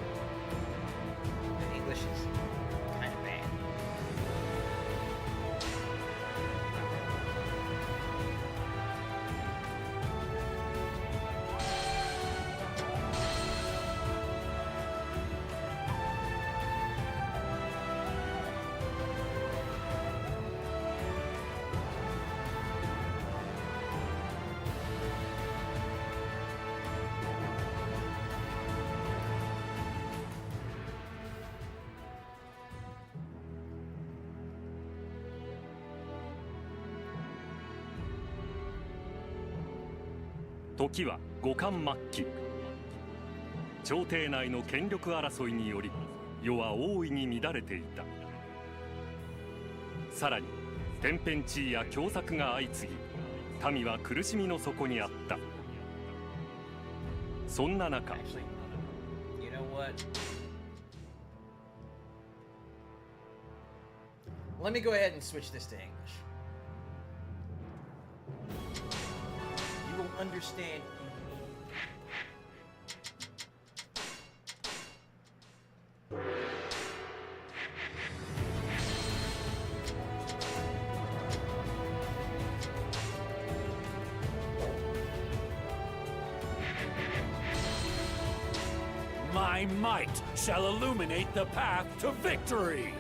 the English is kind of bad.「時は五冠末期」朝廷内の権力争いにより世は大いに乱れていた。さらに天変地異や凶作が相次ぎ民は苦しみの底にあった。そんな中 Actually, you know what? Let me go ahead and switch this to English. You will understand. My might shall illuminate the path to victory!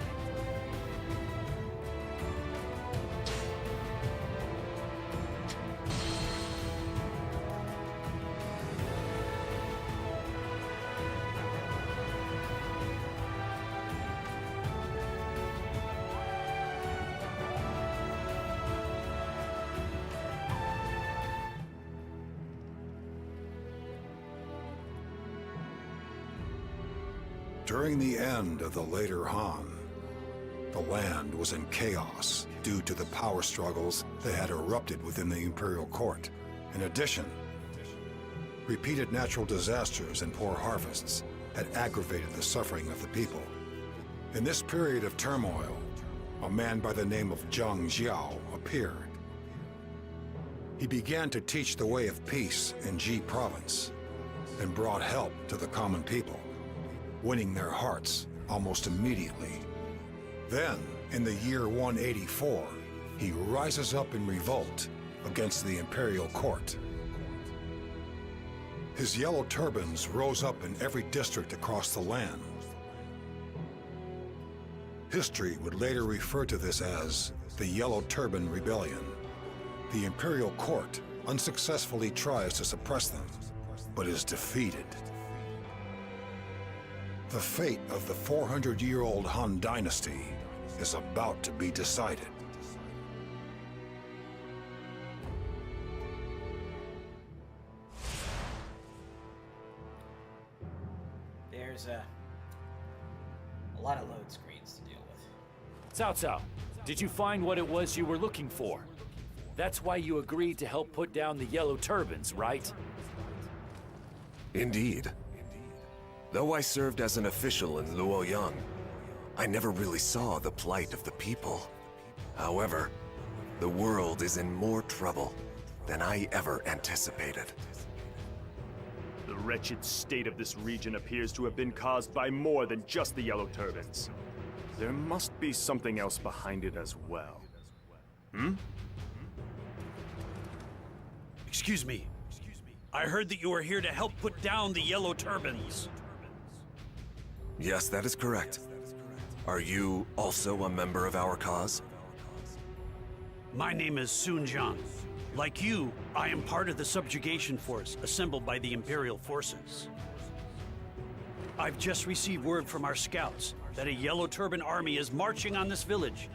During the end of the later Han, the land was in chaos due to the power struggles that had erupted within the imperial court. In addition, repeated natural disasters and poor harvests had aggravated the suffering of the people. In this period of turmoil, a man by the name of Zhang Jiao appeared. He began to teach the way of peace in Ji province and brought help to the common people, winning their hearts almost immediately. Then, in the year 184, he rises up in revolt against the imperial court. His yellow turbans rose up in every district across the land. History would later refer to this as the Yellow Turban Rebellion. The imperial court unsuccessfully tries to suppress them, but is defeated. The fate of the 400-year-old Han Dynasty is about to be decided. There's a lot of load screens to deal with. Cao Cao, did you find what it was you were looking for? That's why you agreed to help put down the Yellow Turbans, right? Indeed. Though I served as an official in Luoyang, I never really saw the plight of the people. However, the world is in more trouble than I ever anticipated. The wretched state of this region appears to have been caused by more than just the Yellow Turbans. There must be something else behind it as well. Hmm? Excuse me. I heard that you were here to help put down the Yellow Turbans. Yes, that is correct. Are you also a member of our cause? My name is Sun Jiang. Like you, I am part of the subjugation force assembled by the Imperial forces. I've just received word from our scouts that a Yellow Turban army is marching on this village.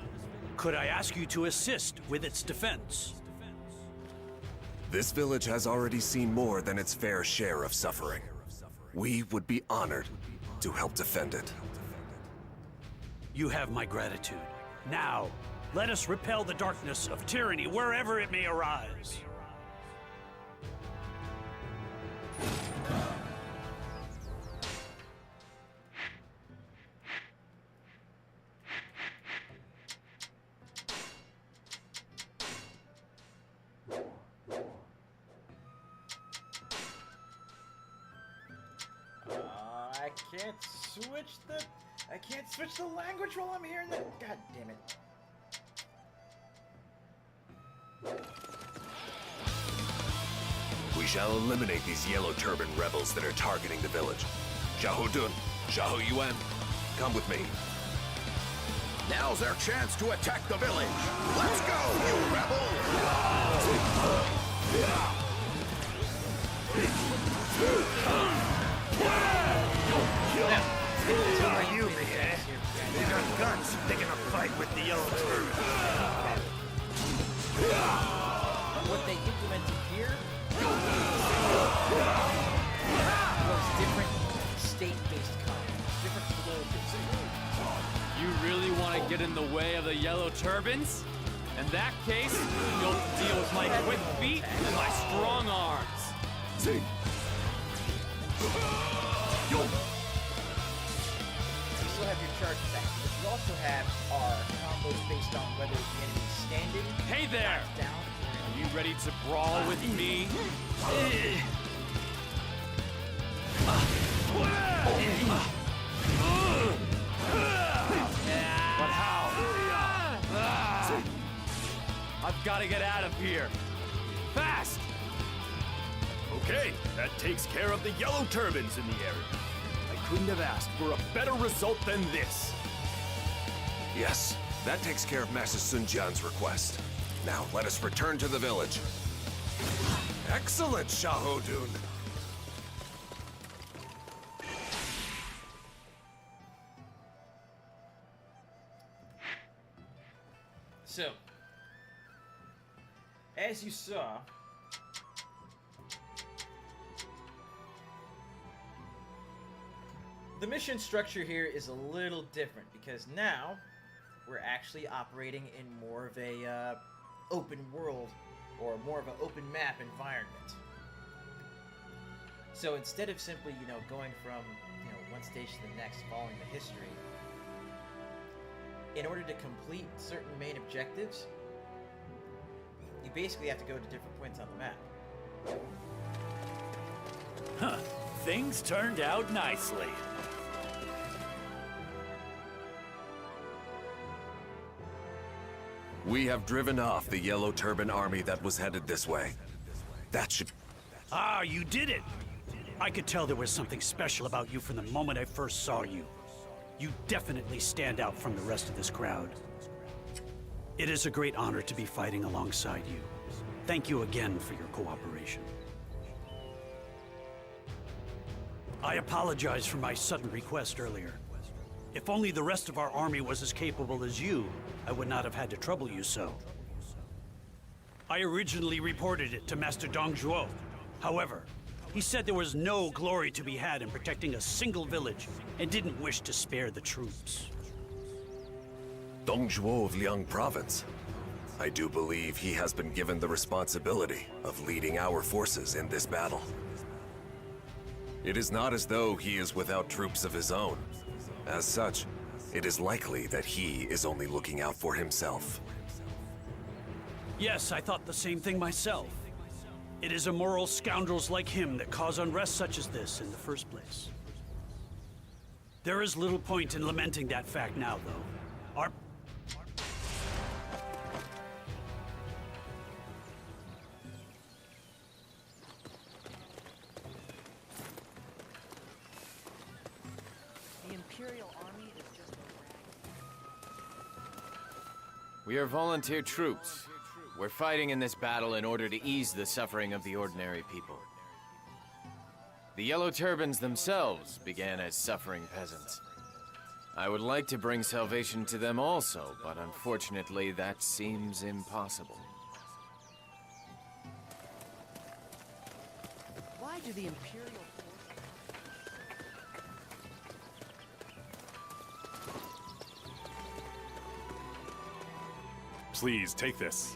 Could I ask you to assist with its defense? This village has already seen more than its fair share of suffering. We would be honored to help defend it. You have my gratitude. Now, let us repel the darkness of tyranny wherever it may arise. I can't switch the language while I'm hearing the. God damn it. We shall eliminate these Yellow Turban rebels that are targeting the village. Xiahou Dun, Xiahou Yuan, come with me. Now's our chance to attack the village. Let's go, you rebel! Who are you, eh? You got guns, picking a fight with the Yellow Turban. What they implemented here was different state-based combat, different villages. You really want to get in the way of the Yellow Turbans? In that case, you'll deal with my quick feet and my strong arms. You still have your charge attack, but you also have our combos based on whether the enemy is standing. Hey there! Down. Are you ready to brawl with me? But how? I've got to get out of here. Fast! Okay, that takes care of the Yellow Turbans in the area. I couldn't have asked for a better result than this. Yes, that takes care of Master Sun Jian's request. Now, let us return to the village. Excellent, Xiahou Dun. So, as you saw, the mission structure here is a little different because now we're actually operating in more of a open world or more of an open map environment. So instead of simply, going from, one stage to the next, following the history, in order to complete certain main objectives, you basically have to go to different points on the map. Huh. Things turned out nicely. We have driven off the Yellow Turban army that was headed this way. That should... Ah, you did it! I could tell there was something special about you from the moment I first saw you. You definitely stand out from the rest of this crowd. It is a great honor to be fighting alongside you. Thank you again for your cooperation. I apologize for my sudden request earlier. If only the rest of our army was as capable as you, I would not have had to trouble you so. I originally reported it to Master Dong Zhuo. However, he said there was no glory to be had in protecting a single village and didn't wish to spare the troops. Dong Zhuo of Liang Province. I do believe he has been given the responsibility of leading our forces in this battle. It is not as though he is without troops of his own. As such, it is likely that he is only looking out for himself. Yes, I thought the same thing myself. It is immoral scoundrels like him that cause unrest such as this in the first place. There is little point in lamenting that fact now, though. Our... The Imperial Army is just a We are volunteer troops. We're fighting in this battle in order to ease the suffering of the ordinary people. The Yellow Turbans themselves began as suffering peasants. I would like to bring salvation to them also, but unfortunately that seems impossible. Why do the Imperial... Please, take this.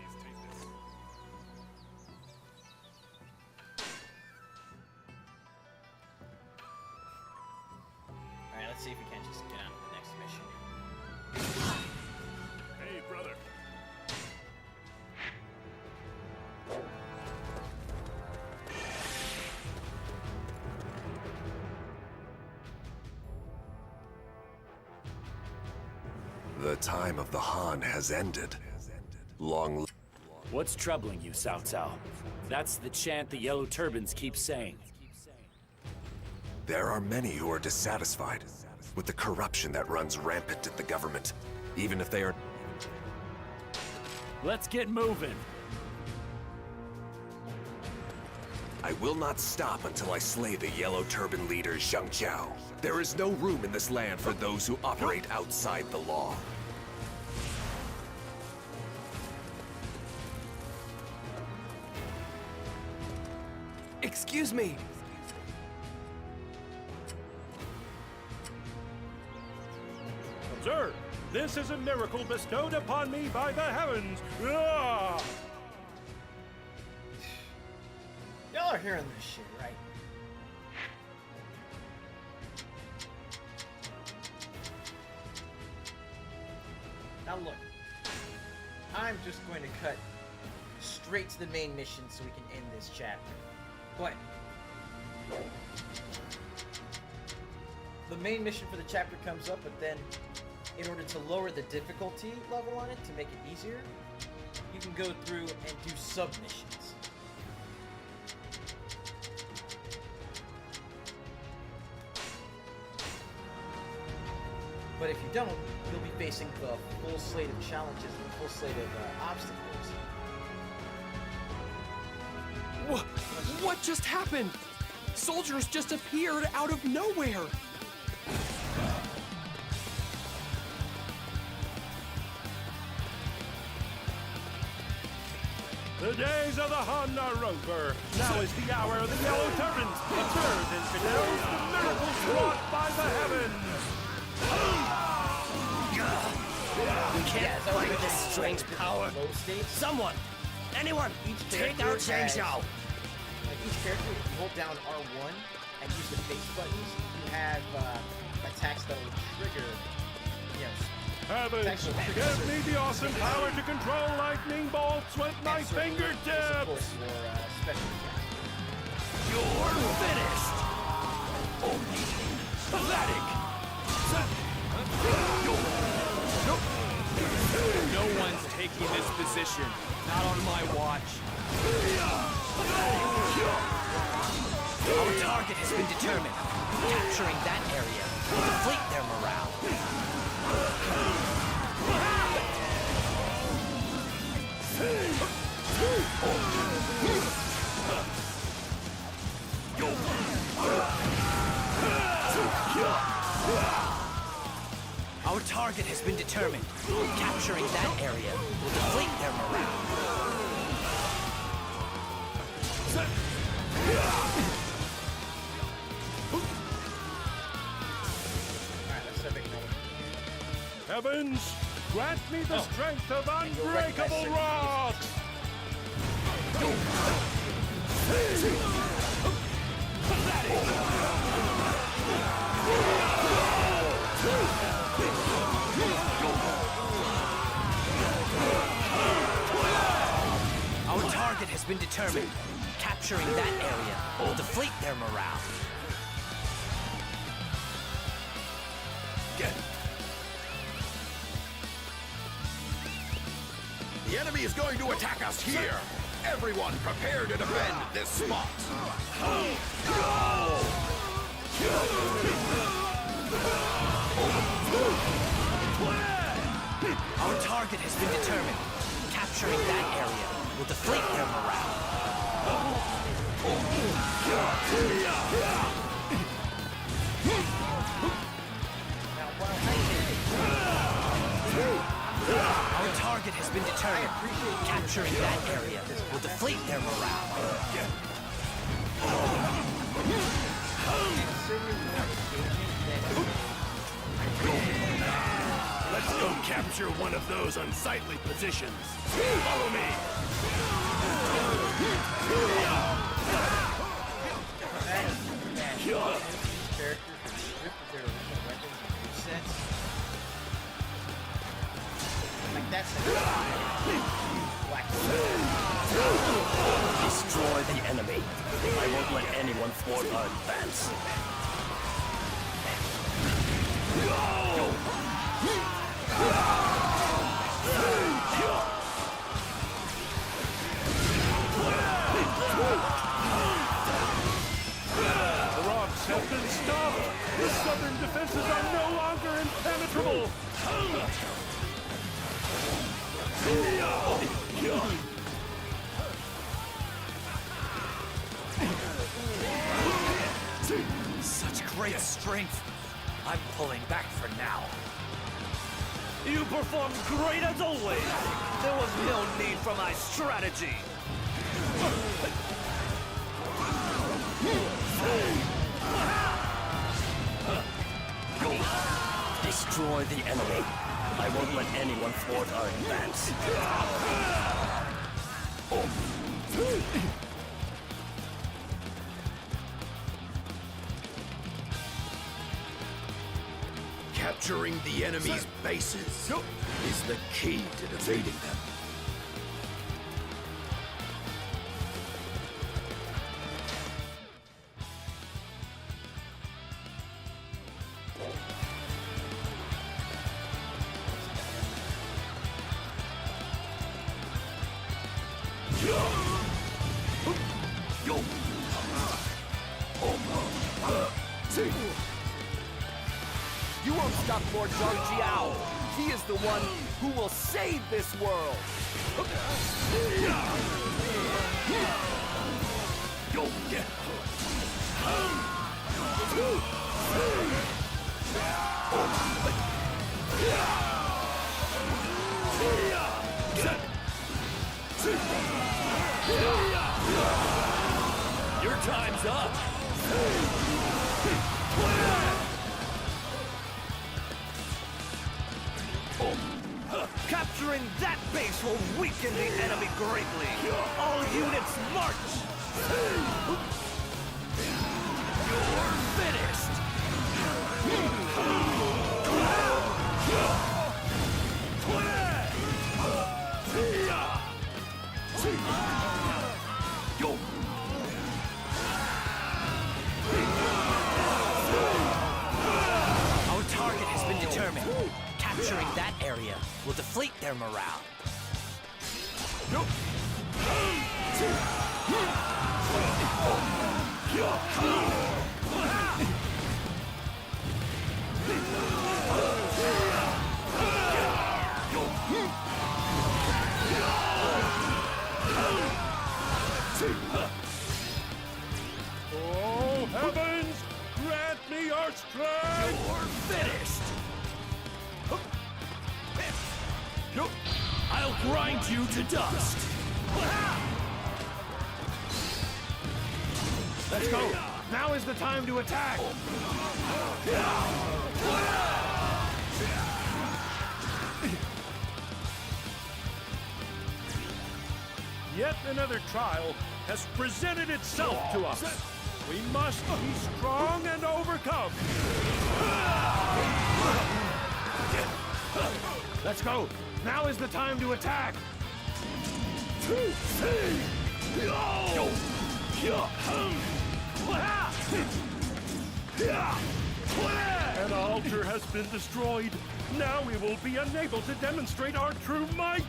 Alright, let's see if we can't just get on to the next mission. Hey, brother. The time of the Han has ended. Long... What's troubling you, Cao Cao? That's the chant the Yellow Turbans keep saying. There are many who are dissatisfied with the corruption that runs rampant at the government, even if they are... Let's get moving. I will not stop until I slay the Yellow Turban leader, Zhang Jiao. There is no room in this land for those who operate outside the law. Excuse me. Sir, this is a miracle bestowed upon me by the heavens. Ah! Y'all are hearing this shit, right? Now look, I'm just going to cut straight to the main mission so we can end this chapter. But the main mission for the chapter comes up, but then in order to lower the difficulty level on it to make it easier, you can go through and do sub-missions. But if you don't, you'll be facing the full slate of challenges and the full slate of obstacles. What just happened? Soldiers just appeared out of nowhere. The days of the Han are over. Now is the hour of the Yellow Turbans. Observe, infidels, the miracles wrought by the heavens. We can't fight this strange power. Someone! Anyone! Take out Zhang Jiao! Like each character, if you hold down R1 and use the face buttons, you have attacks that will trigger, Heavens, give me the awesome power to control lightning bolts with my fingertips! You're finished! Pathetic! No one's taking this position. Not on my watch. Our target has been determined. Capturing that area will deflate their morale. Our target has been determined. Capturing that area will deflate their morale. Heavens, grant me the strength of unbreakable rocks! Our target has been determined. Capturing that area will deflate their morale. The enemy is going to attack us here. Everyone prepare to defend this spot. Our target has been determined. Capturing that area will deflate their morale. Our target has been determined. Capturing that area will deflate their morale. Let's go capture one of those unsightly positions. Follow me. Destroy the enemy. I won't let anyone thwart our advance. The rocks have been stopped. The southern defenses are no longer impenetrable. Such great strength. I'm pulling back for now. You performed great as always. There was no need for my strategy. Destroy the enemy. I won't let anyone thwart our advance. Capturing the enemy's bases is the key to defeating them. You won't stop Lord Zhang Jiao. He is the one who will save this world. Your time's up. Capturing that base will weaken the enemy greatly. All units march! You're finished. Our target has been determined. Capturing that area will deflate their morale. Oh, heavens! Grant me your strength! You're finished. I'll grind you to dust. Let's go! Now is the time to attack! Yet another trial has presented itself to us. We must be strong and overcome. Let's go! Now is the time to attack! An altar has been destroyed. Now we will be unable to demonstrate our true might.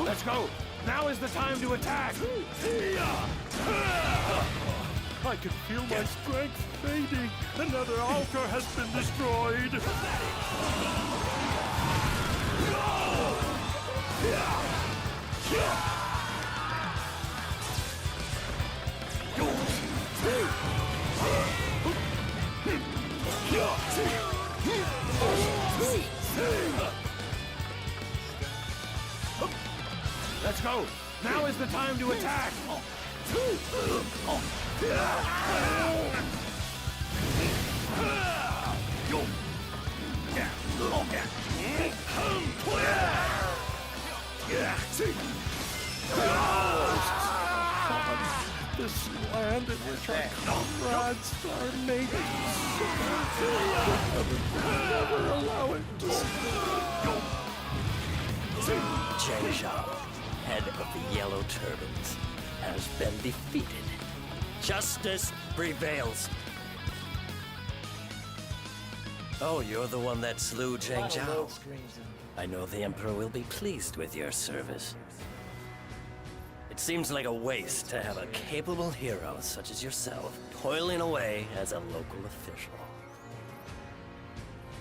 Let's go! Now is the time to attack! I can feel my strength fading. Another altar has been destroyed. Let's go. Now is the time to attack. This land in which our comrades are making never allow it to Zhang Zhao, head of the Yellow Turbans, has been defeated. Justice prevails. Oh, you're the one that slew Zhang Zhao. I know the Emperor will be pleased with your service. It seems like a waste to have a capable hero such as yourself toiling away as a local official.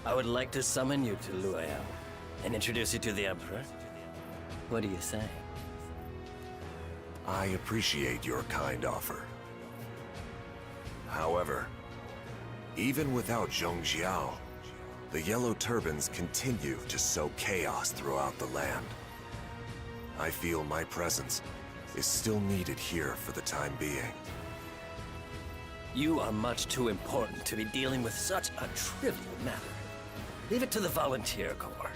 I would like to summon you to Luoyang and introduce you to the Emperor. What do you say? I appreciate your kind offer. However, even without Zhong Jiao, the Yellow Turbans continue to sow chaos throughout the land. I feel my presence is still needed here for the time being. You are much too important to be dealing with such a trivial matter. Leave it to the Volunteer Corps.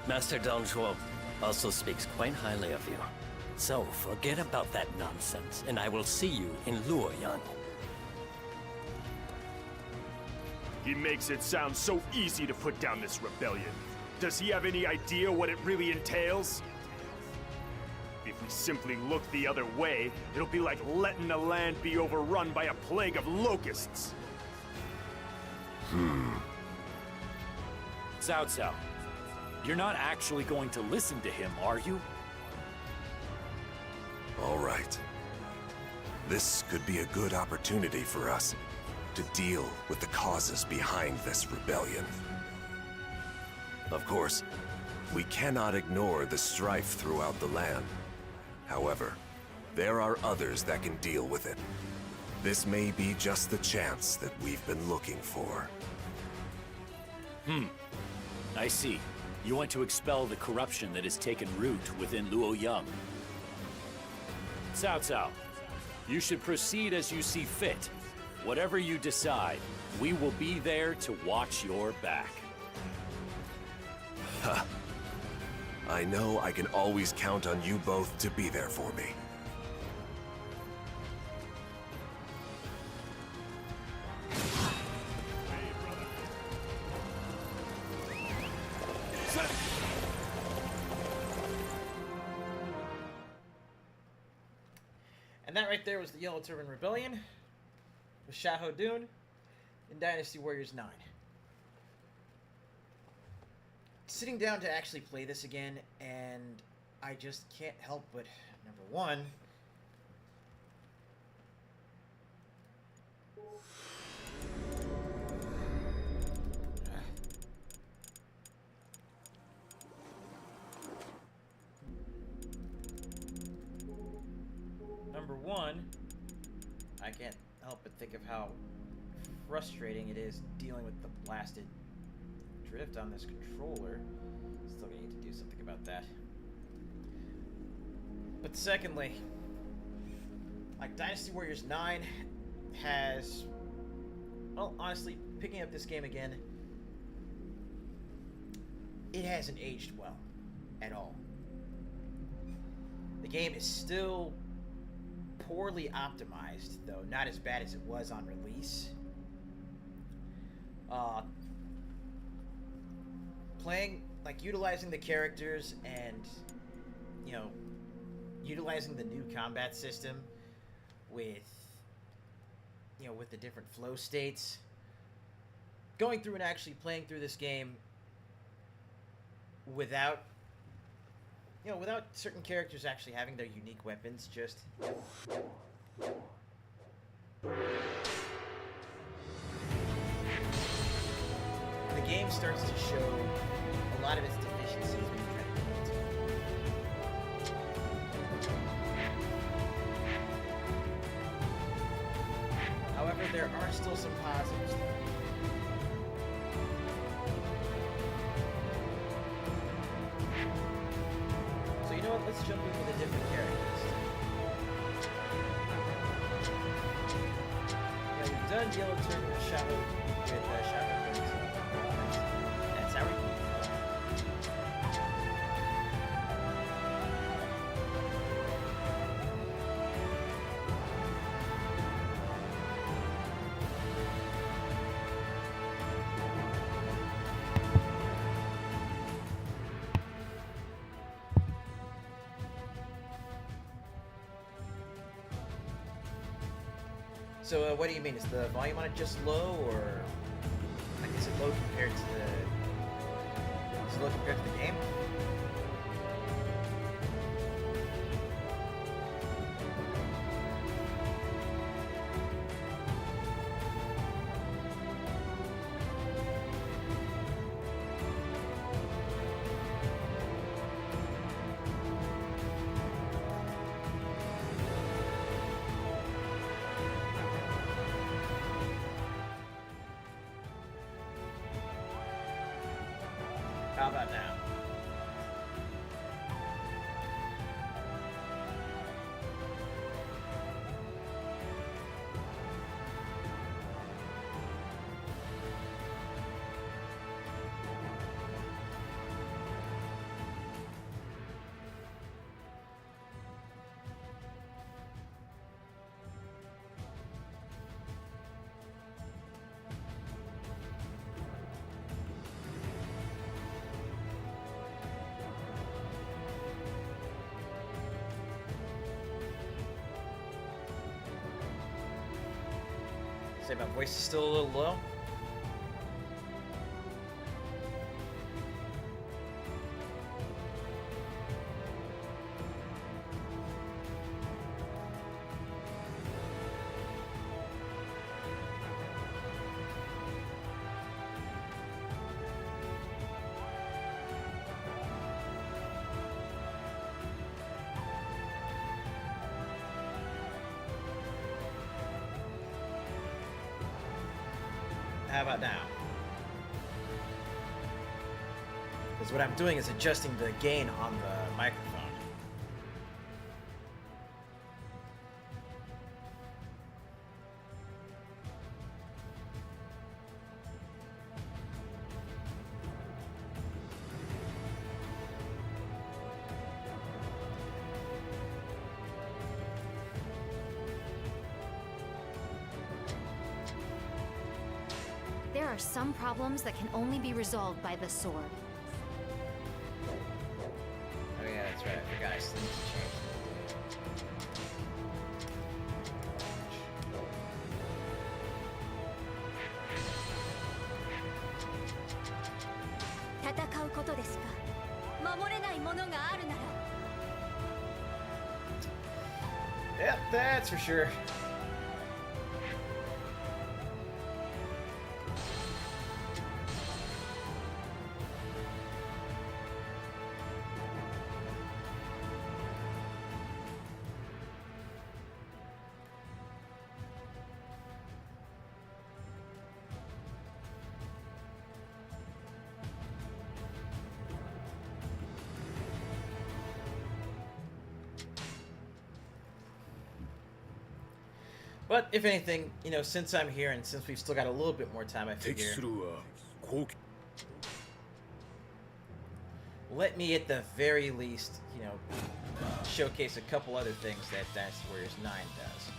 Master Dong Zhuo also speaks quite highly of you. So forget about that nonsense, and I will see you in Luoyang. He makes it sound so easy to put down this rebellion. Does he have any idea what it really entails? If we simply look the other way, it'll be like letting the land be overrun by a plague of locusts. Cao Cao, you're not actually going to listen to him, are you? All right. This could be a good opportunity for us to deal with the causes behind this rebellion. Of course, we cannot ignore the strife throughout the land. However, there are others that can deal with it. This may be just the chance that we've been looking for. I see. You want to expel the corruption that has taken root within Luoyang. Cao Cao, you should proceed as you see fit. Whatever you decide, we will be there to watch your back. I know I can always count on you both to be there for me. And that right there was the Yellow Turban Rebellion with Xiahou Dun in Dynasty Warriors 9. Sitting down to actually play this again, and I just can't help but, number one, I can't help but think of how frustrating it is dealing with the blasted drift on this controller. Still gonna need to do something about that. But secondly, like Dynasty Warriors 9 has, well, honestly, picking up this game again, it hasn't aged well at all. The game is still poorly optimized, though not as bad as it was on release. Playing, like, utilizing the characters and, you know, utilizing the new combat system with, you know, with the different flow states. Going through and actually playing through this game without, you know, without certain characters actually having their unique weapons, just The game starts to show a lot of its deficiencies when you try to beat it. However, there are still some positives. So you know what? Let's jump in with a different characters. Yeah, we've done Yellow Turtle with Shadow Prince. That's how we do it. So what do you mean? Is the volume on it just low, or like is it low compared to the? Is it low compared to the game? How about now? Say my voice is still a little low. How about now? Because what I'm doing is adjusting the gain on the microphone. There are some problems that can only be resolved by the sword. Oh yeah, that's right. I forgot I still need to change Yep, that's for sure. But if anything, you know, since I'm here and since we've still got a little bit more time, I figure let me at the very least, you know, showcase a couple other things that Dynasty Warriors 9 does.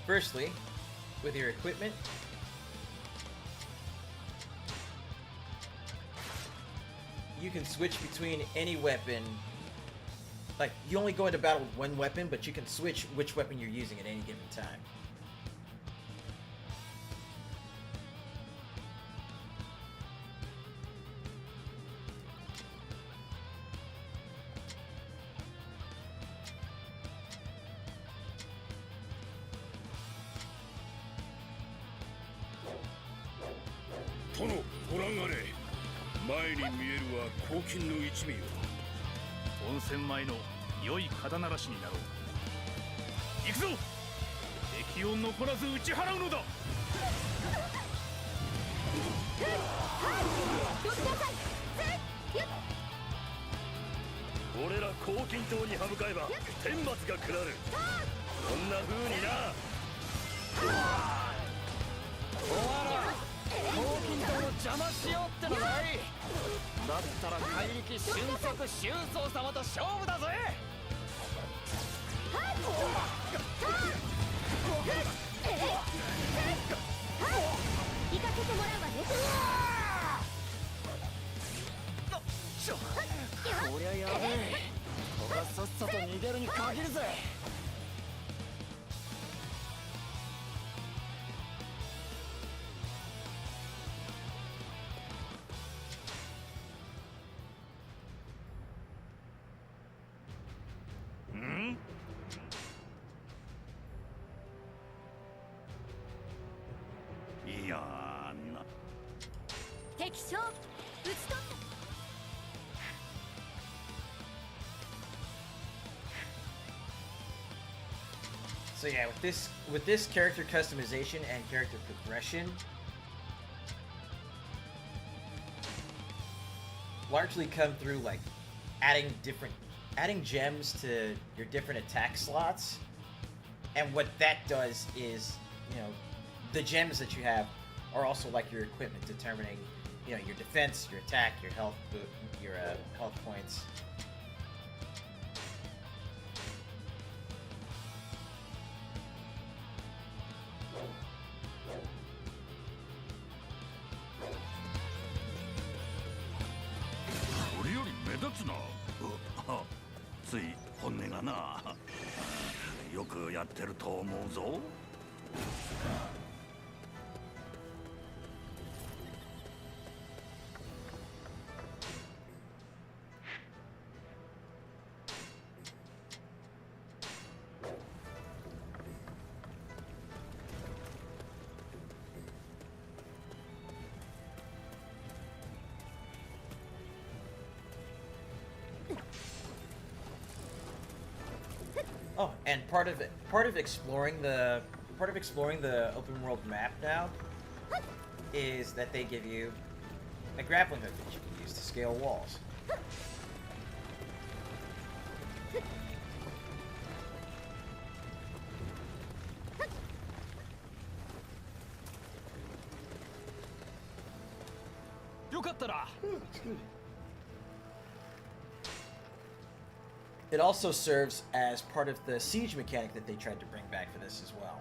Firstly, with your equipment, you can switch between any weapon. Like, you only go into battle with one weapon, but you can switch which weapon you're using at any given time. 虎がれ、前に見えるは黄金の一味よ。温泉前の良い肩慣らしになろう。行くぞ。敵を残らず打ち払うのだ。俺ら黄金塔に歯向かえば天罰が下る。こんな風にな。お前ら黄金塔の邪魔しようってのかい。だったら怪力俊足俊宗様と勝負だぜ。行かせてもらうわね。こりゃやべえ。ここはさっさと逃げるに限るぜ。いやな。敵将撃ち取っ So yeah, with this character customization and character progression, largely come through like adding gems to your different attack slots, and what that does is, you know, the gems that you have are also like your equipment, determining, you know, your defense, your attack, your health, your health points. Oh, つい本音がな。よくやってると思うぞ。Oh, and part of exploring the open world map now is that they give you a grappling hook that you can use to scale walls. It also serves as part of the siege mechanic that they tried to bring back for this as well.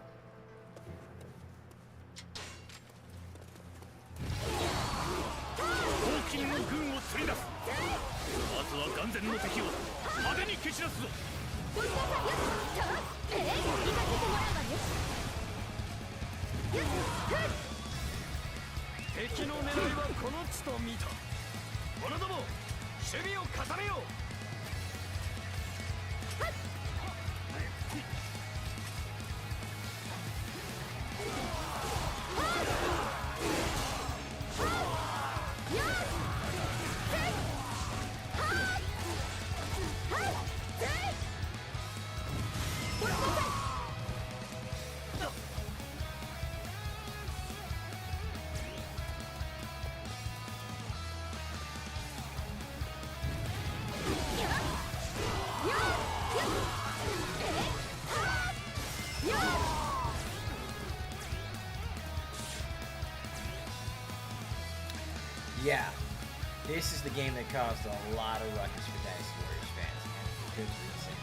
Yeah, this is the game that caused a lot of ruckus for Dynasty Warriors fans, and for good reason.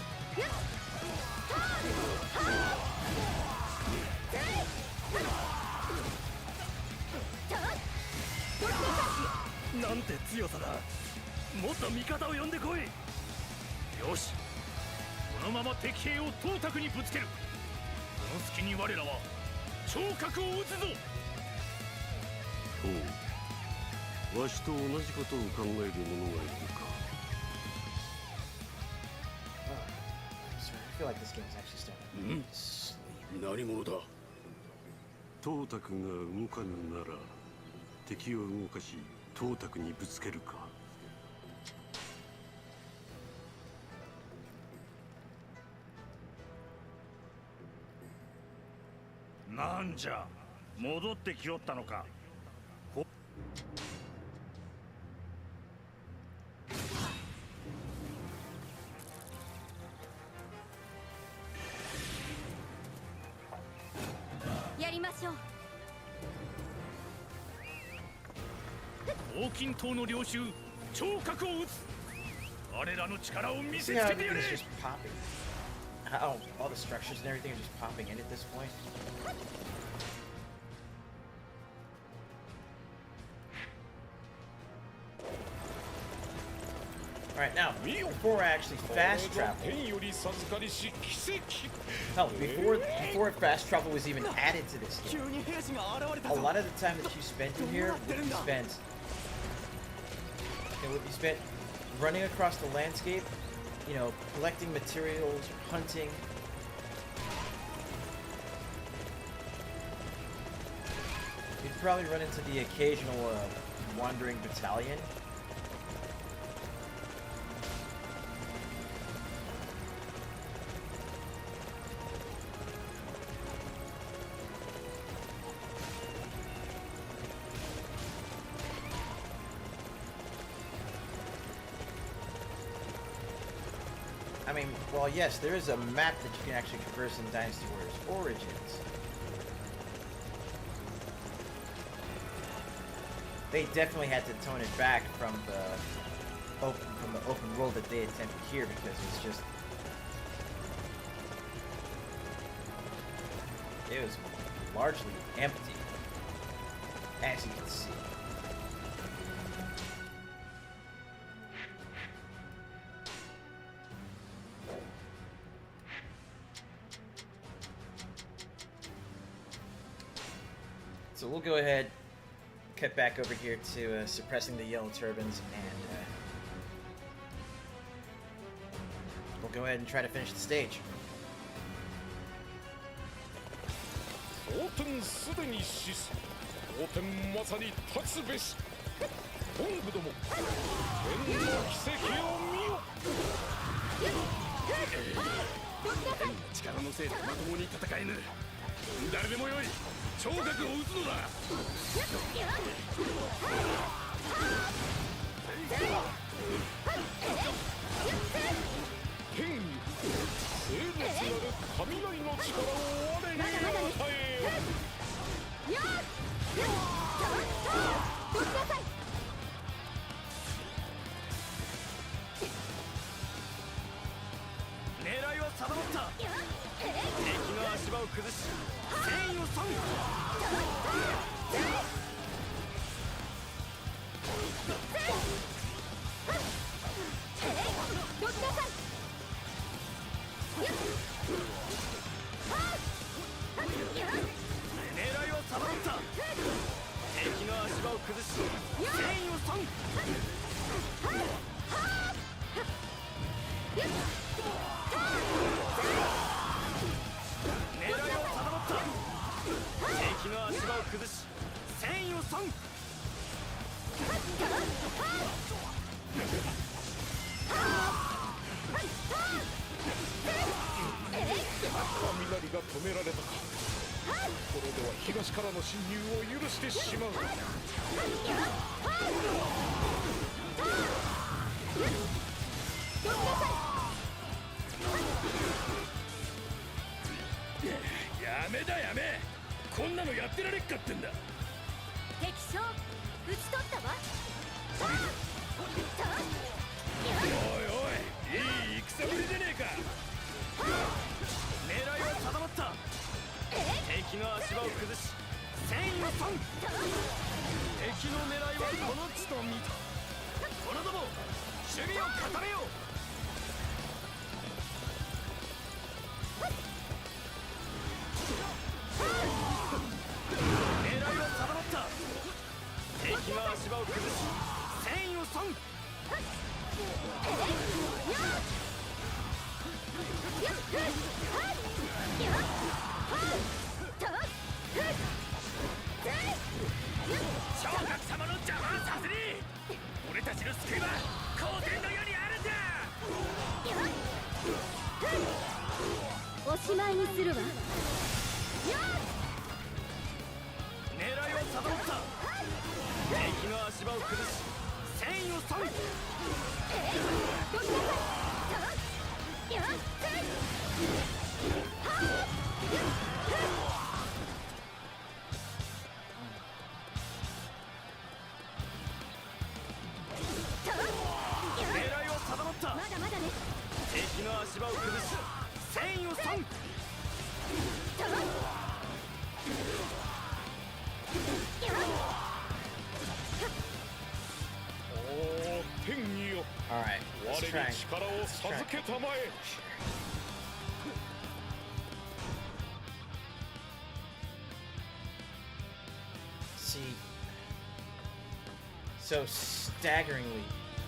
なんて強さだ。もっと味方を呼んでこい。よし、このまま敵兵を東卓にぶつける。その隙に我らは聴覚を撃つぞ。ほう。わしと同じことを考える者がいるか。I feel like this game is actually starting to sleep. 何者だ。東卓が動かぬなら、敵を動かし董卓にぶつけるか。なんじゃ、戻ってきよったのか。やりましょう。黄金塔の領袖聴覚を撃つ。我らの力を見 See せ how つけてやれ。 everything's just popping. How all the structures and everything are just popping in at this point. Alright, now, before I actually fast travel... Hell, before fast travel was even added to this game, a lot of the time that you spent in here would be spent running across the landscape, you know, collecting materials, hunting. You'd probably run into the occasional wandering battalion. I mean, well, yes, there is a map that you can actually traverse in Dynasty Warriors Origins. They definitely had to tone it back from the open world that they attempted here because it's just it was largely empty, as you can see. So we'll go ahead, cut back over here to suppressing the yellow turbans, and we'll go ahead and try to finish the stage. 当天すでに死す。当天まさに立つべし。本部ども、天の奇跡を見よ。天の力のせいでまともに戦えぬ。誰でもよい。聴覚を撃つのだ。天に聖烈なる雷の力を我に与え。狙いは定まった。敵の足場を崩し戦意を損。狙いは定まった。敵の足場を崩し戦意を損。狙いは定まった。敵の足場を崩し戦意を損。雷が止められたか。これでは東からの侵入を許してしまう。やめだやめ。こんなのやってられっかってんだ。敵将討ち取ったわ。おいおい、いい戦ぶりじゃねえか。狙いは定まった。敵の足場を崩し戦意を損。敵の狙いはこの地と見た。このども守備を固めよう。狙いは定まった。敵の足場を崩し戦意を損。聴覚しまいにするわ。狙いを定まった。敵の足場を崩し戦意を損。どきなさい。やっ狙いを定まった。まだまだね。敵の足場を崩し戦意を損。Alright, let's try. See, so staggeringly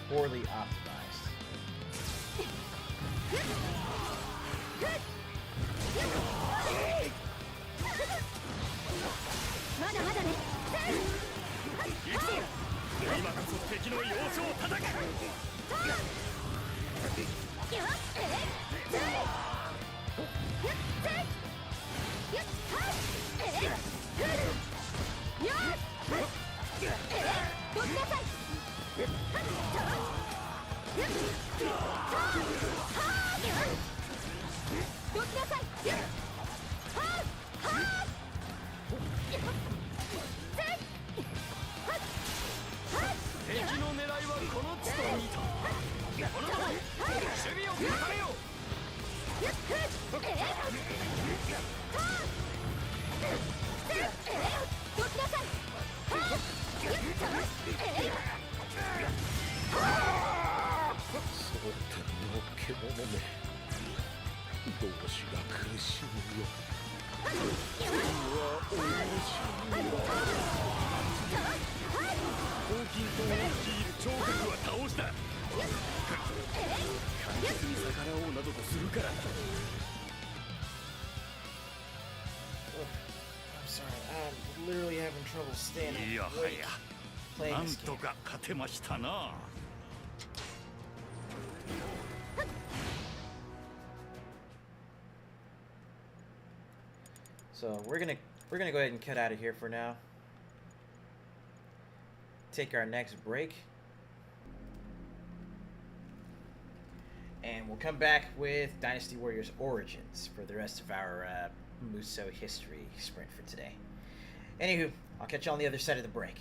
poorly optimized. まだまだね。行くぞ。今こそ敵の要所を叩く。敵の狙いはこの地と見た。この守備を固めよう。そうたの獣め、同志が苦しむよ。君はお許しを。黄金塔を率いる聴覚は倒した。簡潔に逆らおうなどとするからだ。I'm sorry, I'm literally having trouble standing いやは awake や、 playing なん this と game. か勝てましたな。So we're gonna go ahead and cut out of here for now. Take our next break. And we'll come back with Dynasty Warriors Origins for the rest of our Musou history sprint for today. Anywho, I'll catch you on the other side of the break.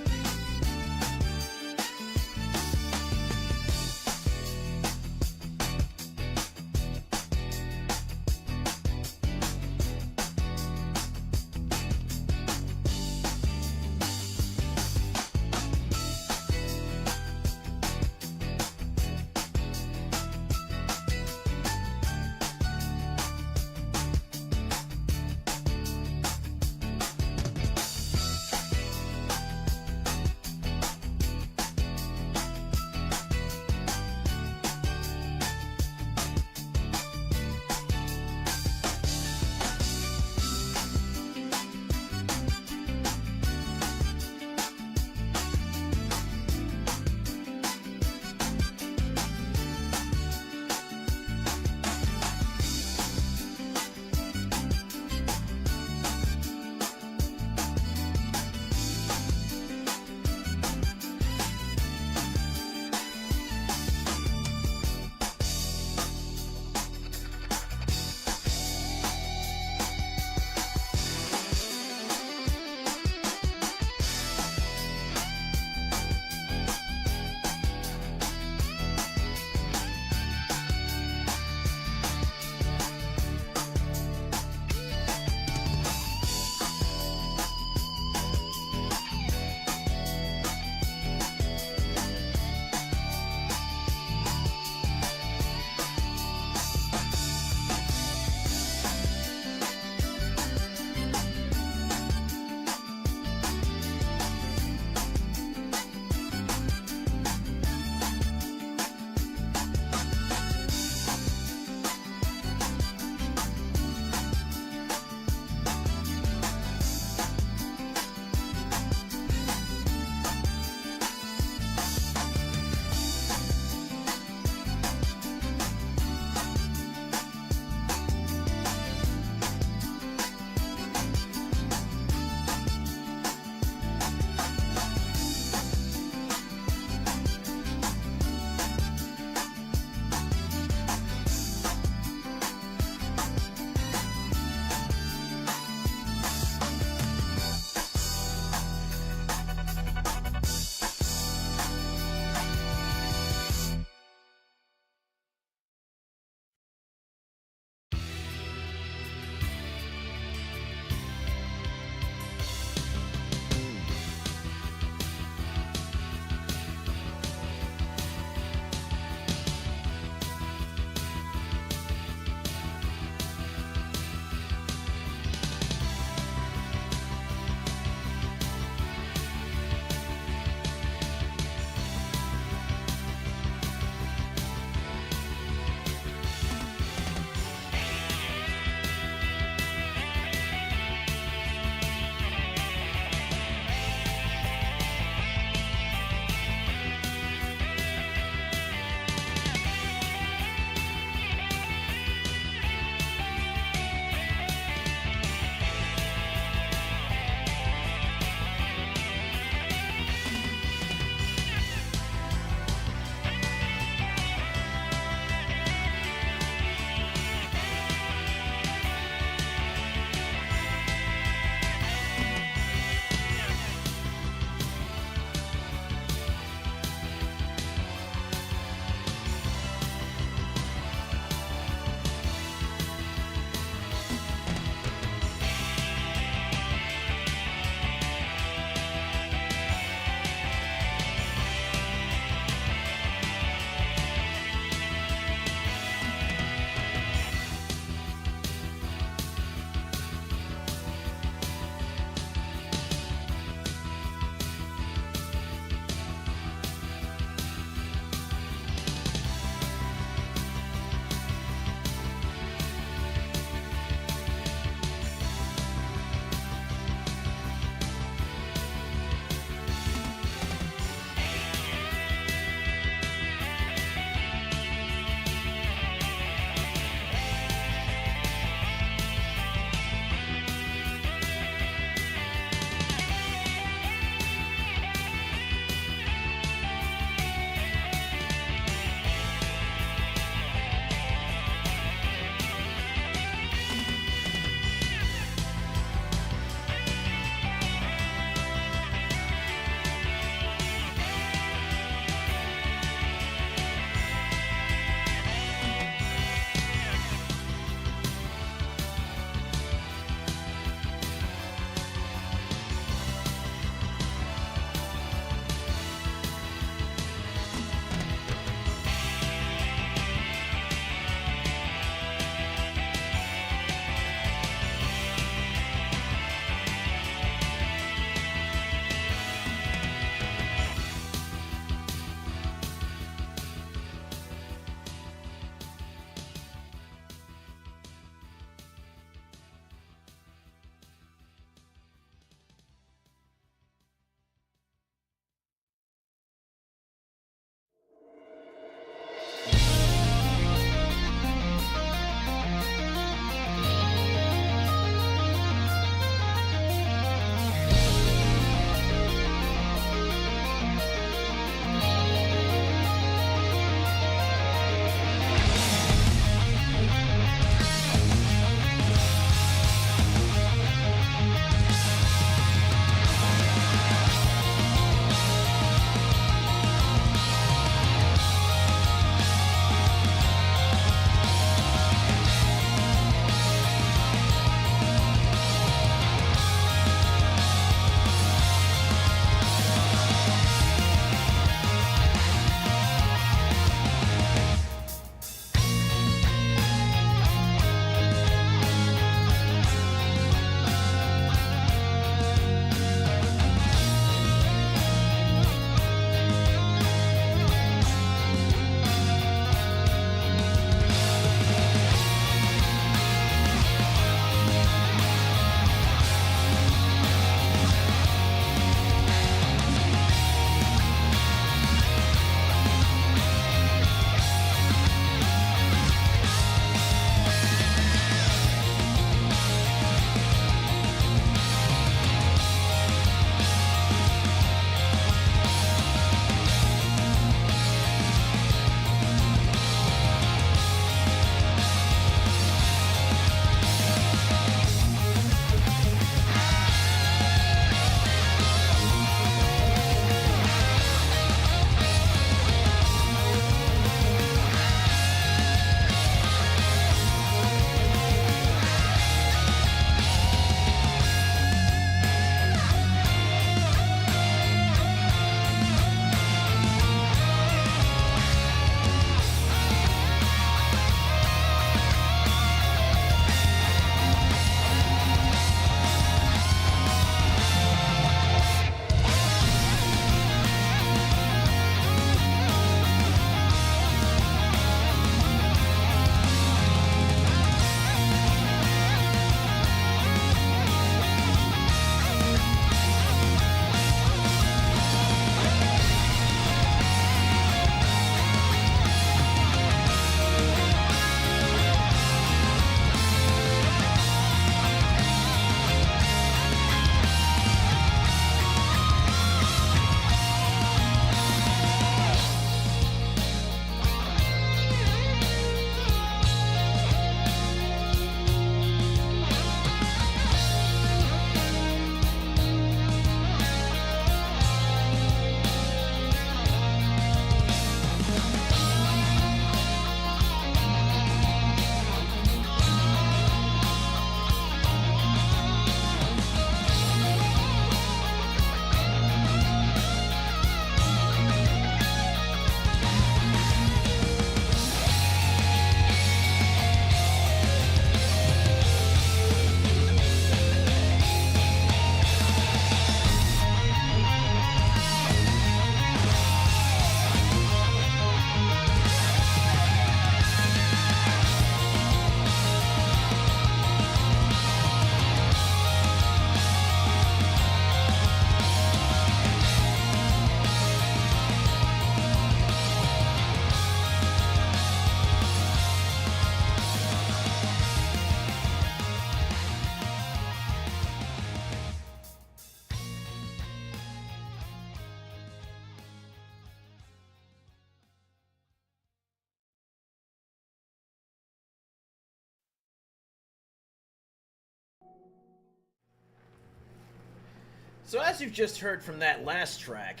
So as you've just heard from that last track,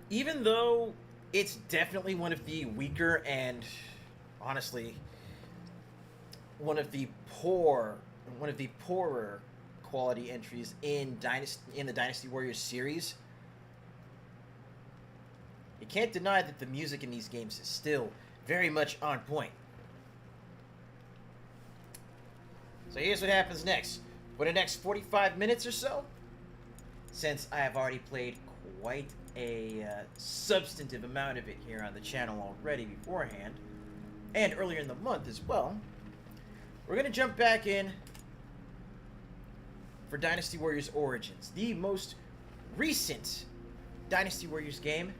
even though it's definitely one of the weaker and, honestly, one of the poorer quality entries in the Dynasty Warriors series, you can't deny that the music in these games is still very much on point. So here's what happens next. For the next 45 minutes or so, since I have already played quite a substantive amount of it here on the channel already beforehand, and earlier in the month as well, we're going to jump back in for Dynasty Warriors Origins, the most recent Dynasty Warriors game,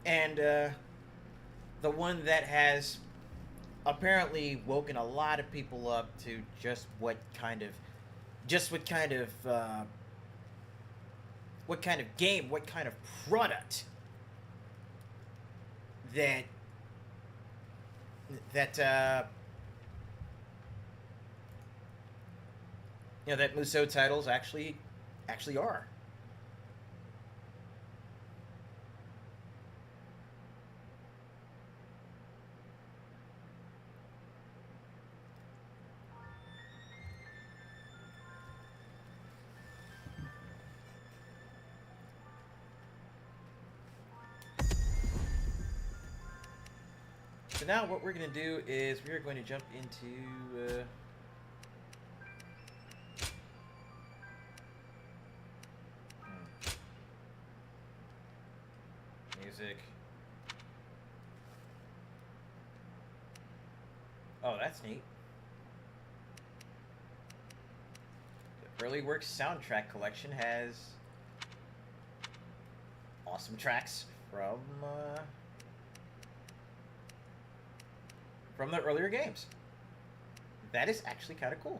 and the one that has apparently woken a lot of people up to just what kind of game, what kind of product that Musou titles actually are. So now what we're going to do is we're going to jump into music. Oh, that's neat. The Early Works soundtrack collection has awesome tracks from the earlier games. That is actually kind of cool.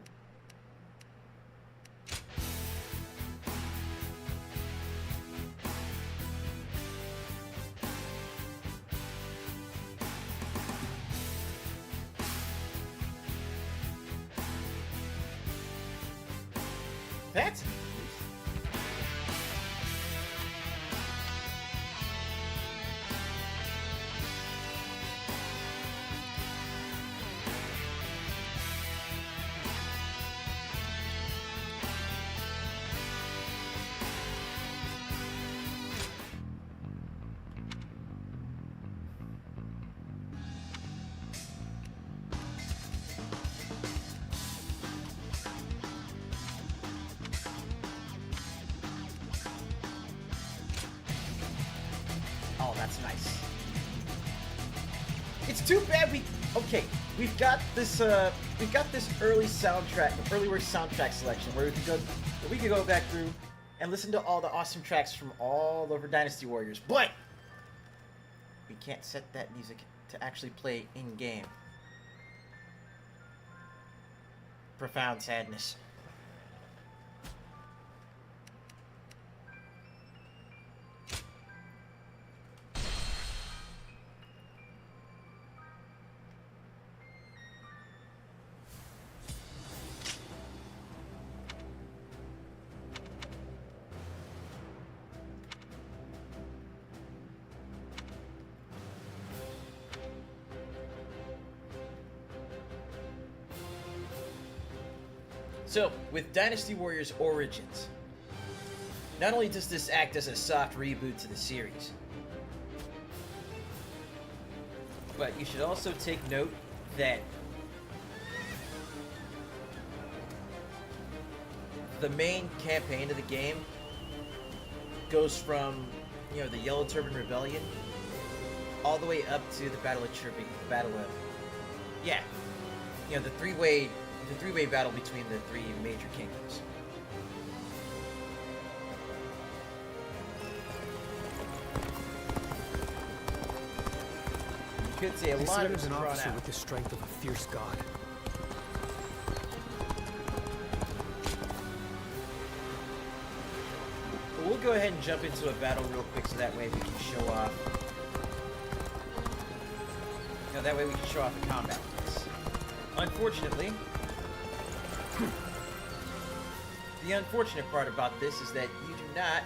That's that's nice. It's too bad we've got this early works soundtrack selection where we could go back through and listen to all the awesome tracks from all over Dynasty Warriors, but we can't set that music to actually play in game. Profound sadness. So, with Dynasty Warriors Origins, not only does this act as a soft reboot to the series, but you should also take note that the main campaign of the game goes from, the Yellow Turban Rebellion all the way up to the Battle of the three-way battle between the three major kingdoms. You could say a lot of it is an drawn officer out. with the strength of a fierce god. But we'll go ahead and jump into a battle real quick so that way we can show off. That way we can show off the combat. Unfortunately, The unfortunate part about this is that you do not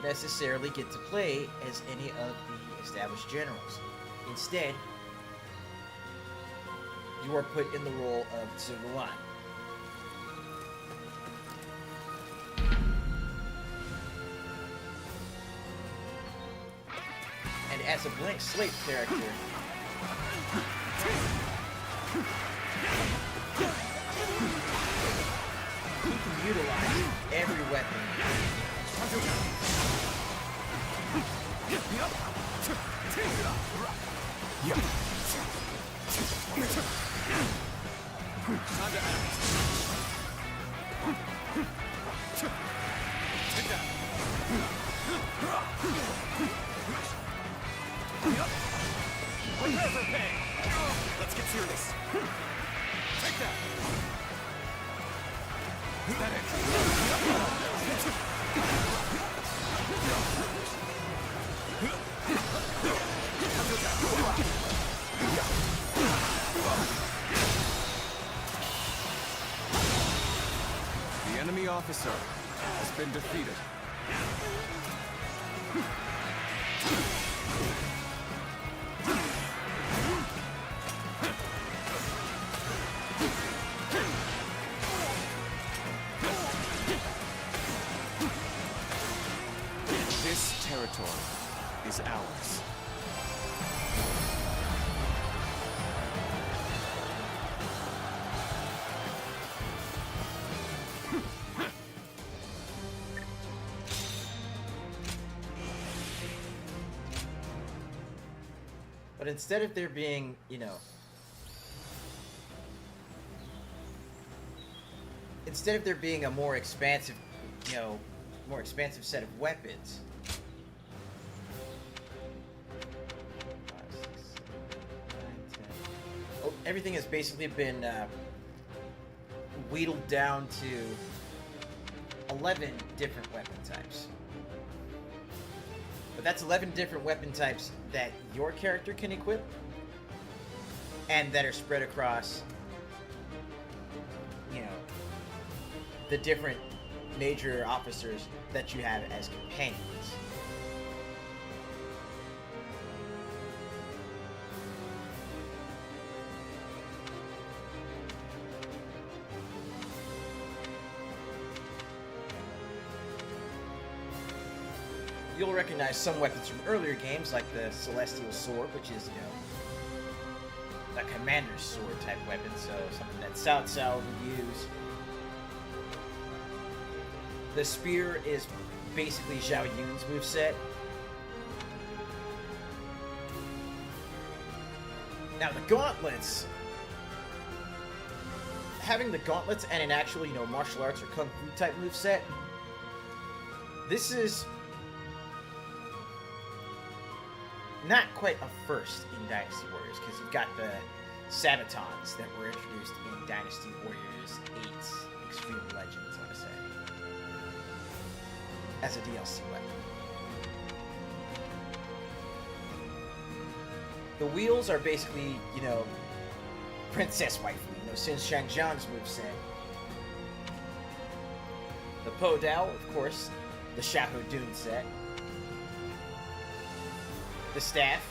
necessarily get to play as any of the established generals. Instead, you are put in the role of Tsuruan. And as a blank slate character, he can utilize every weapon. Prepare for pain. Let's get serious. Take that. The enemy officer has been defeated. This territory is ours. But instead of there being, instead of there being a more expansive, set of weapons, everything has basically been wheedled down to 11 different weapon types. But that's 11 different weapon types that your character can equip, and that are spread across, the different major officers that you have as companions. You'll recognize some weapons from earlier games, like the Celestial Sword, which is, a commander's sword type weapon, so something that Cao Cao would use. The spear is basically Zhao Yun's moveset. Now the gauntlets, having the gauntlets and an actual, martial arts or kung fu type moveset, this is not quite a first in Dynasty Warriors, because you've got the Sabatons that were introduced in Dynasty Warriors 8's Extreme Legends, I want to say, as a DLC weapon. The wheels are basically, Princess Waifu, Sin Shangjiang's moveset. The Po Dao, of course, the Xiahou Dun set. The staff,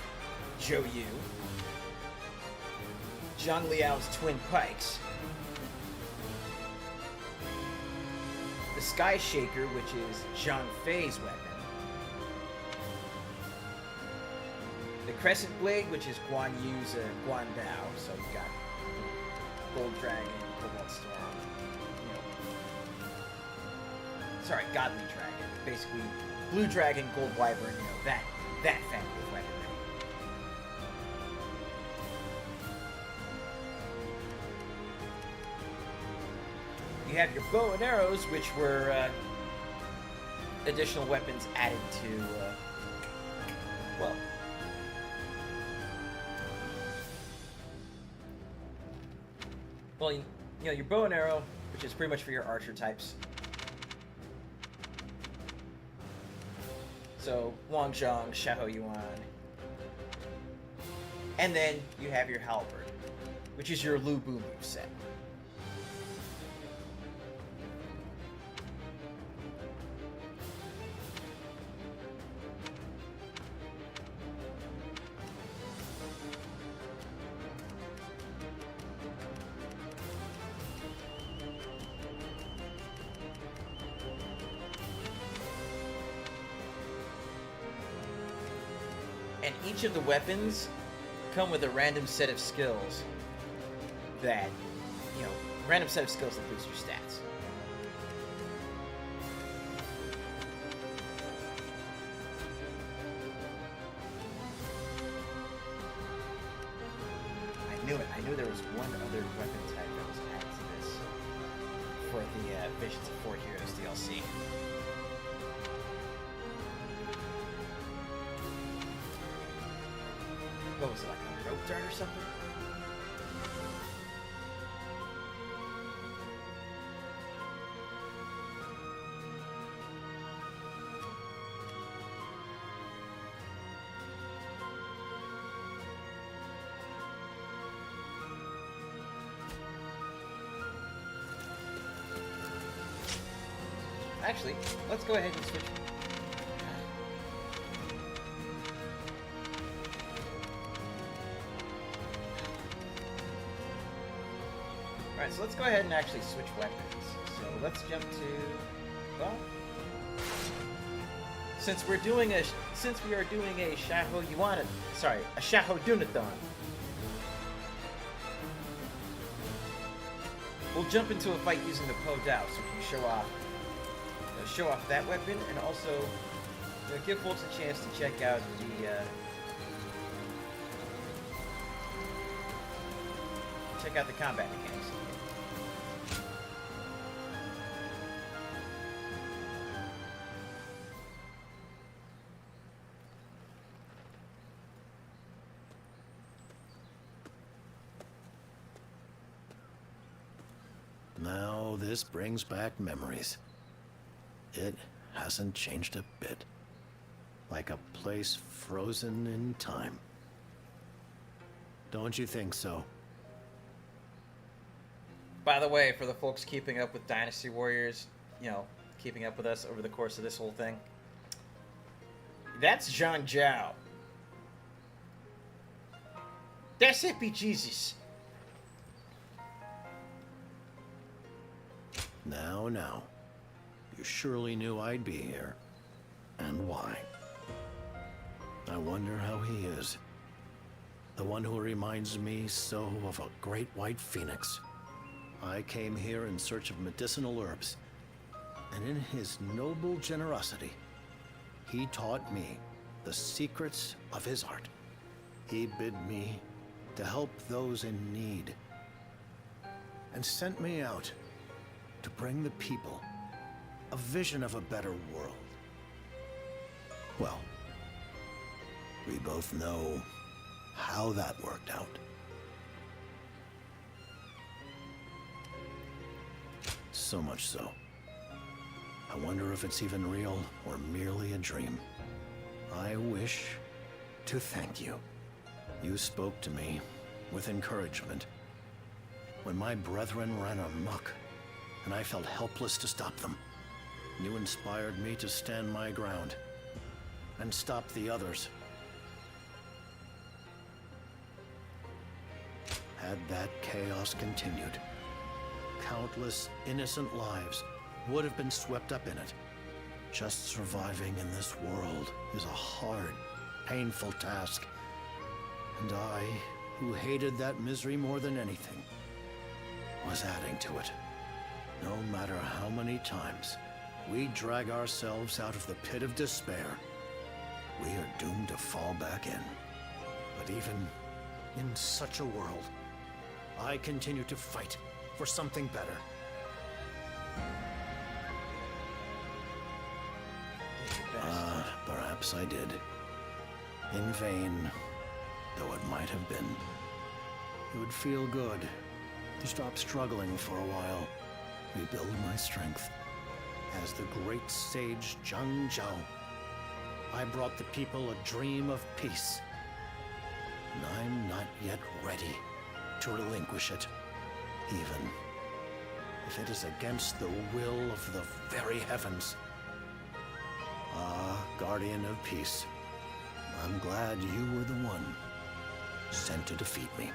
Zhou Yu. Zhang Liao's twin pikes. The Sky Shaker, which is Zhang Fei's weapon. The Crescent Blade, which is Guan Yu's Guan Dao. So you've got Gold Dragon, Cobalt Storm. Sorry, Godly Dragon. Basically, Blue Dragon, Gold Wyvern, that family of weaponry. You have your bow and arrows, which were additional weapons added to, your bow and arrow, which is pretty much for your archer types. So, Wang Zhang, Xiahou Yuan. And then you have your halberd, which is your Lu Bu moveset. And each of the weapons come with a random set of skills that, random set of skills that boost your stats. I knew it. I knew there was one other weapon type that was added to this for the Visions of Four Heroes DLC. What was it, like a rope dart or something? Actually, let's go ahead and switch. Alright, so let's go ahead and actually switch weapons. So let's jump to, well, since we are doing a Shahodunathon, we'll jump into a fight using the Po Dao so we can show off that weapon, and also give folks a chance to check out the combat mechanics. Now this brings back memories. It hasn't changed a bit. Like a place frozen in time. Don't you think so? By the way, for the folks keeping up with Dynasty Warriors, keeping up with us over the course of this whole thing, that's Zhang Zhao. That's it, be Jesus. Now. You surely knew I'd be here. And why? I wonder how he is. The one who reminds me so of a great white phoenix. I came here in search of medicinal herbs, and in his noble generosity, he taught me the secrets of his art. He bid me to help those in need, and sent me out to bring the people a vision of a better world. Well, we both know how that worked out. So much so, I wonder if it's even real or merely a dream. I wish to thank you. You spoke to me with encouragement when my brethren ran amok and I felt helpless to stop them. You inspired me to stand my ground and stop the others. Had that chaos continued, countless innocent lives would have been swept up in it. Just surviving in this world is a hard, painful task. And I, who hated that misery more than anything, was adding to it. No matter how many times we drag ourselves out of the pit of despair, we are doomed to fall back in. But even in such a world, I continue to fight for something better. Perhaps I did. In vain, though it might have been. It would feel good to stop struggling for a while, rebuild my strength. As the great sage Zhang Zhao, I brought the people a dream of peace. And I'm not yet ready to relinquish it, even if it is against the will of the very heavens. Ah, Guardian of Peace, I'm glad you were the one sent to defeat me.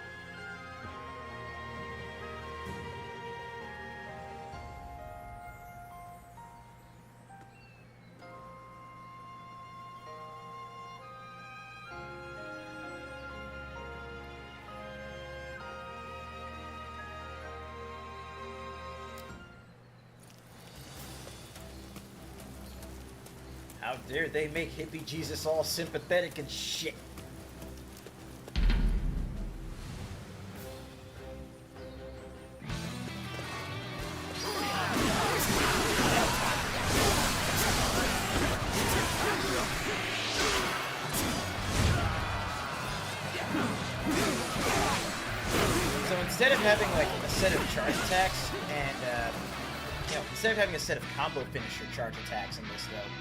How dare they make hippie Jesus all sympathetic and shit. So instead of having like a set of charge attacks and instead of having a set of combo finisher charge attacks in this though,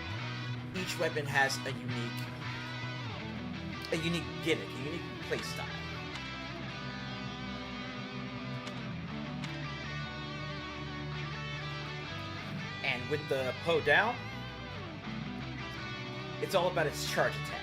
each weapon has a unique gimmick, a unique playstyle. And with the Poe down, it's all about its charge attacks.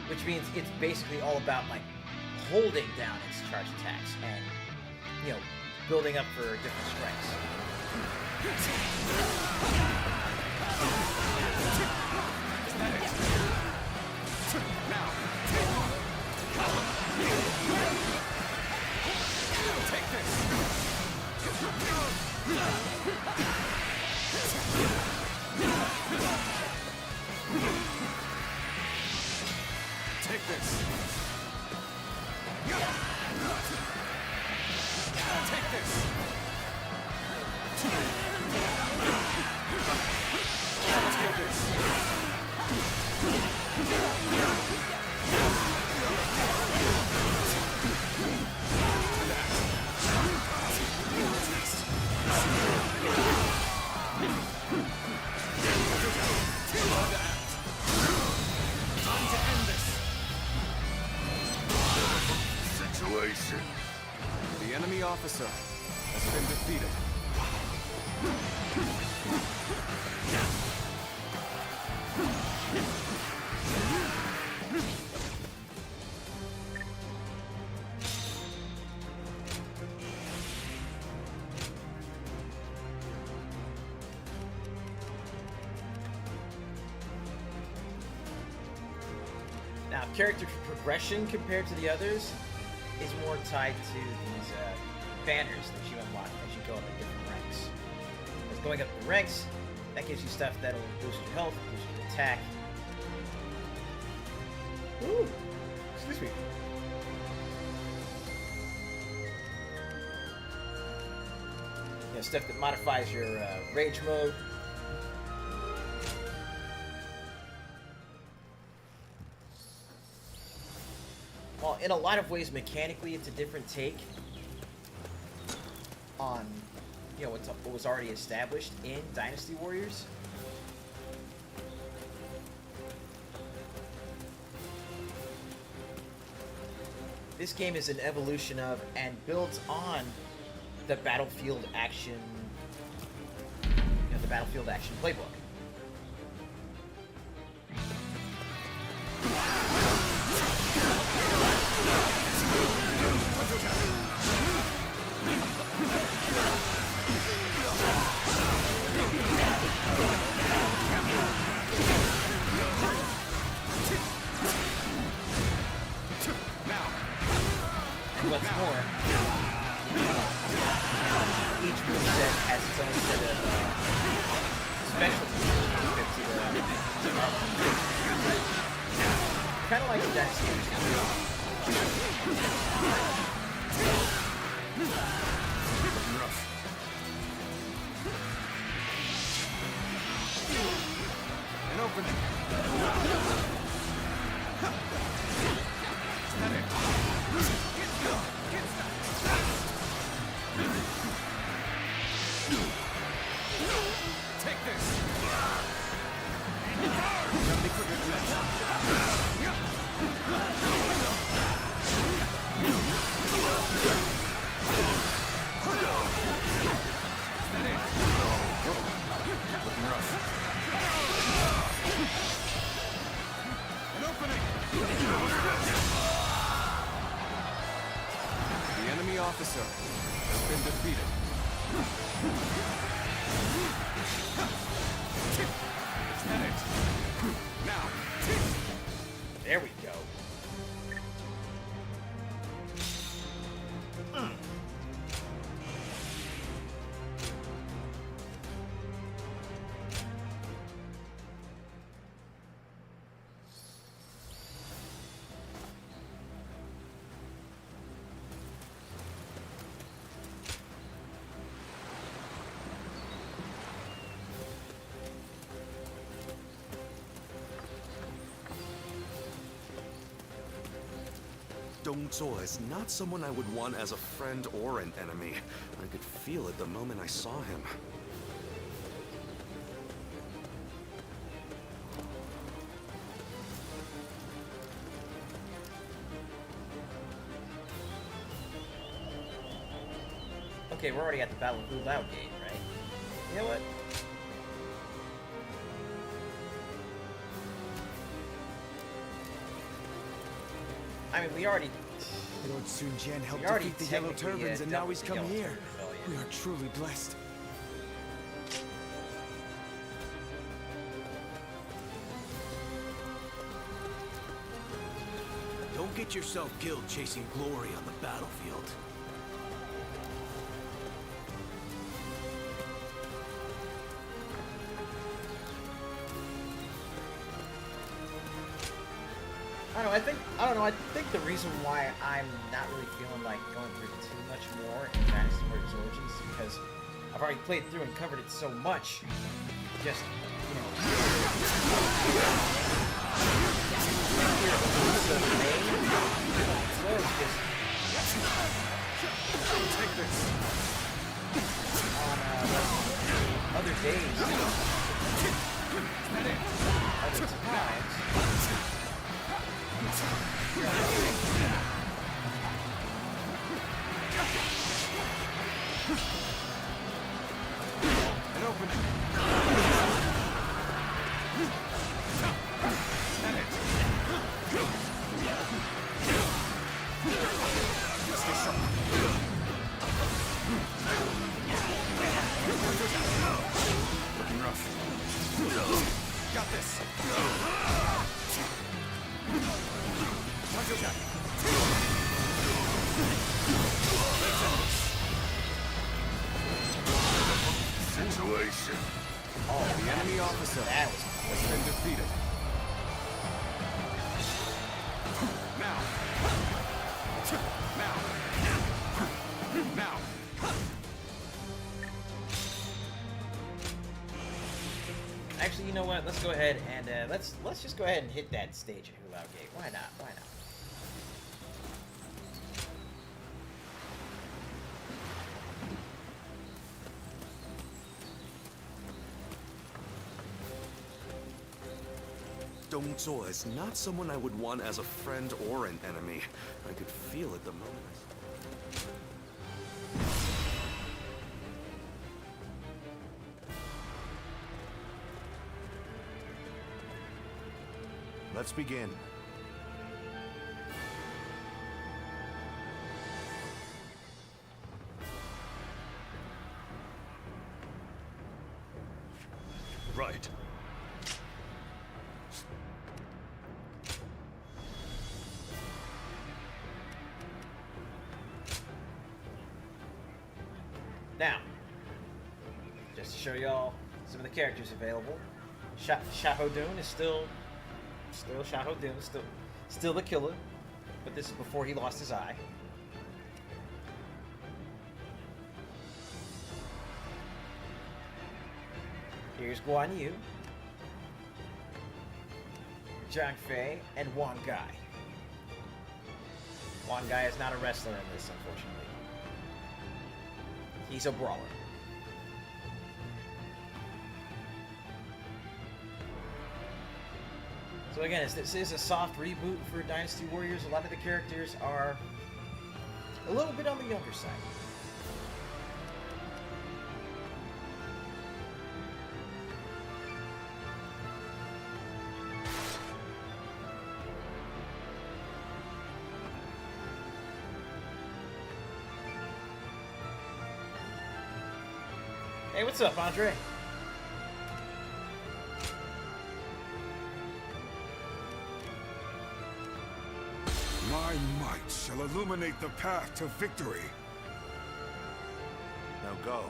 Which means it's basically all about like holding down its charge attacks and, building up for different strikes. Now, take this. Take this. Take this. Take this. Time to end this. Situation. The enemy officer has been defeated. Now, character progression compared to the others is more tied to these banners that you unlock as you go up in different ranks. As going up the ranks, that gives you stuff that'll boost your health, boost your attack. Ooh, excuse me. Stuff that modifies your rage mode. Well, in a lot of ways, mechanically, it's a different take on, what was already established in Dynasty Warriors. This game is an evolution of and builds on the Battlefield action, the Battlefield action playbook. What's more, each moveset has its own set of specialties kind of like the Dynasty. An opening. Take this. An opening. The enemy officer has been defeated. Now. There we go. Dongzuo is not someone I would want as a friend or an enemy. I could feel it the moment I saw him. Okay, we're already at the Battle of Wu Lao Gate, right? You know what? I mean, we already... Lord Sun Jian helped we already defeat the Yellow technically, Turbans, and now dealt he's with the come Yellow here. Turban Rebellion. We are truly blessed. Don't get yourself killed chasing glory on the battlefield. I don't know, I think the reason why I'm not really feeling like going through too much more in Dynasty Warriors Origins is because I've already played through and covered it so much. Just, you know... Take this. On other days, other times... An opening. Stay sharp. Looking rough. Got this. Situation. Oh, the enemy officer has been defeated. Now. Now. Actually, you know what? Let's go ahead and let's just go ahead and hit that stage at Wu Lao Gate. Why not? Why not? Dongzuo is not someone I would want as a friend or an enemy. I could feel it the moment I saw him. Let's begin. Right. Now, just to show y'all some of the characters available, Shahodun is still Shahodun, still the killer, but this is before he lost his eye. Here's Guan Yu, Zhang Fei, and Wang Gai. Wang Gai is not a wrestler in this, unfortunately. He's a brawler. So again, this is a soft reboot for Dynasty Warriors. A lot of the characters are a little bit on the younger side. Hey, what's up, Andre? My might shall illuminate the path to victory. Now go.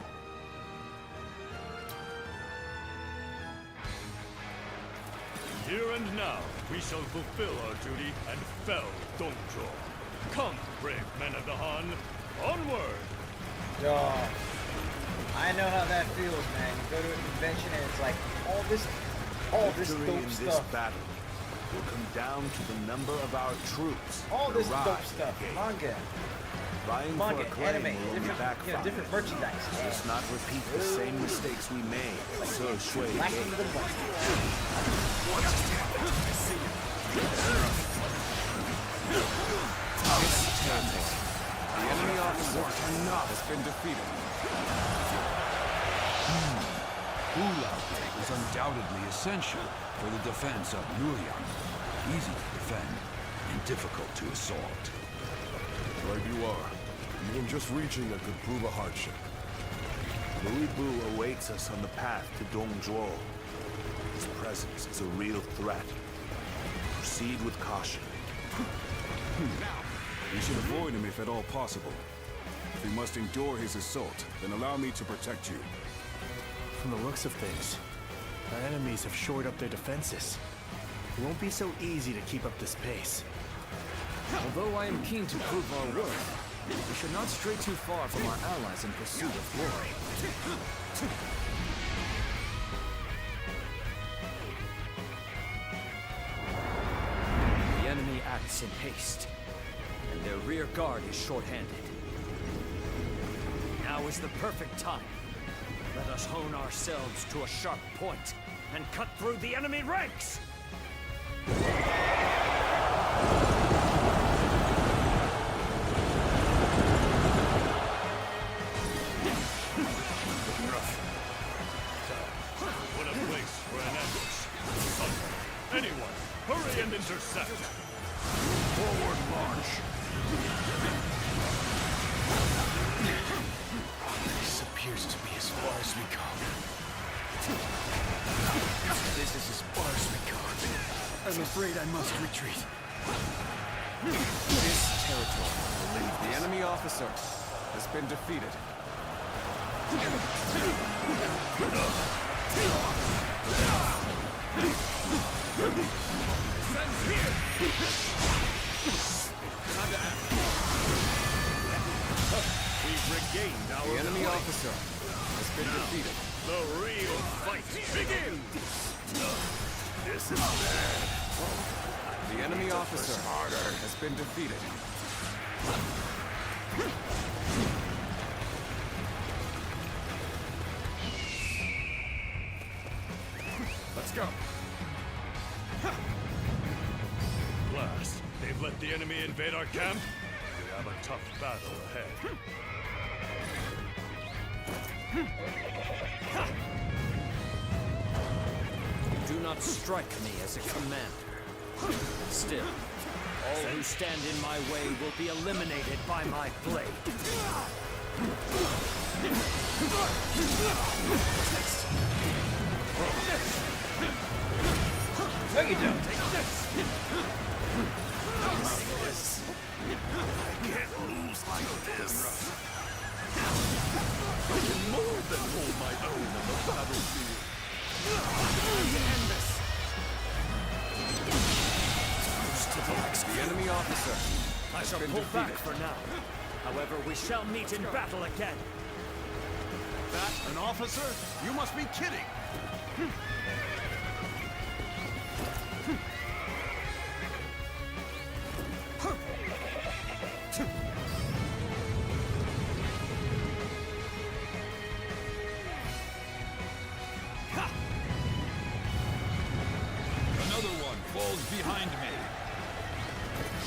Here and now, we shall fulfill our duty and fell Dongzhuo. Come, brave men of the Han, onward! Yo, I know how that feels, man. You go to a convention and it's like all this Victory dope in this stuff. battle will come down to the number of our troops. All this that dope arrive stuff. at the gate. Manga, Vying for acclaim anime, will only different, backfire. different merchandise. Let's not repeat the same mistakes we made. So Shui Black Gate. into the black. The enemy officer has been defeated. Ulao was undoubtedly essential for the defense of Luoyang. Easy to defend and difficult to assault. Right you are. Even just reaching it could prove a hardship. Louis Bu awaits us on the path to Dongzhuo. His presence is a real threat. Proceed with caution. We should avoid him if at all possible. If we must endure his assault, then allow me to protect you. From the looks of things, our enemies have shored up their defenses. It won't be so easy to keep up this pace. Although I am keen to prove our worth, we should not stray too far from our allies in pursuit of glory. The enemy acts in haste, and their rear guard is short-handed. Now is the perfect time. Let us hone ourselves to a sharp point and cut through the enemy ranks! What a place for an ambush. Anyone, hurry and intercept! Forward march! This appears to be as far as we go. This is as far as we go. I'm afraid I must retreat. This territory. The enemy officer has been defeated. We've regained our The enemy point. officer has been defeated. The real fight begins! This is bad. The enemy officer has been defeated. Let's go. Blast. They've let the enemy invade our camp. We have a tough battle ahead. You do not strike me as a commander. Still, all who stand in my way will be eliminated by my blade. No, you don't. I can't lose like this. I can more than hold my own on the battlefield. The enemy officer I shall been pull back defeated. for now. However, we shall meet in battle again. That an officer? You must be kidding! Another one falls behind me.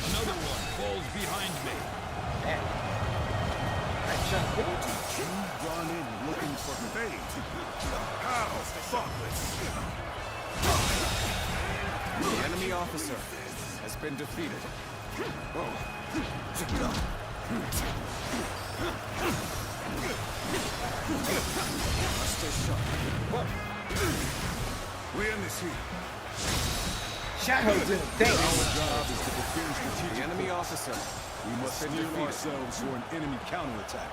Another one falls behind me. You run in looking for fate. How thoughtless! The enemy officer has been defeated. Stay sharp. We end this here. Shadow's doing things. Our job is to defend strategic The enemy points. officer We must been steel defeated. ourselves for an enemy counterattack.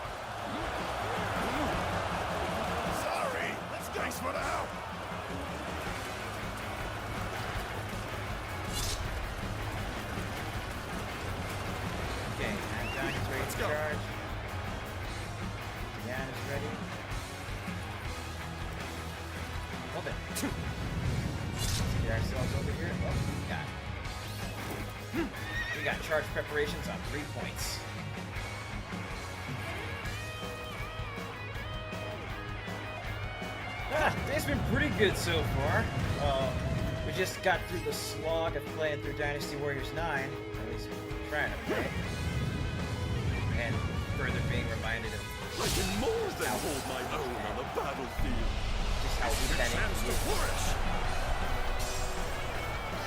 Sorry! Thanks for the help! Okay, Anton is ready to charge. Yan is ready. Hold it. Let's get ourselves over here. Oh, we got charge preparations on 3 points. Day's been pretty good so far. We just got through the slog of playing through Dynasty Warriors 9. At least trying to play. And further being reminded of I can more than hold my own on the battlefield. Just how weak that chance to flourish.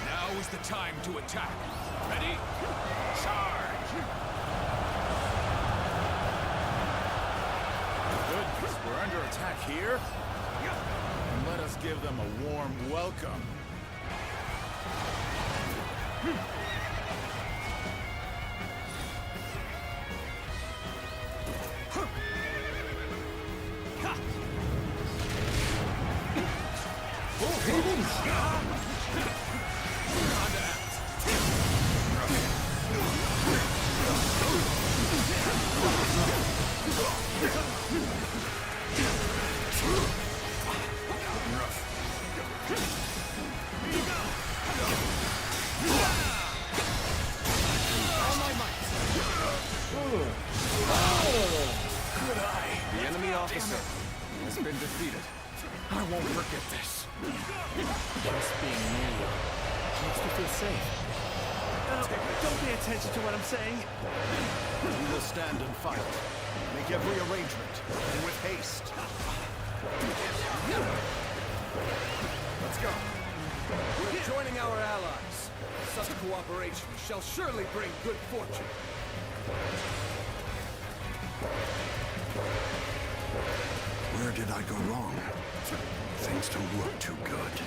Now is the time to attack. Ready? Charge! Goodness, we're under attack here? And let us give them a warm welcome. The enemy officer has been defeated. I won't forget this. Just being near you makes me feel safe. Don't pay attention to what I'm saying. We will stand and fight. Make every arrangement, and with haste. Let's go. We're joining our allies. Such cooperation shall surely bring good fortune. Where did I go wrong? Things don't look too good.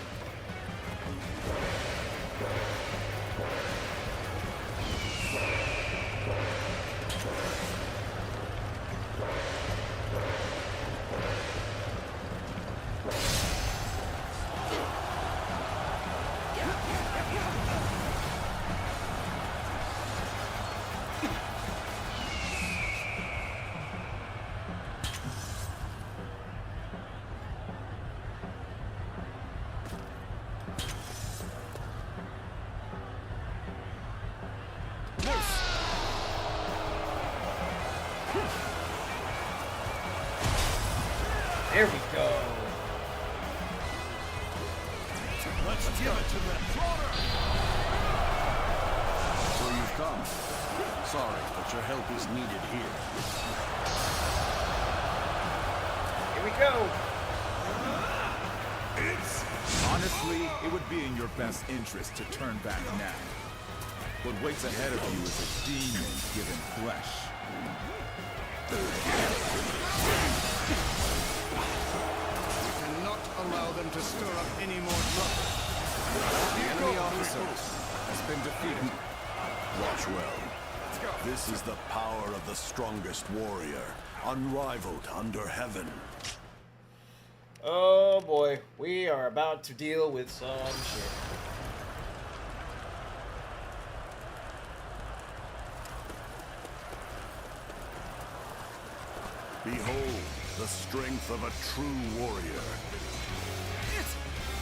There we go. Let's give it to them. So you've come. Sorry, but your help is needed here. Here we go. Honestly, it would be in your best interest to turn back now. What waits ahead of you is a demon given flesh. Allow them to stir up any more trouble. The enemy officer has been defeated. Watch well. This is the power of the strongest warrior, unrivaled under heaven. Oh boy, we are about to deal with some shit. Behold the strength of a true warrior.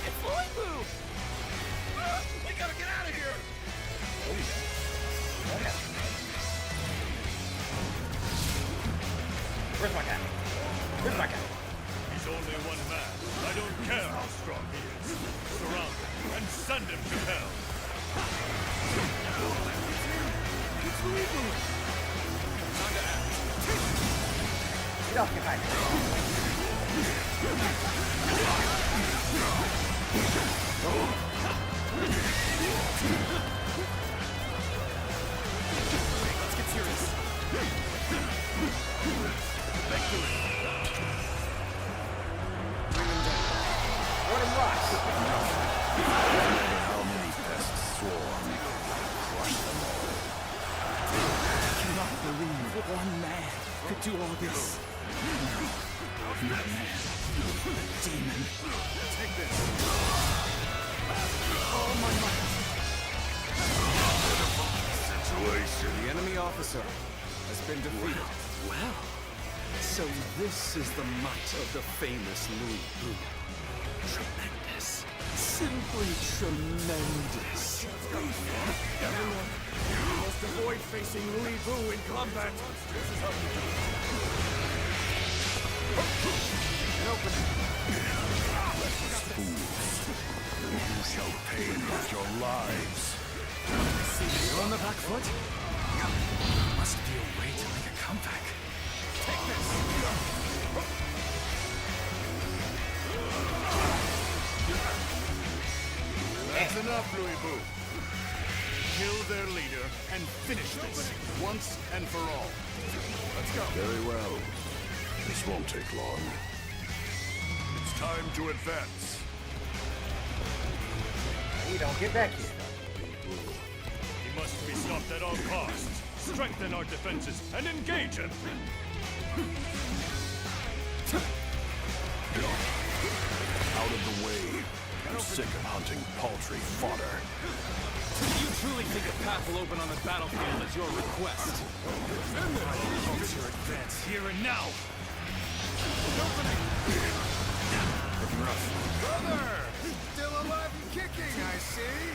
It's Musou! We gotta get out of here! Where's my guy? Where's my guy? He's only one man. I don't care how strong he is. Surround him and send him to hell. It's leaving. Time to act. Get off your back. Let's get serious. Victory! What in rocks? How many pests swarm? Crush them all. I cannot believe one man could do all this. That man. Demon. Take this. Oh, my might. Situation. The enemy officer has been defeated. Well, so this is the might of the famous Louis Boo. Tremendous. Simply tremendous. Everyone, you must avoid facing Louis Boo in combat. This is how you do it. An opening. Fools. You shall pay with your lives. You're on the back foot? Must be a way to make a comeback. Take this! That's enough, Louis Boo. Kill their leader and finish this once and for all. Let's go. Very well. This won't take long. It's time to advance. You don't get back here. He must be stopped at all costs. Strengthen our defenses and engage him. Out of the way. I'm sick of hunting paltry fodder. You truly think a path will open on the battlefield at your request? Focus your advance here and now. Looking rough. Brother! Still alive and kicking, I see.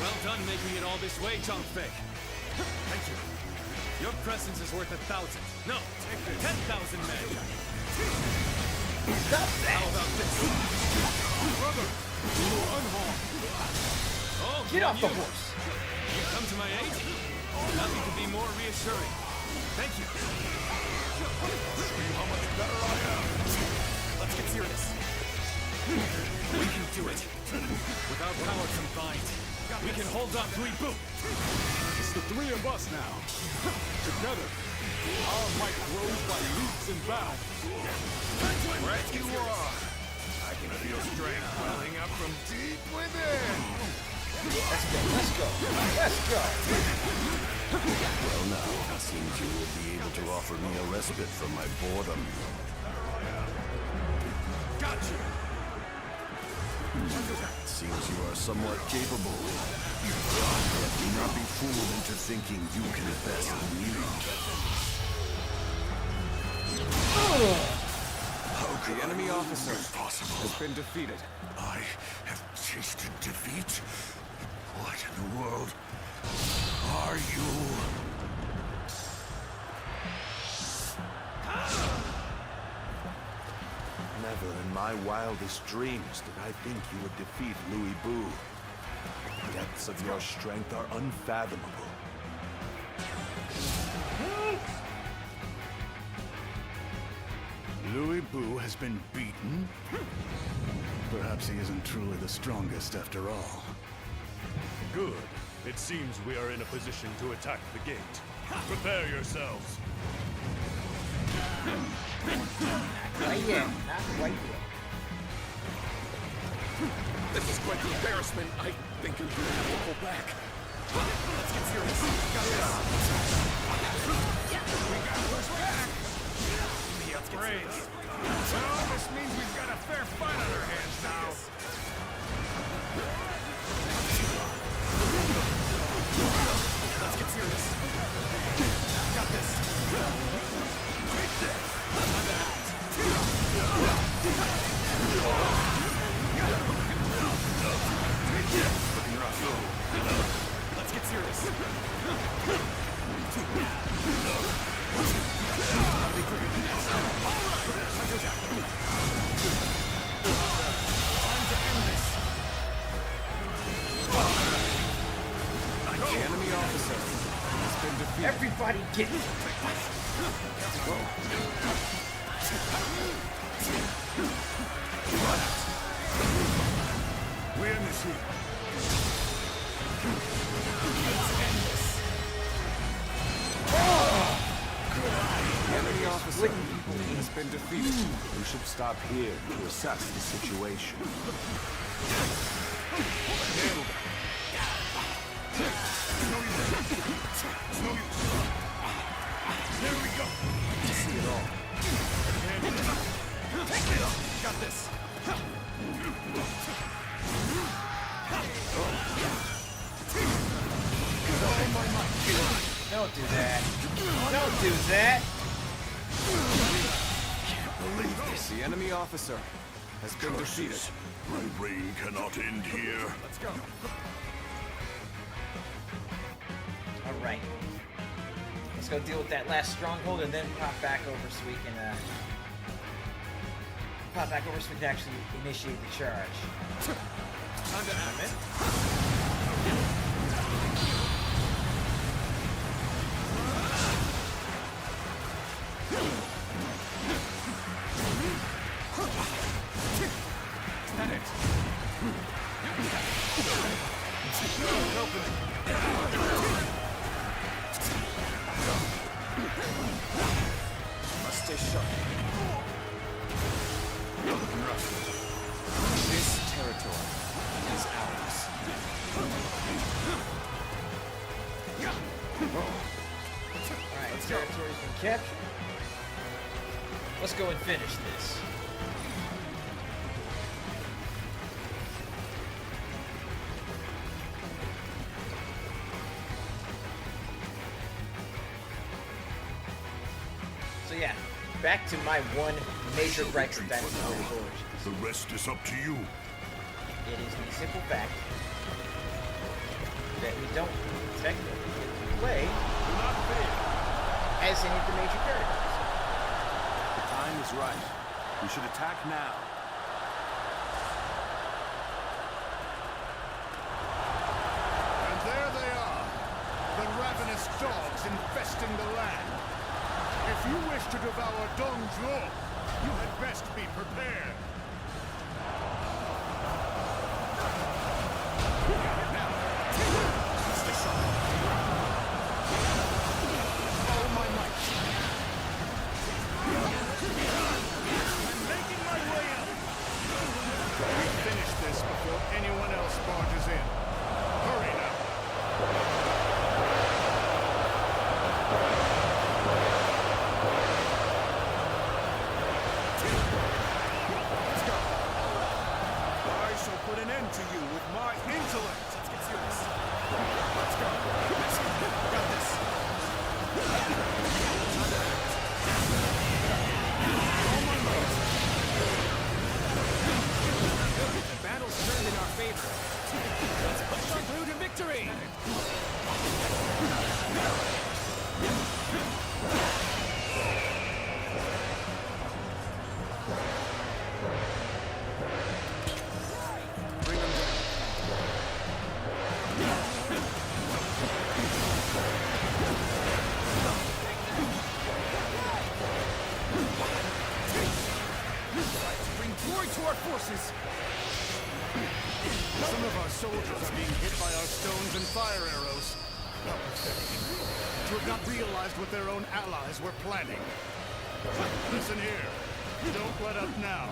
Well done making it all this way, Chong Fei. Thank you. Your presence is worth 1,000. No, 10,000 men. How about this? Brother, you were unharmed. Oh, Get off the you. horse. You come to my aid? Nothing could be more reassuring. Thank you. See how much better I am. Let's get serious. We can do it. With our power combined, we can hold off Louis Boo. It's the three of us now. Together, our might grows by leaps and bounds. Right you are. I can feel strength welling up from deep within. Let's go, let's go, let's go. Well now, it seems you will be able to offer me a respite from my boredom. Gotcha. It seems you are somewhat capable. Yet do not be fooled into thinking you can best me. The enemy officer has been defeated. I have tasted defeat. What in the world are you? Never in my wildest dreams did I think you would defeat Louis Boo. The depths of your strength are unfathomable. Louis Boo has been beaten? Perhaps he isn't truly the strongest after all. Good. It seems we are in a position to attack the gate. Prepare yourselves. Not quite yet, not quite yet. This is quite the embarrassment. I think you're gonna have to pull back. Let's get serious. Got this. We got pushed back. Great. Well, this means we've got a fair fight on our hands now. Let's get serious. Got this. Looking rough. Let's get serious. The enemy officer has been defeated. Everybody get it. We end this here. The enemy officer has been defeated. We should stop here to assess the situation. Handle that. No use. No use. There we go. To see it all, Got this. Don't do that. Don't do that. Can't believe this. The enemy officer has been defeated. My reign cannot end here. Let's go. All right. Let's go deal with that last stronghold and then pop back over so we can actually initiate the charge. Time to act. Is that it? Must stay sharp. This territory is ours. Alright, territory's been captured. Let's go and finish this. So yeah, back to my one major gripe with Dynasty Warriors Origins. The rest is up to you. It is the simple fact that we don't technically get to play as any of the major characters. The time is right. We should attack now. And there they are, the ravenous dogs infesting the land. If you wish to devour Dong Zhuo, you had best be prepared. Anyone else barges in. Hurry now. Let's go. I shall put an end to you with my intellect. Let's get serious. Let's go. Got this. The battle's turned in our favor. Let's push on through to victory! Bring them down. Bring glory to our forces! Some of our soldiers are being hit by our stones and fire arrows. How pathetic. To have not realized what their own allies were planning. Listen here. Don't let up now.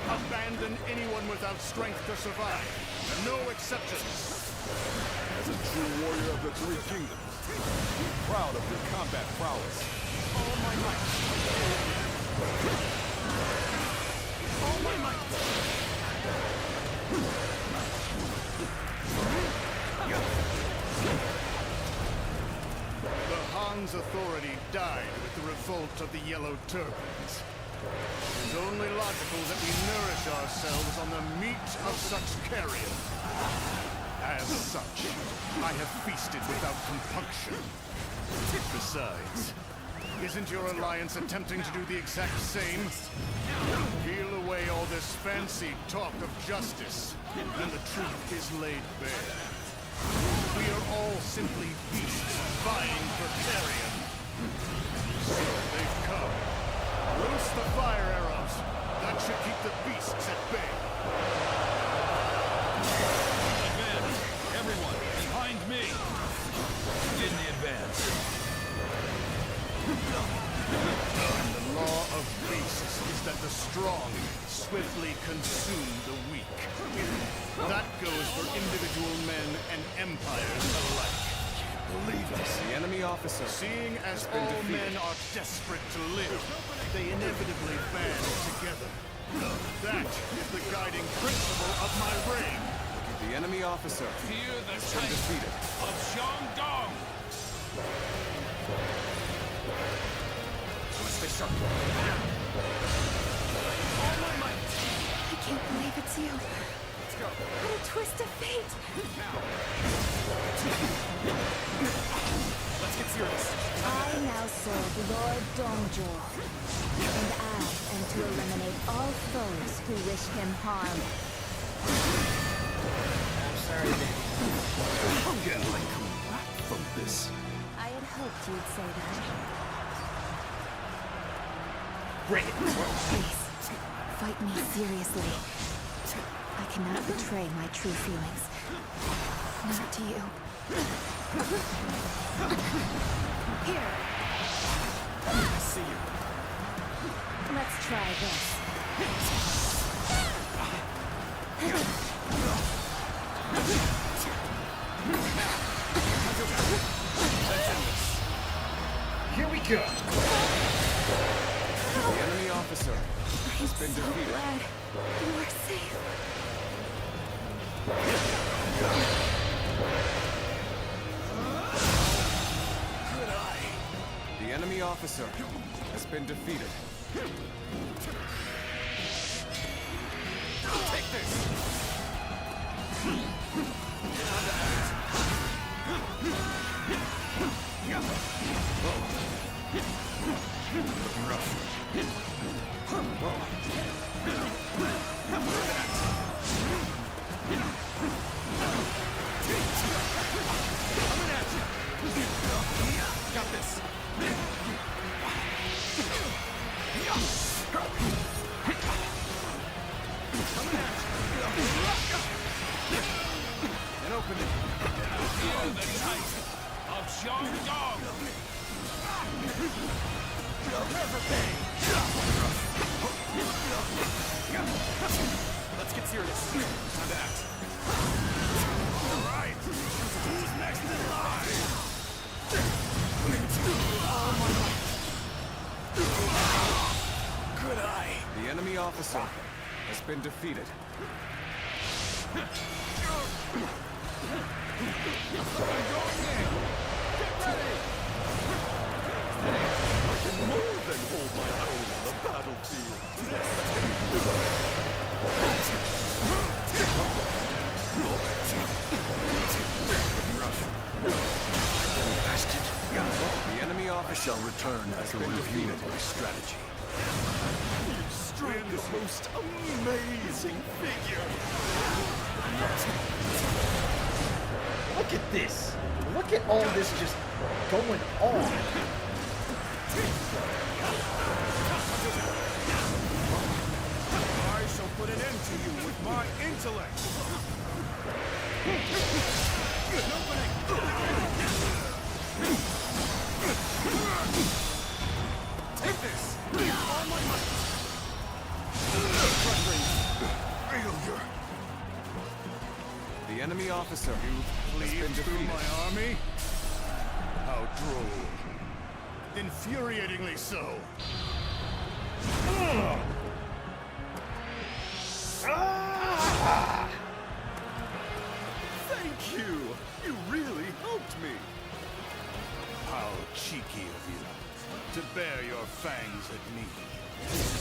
Abandon anyone without strength to survive. No exceptions. As a true warrior of the Three Kingdoms, be proud of your combat prowess. All my might. All my might. The Han's authority died with the revolt of the Yellow Turbans. It is only logical that we nourish ourselves on the meat of such carrion. As such, I have feasted without compunction. Besides, isn't your alliance attempting to do the exact same? Peel away all this fancy talk of justice, and the truth is laid bare. We are all simply beasts vying for carrion. So they've come. Loose the fire arrows. That should keep the beasts at bay. Advance! Everyone, behind me! In the advance. The law of beasts is that the strong swiftly consume the weak. That goes for individual men and empires alike. Believe us. The enemy officer. Seeing as all men are desperate to live, they inevitably band together. That is the guiding principle of my reign. The enemy officer Fear the has been sight defeated. of Shandong! I can't believe it's you. What a twist of fate. Let's get serious. I now serve Lord Dongzhuo, and I am to eliminate all foes who wish him harm. I'm sorry, baby. How can I come back from this? I had hoped you'd say that. Bring it. Please, fight me seriously. I cannot betray my true feelings. Not to you. Here. I see you. Let's try this. Here we go. The enemy officer has been defeated. Glad you are safe. Good eye. The enemy officer has been defeated. Take this. Looking rough. Coming at you. Got this. And open it. Fear the sight of Shandong! Let's get serious. Time to act. All right. Who's next in line? Good eye. The enemy officer has been defeated. I can more than hold my own on the battlefield. The enemy officer shall return as a review of my strategy. You strike the most amazing figure. Look at this. Look at all this just going on. I shall put an end to you with my intellect. An opening. Take this! All my might. Failure. The enemy officer has Lead been through defeated. my army? How droll. Infuriatingly so. Thank you. You really helped me. How cheeky of you to bare your fangs at me.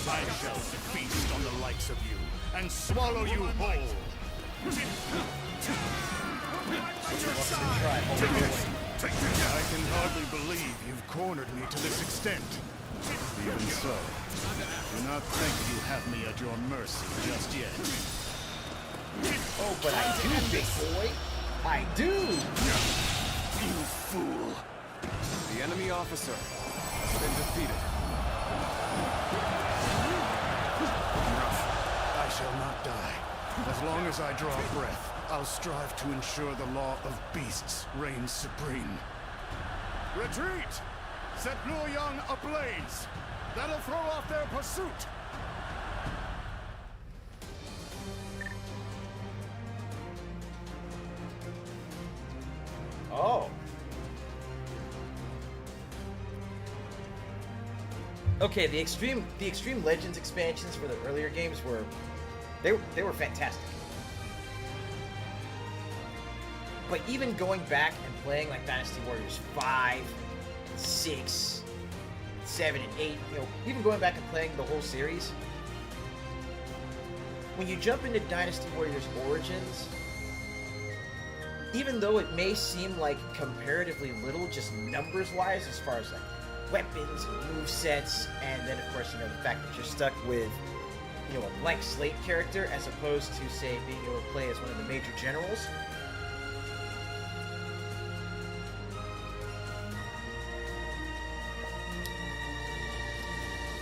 I shall feast on the likes of you and swallow you whole. I can hardly believe you've cornered me to this extent. Even so, do not think you have me at your mercy just yet. Oh, but I do, big boy. I do. You fool. The enemy officer has been defeated. I shall not die. As long as I draw breath, I'll strive to ensure the law of beasts reigns supreme. Retreat! Set Luoyang ablaze! That'll throw off their pursuit! Oh. Okay, the Extreme Legends expansions for the earlier games were they were fantastic. But even going back and playing like Dynasty Warriors 5, 6, 7, and 8, you know, even going back and playing the whole series, when you jump into Dynasty Warriors Origins, even though it may seem like comparatively little, just numbers-wise, as far as like weapons and movesets, and then of course, you know, the fact that you're stuck with, you know, a blank slate character as opposed to, say, being able to play as one of the major generals.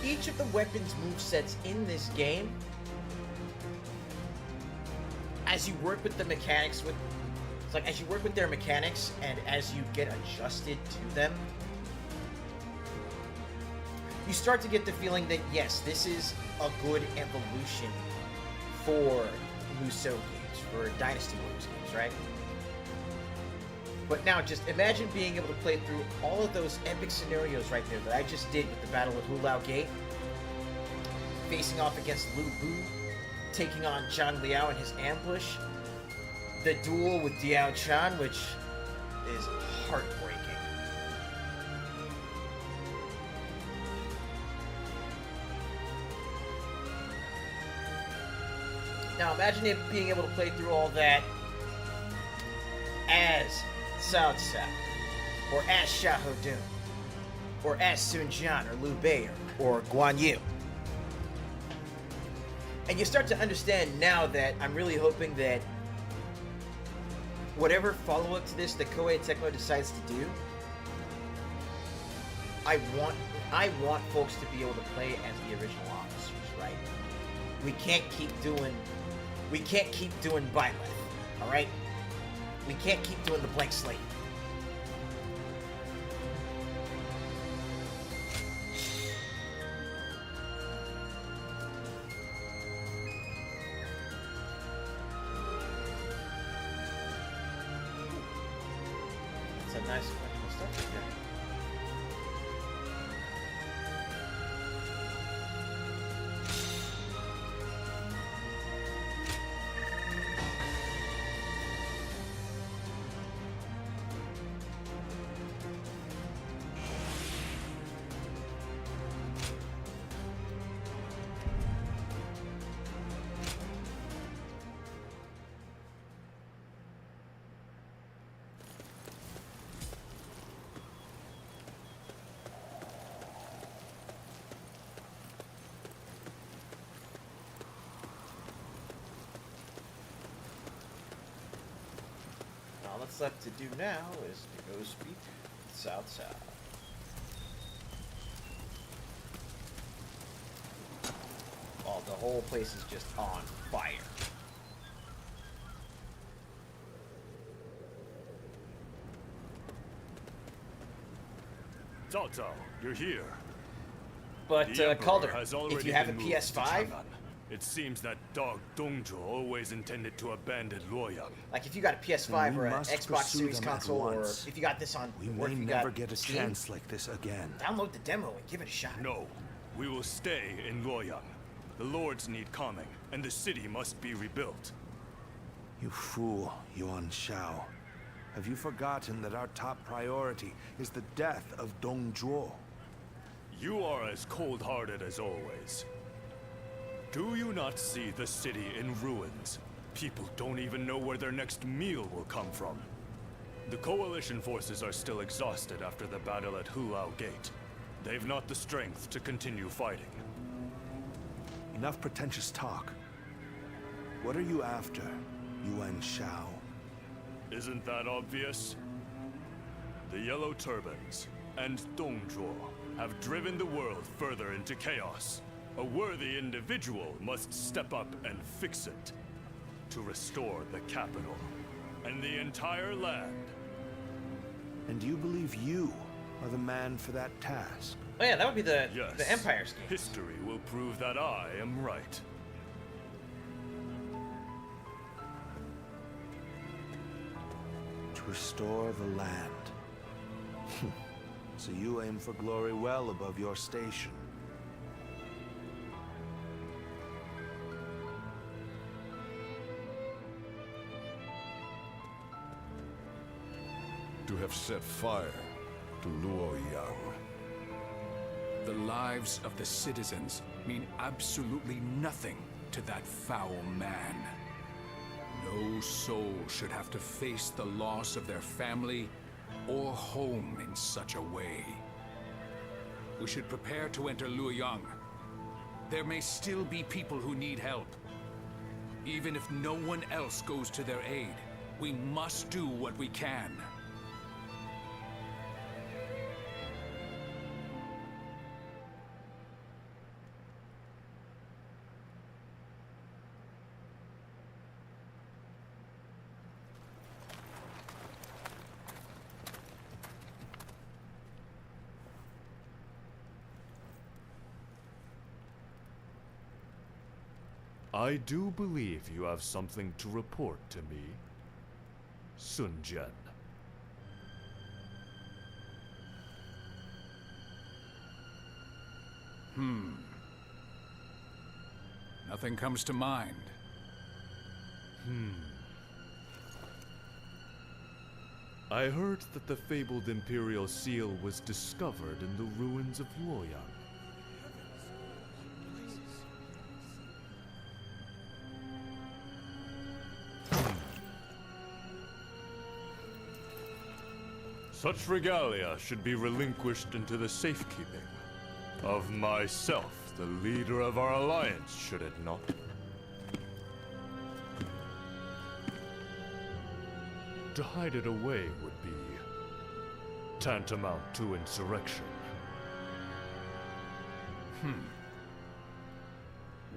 Each of the weapons movesets in this game, as you work with the mechanics it's like as you work with their mechanics and as you get adjusted to them, you start to get the feeling that yes, this is a good evolution for Musou games, for Dynasty Warriors games, right? But now just imagine being able to play through all of those epic scenarios right there that I just did with the Battle of Hulao Gate, facing off against Lu Bu, taking on Zhang Liao in his ambush, the duel with Diao Chan, which is heartbreaking. Now imagine it being able to play through all that as Cao Cao, or as Xiahou Dun, or as Sun Jian, or Liu Bei, or Guan Yu. And you start to understand now that I'm really hoping that whatever follow-up to this that Koei Tecmo decides to do, I want folks to be able to play as the original officers, right? We can't keep doing Byleth, all right? We can't keep doing the blank slate. It's a nice collection of stuff right there. All that's left to do now is to go speak with Cao Cao. Oh, the whole place is just on fire. Cao Cao, you're here. But, Calder, if you have a moved PS5... to Chang'an. It seems that dog Dongzhuo always intended to abandon Luoyang. Like, if you got a PS5 or an Xbox Series console, or if you got this on... We or may if you never got get a Steam, chance like this again. download the demo and give it a shot. No, we will stay in Luoyang. The lords need calming, and the city must be rebuilt. You fool, Yuan Shao. Have you forgotten that our top priority is the death of Dongzhuo? You are as cold-hearted as always. Do you not see the city in ruins? People don't even know where their next meal will come from. The Coalition forces are still exhausted after the battle at Hulao Gate. They've not the strength to continue fighting. Enough pretentious talk. What are you after, Yuan Shao? Isn't that obvious? The Yellow Turbans and Dongzhuo have driven the world further into chaos. A worthy individual must step up and fix it to restore the capital and the entire land. And do you believe you are the man for that task? Oh yeah, that would be the Empire's game. History will prove that I am right. To restore the land. So you aim for glory well above your station. have set fire to Luoyang. The lives of the citizens mean absolutely nothing to that foul man. No soul should have to face the loss of their family or home in such a way. We should prepare to enter Luoyang. There may still be people who need help. Even if no one else goes to their aid, we must do what we can. I do believe you have something to report to me, Sun Jian. Nothing comes to mind. I heard that the fabled Imperial Seal was discovered in the ruins of Luoyang. Such regalia should be relinquished into the safekeeping of myself, the leader of our alliance, should it not? To hide it away would be tantamount to insurrection.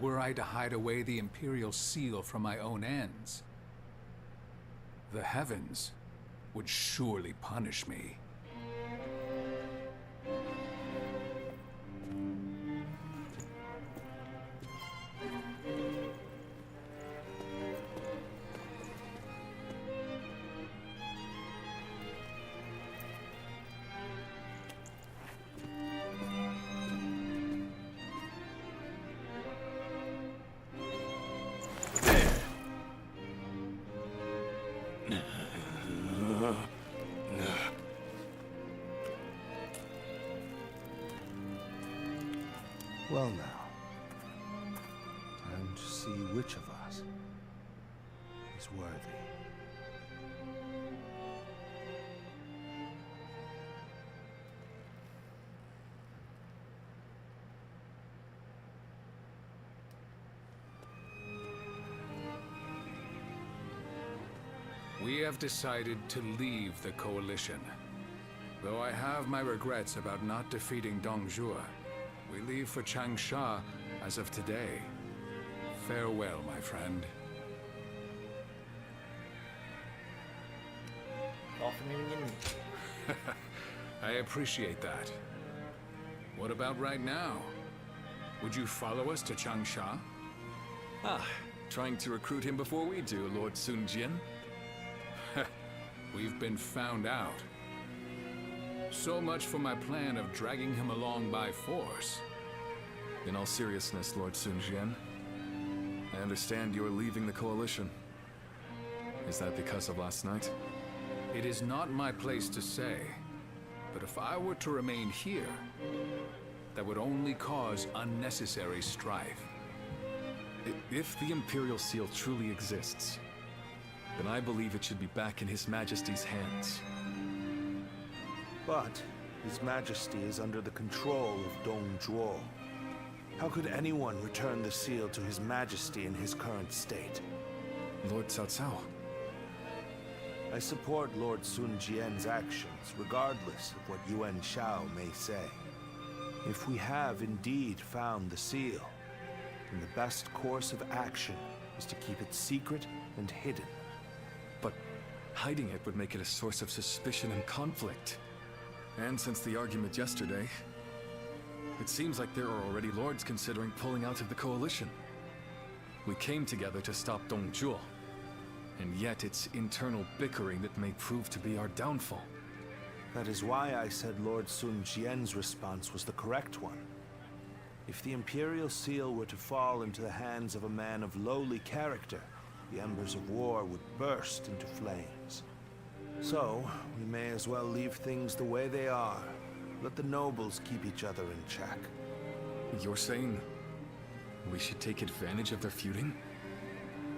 Were I to hide away the Imperial Seal from my own ends, the heavens would surely punish me. Well now, time to see which of us is worthy. We have decided to leave the Coalition. Though I have my regrets about not defeating Dongzhuo, we leave for Changsha as of today. Farewell, my friend. All for meeting in. I appreciate that. What about right now? Would you follow us to Changsha? Trying to recruit him before we do, Lord Sun Jian. We've been found out. So much for my plan of dragging him along by force. In all seriousness, Lord Sun Jian, I understand you're leaving the Coalition. Is that because of last night? It is not my place to say, but if I were to remain here, that would only cause unnecessary strife. If the Imperial Seal truly exists, then I believe it should be back in His Majesty's hands. But His Majesty is under the control of Dongzhuo. How could anyone return the seal to His Majesty in his current state? Lord Cao Cao. I support Lord Sun Jian's actions, regardless of what Yuan Shao may say. If we have indeed found the seal, then the best course of action is to keep it secret and hidden. But hiding it would make it a source of suspicion and conflict. And since the argument yesterday, it seems like there are already lords considering pulling out of the Coalition. We came together to stop Dongzhuo, and yet it's internal bickering that may prove to be our downfall. That is why I said Lord Sun Jian's response was the correct one. If the Imperial Seal were to fall into the hands of a man of lowly character, the embers of war would burst into flames. So, we may as well leave things the way they are. Let the nobles keep each other in check. You're saying we should take advantage of their feuding?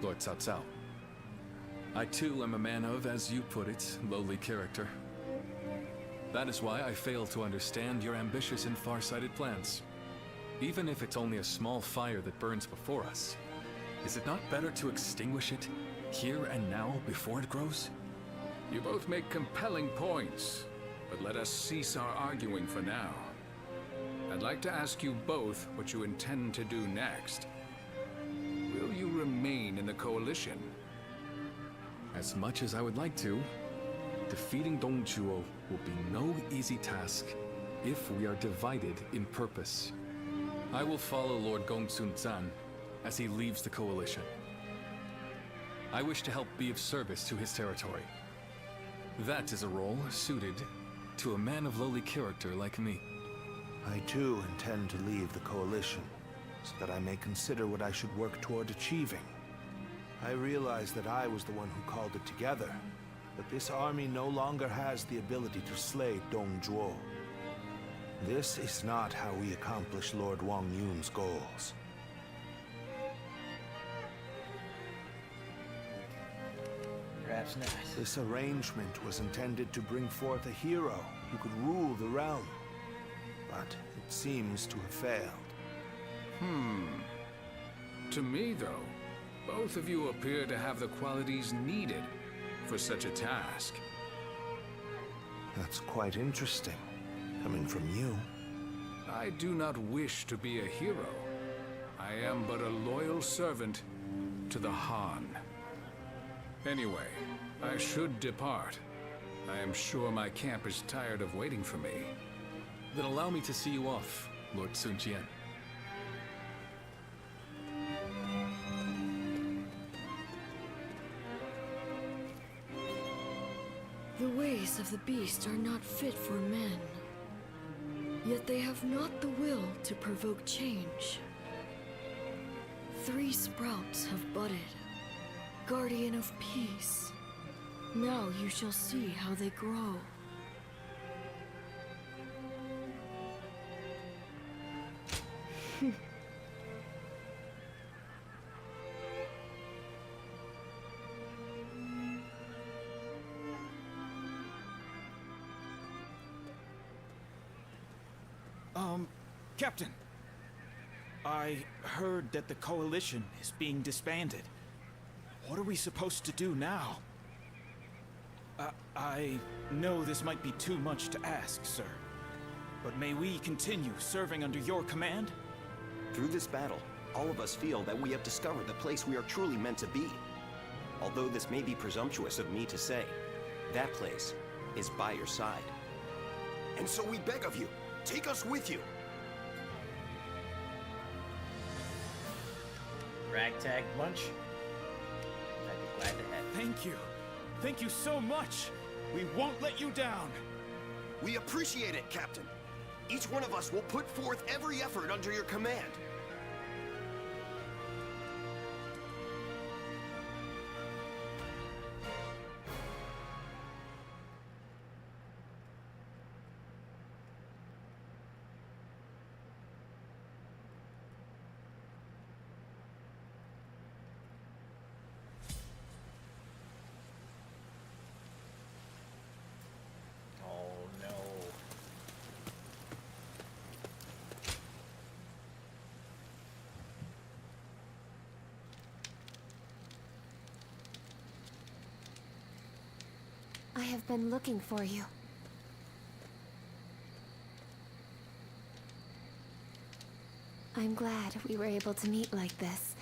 Lord Cao Cao. I too am a man of, as you put it, lowly character. That is why I fail to understand your ambitious and far-sighted plans. Even if it's only a small fire that burns before us, is it not better to extinguish it here and now before it grows? You both make compelling points, but let us cease our arguing for now. I'd like to ask you both what you intend to do next. Will you remain in the coalition? As much as I would like to, defeating Dongzhuo will be no easy task if we are divided in purpose. I will follow Lord Gongsun Zan as he leaves the coalition. I wish to help be of service to his territory. That is a role suited to a man of lowly character like me. I too intend to leave the coalition, so that I may consider what I should work toward achieving. I realize that I was the one who called it together, but this army no longer has the ability to slay Dongzhuo. This is not how we accomplish Lord Wang Yun's goals. Perhaps not. This arrangement was intended to bring forth a hero who could rule the realm, but it seems to have failed. To me, though, both of you appear to have the qualities needed for such a task. That's quite interesting, coming from you. I do not wish to be a hero. I am but a loyal servant to the Han. Anyway, I should depart. I am sure my camp is tired of waiting for me. Then allow me to see you off, Lord Sun Jian. The ways of the beast are not fit for men. Yet they have not the will to provoke change. 3 sprouts have budded, guardian of peace. Now you shall see how they grow. Captain, I heard that the coalition is being disbanded. What are we supposed to do now? I know this might be too much to ask, sir, but may we continue serving under your command? Through this battle, all of us feel that we have discovered the place we are truly meant to be. Although this may be presumptuous of me to say, that place is by your side. And so we beg of you, take us with you. Ragtag bunch. I'd be glad to have. Thank you. Thank you so much. We won't let you down. We appreciate it, Captain. Each one of us will put forth every effort under your command. I have been looking for you. I'm glad we were able to meet like this.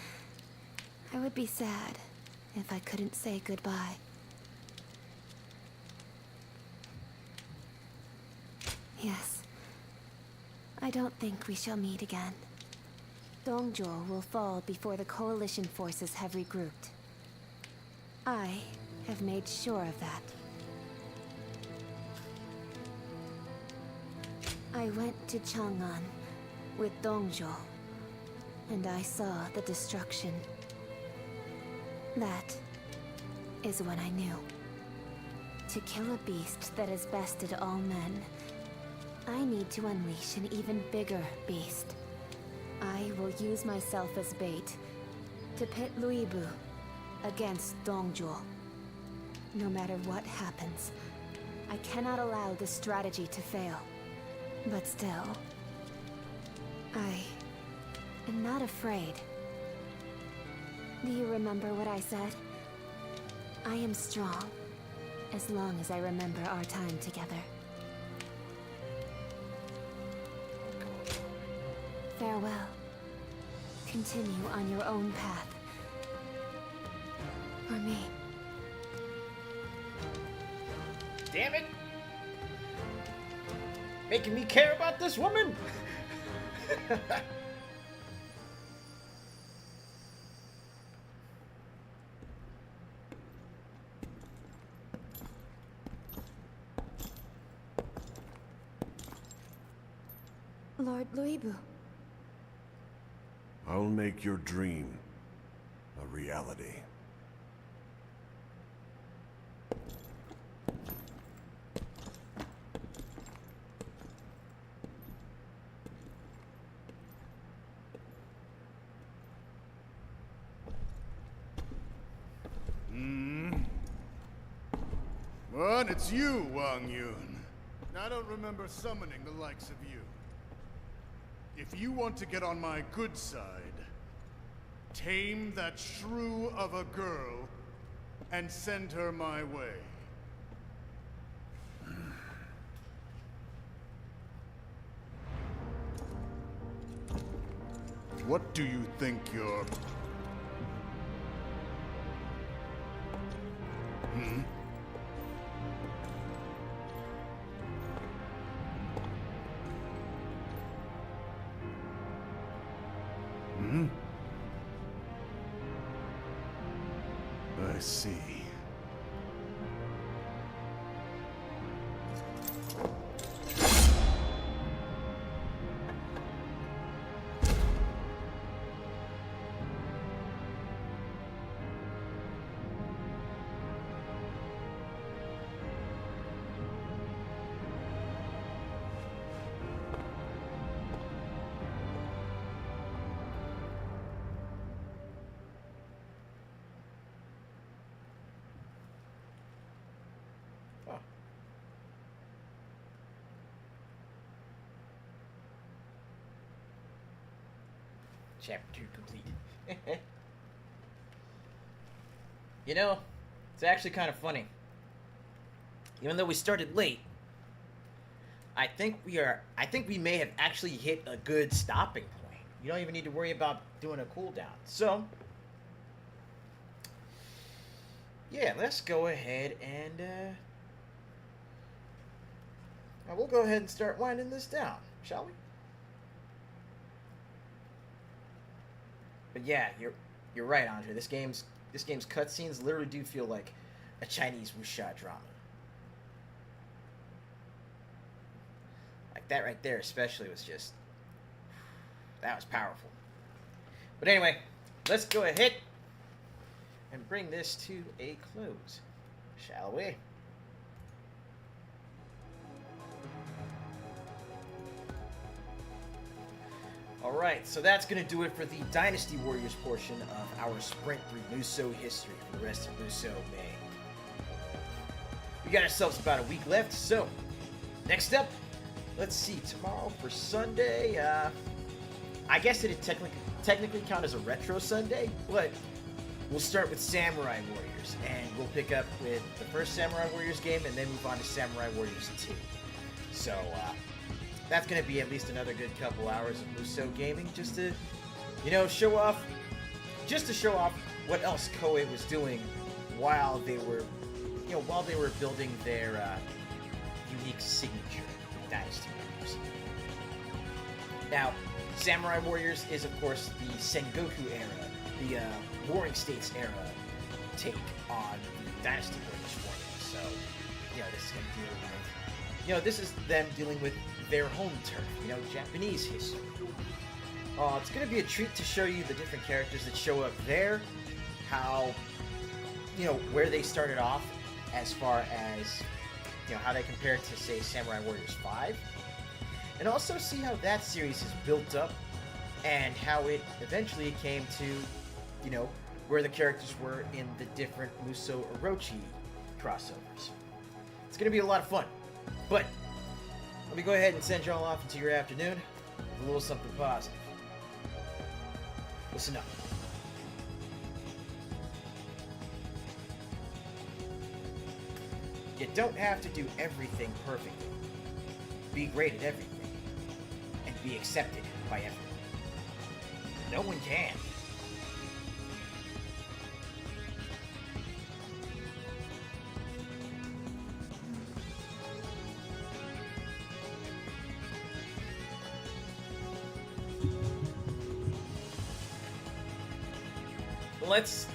I would be sad if I couldn't say goodbye. Yes. I don't think we shall meet again. Dongzhuo will fall before the coalition forces have regrouped. I have made sure of that. I went to Chang'an with Dongzhuo, and I saw the destruction. That is when I knew. To kill a beast that has bested all men, I need to unleash an even bigger beast. I will use myself as bait to pit Luibu against Dongjuo. No matter what happens, I cannot allow this strategy to fail. But still, I am not afraid. Do you remember what I said? I am strong, as long as I remember our time together. Farewell. Continue on your own path. For me. Damn it! Making me care about this woman! Lord Luibu. I'll make your dream a reality. What? It's you, Wang Yun. I don't remember summoning the likes of you. If you want to get on my good side, tame that shrew of a girl and send her my way. What do you think you're... Hmm? Hmm? I see. Chapter 2 complete. You know, it's actually kind of funny. Even though we started late, I think we may have actually hit a good stopping point. You don't even need to worry about doing a cooldown. So, yeah, let's go ahead and we'll go ahead and start winding this down, shall we? But yeah, you're right, Andre. This game's cutscenes literally do feel like a Chinese wuxia drama. Like that right there, especially, was just, that was powerful. But anyway, let's go ahead and bring this to a close, shall we? Alright, so that's going to do it for the Dynasty Warriors portion of our sprint through Musou history for the rest of Musou May. We got ourselves about a week left, so next up, let's see, tomorrow for Sunday, I guess it'd technically count as a retro Sunday, but we'll start with Samurai Warriors, and we'll pick up with the first Samurai Warriors game and then move on to Samurai Warriors 2. So, that's going to be at least another good couple hours of Musou gaming, just to, show off what else Koei was doing while they were building their unique signature, Dynasty Warriors. Now, Samurai Warriors is, of course, the Sengoku era, the Warring States era take on the Dynasty Warriors formula. So, this is going to deal with, this is them dealing with their home turf, Japanese history. It's going to be a treat to show you the different characters that show up there, how, where they started off, as far as, you know, how they compare to, say, Samurai Warriors 5. And also see how that series is built up and how it eventually came to, you know, where the characters were in the different Musou Orochi crossovers. It's going to be a lot of fun. But let me go ahead and send y'all off into your afternoon with a little something positive. Listen up. You don't have to do everything perfectly. Be great at everything. And be accepted by everyone. No one can.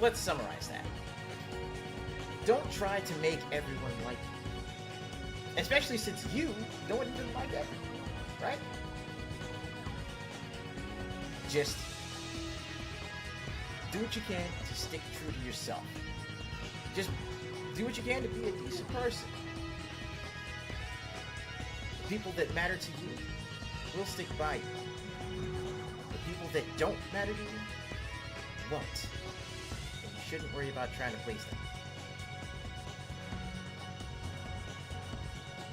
Let's summarize that. Don't try to make everyone like you. Especially since you don't even like everyone, right? Just do what you can to stick true to yourself. Just do what you can to be a decent person. The people that matter to you will stick by you. The people that don't matter to you won't. And you shouldn't worry about trying to please them.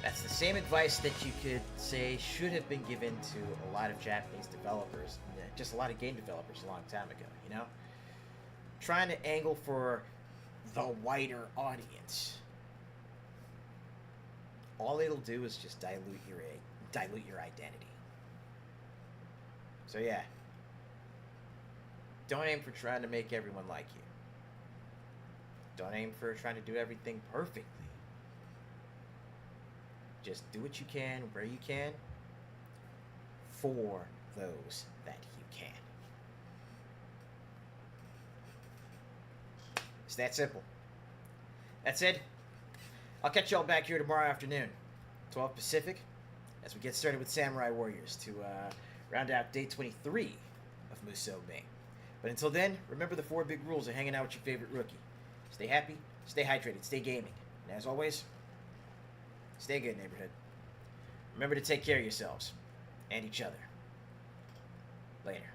That's the same advice that you could say should have been given to a lot of Japanese developers, just a lot of game developers a long time ago, you know? Trying to angle for the wider audience. All it'll do is just dilute your identity. So yeah. Don't aim for trying to make everyone like you. Don't aim for trying to do everything perfectly. Just do what you can, where you can, for those that you can. It's that simple. That said, I'll catch y'all back here tomorrow afternoon, 12 Pacific, as we get started with Samurai Warriors to round out day 23 of Musou Bing. But until then, remember the 4 big rules of hanging out with your favorite rookie. Stay happy, stay hydrated, stay gaming. And as always, stay good, neighborhood. Remember to take care of yourselves and each other. Later.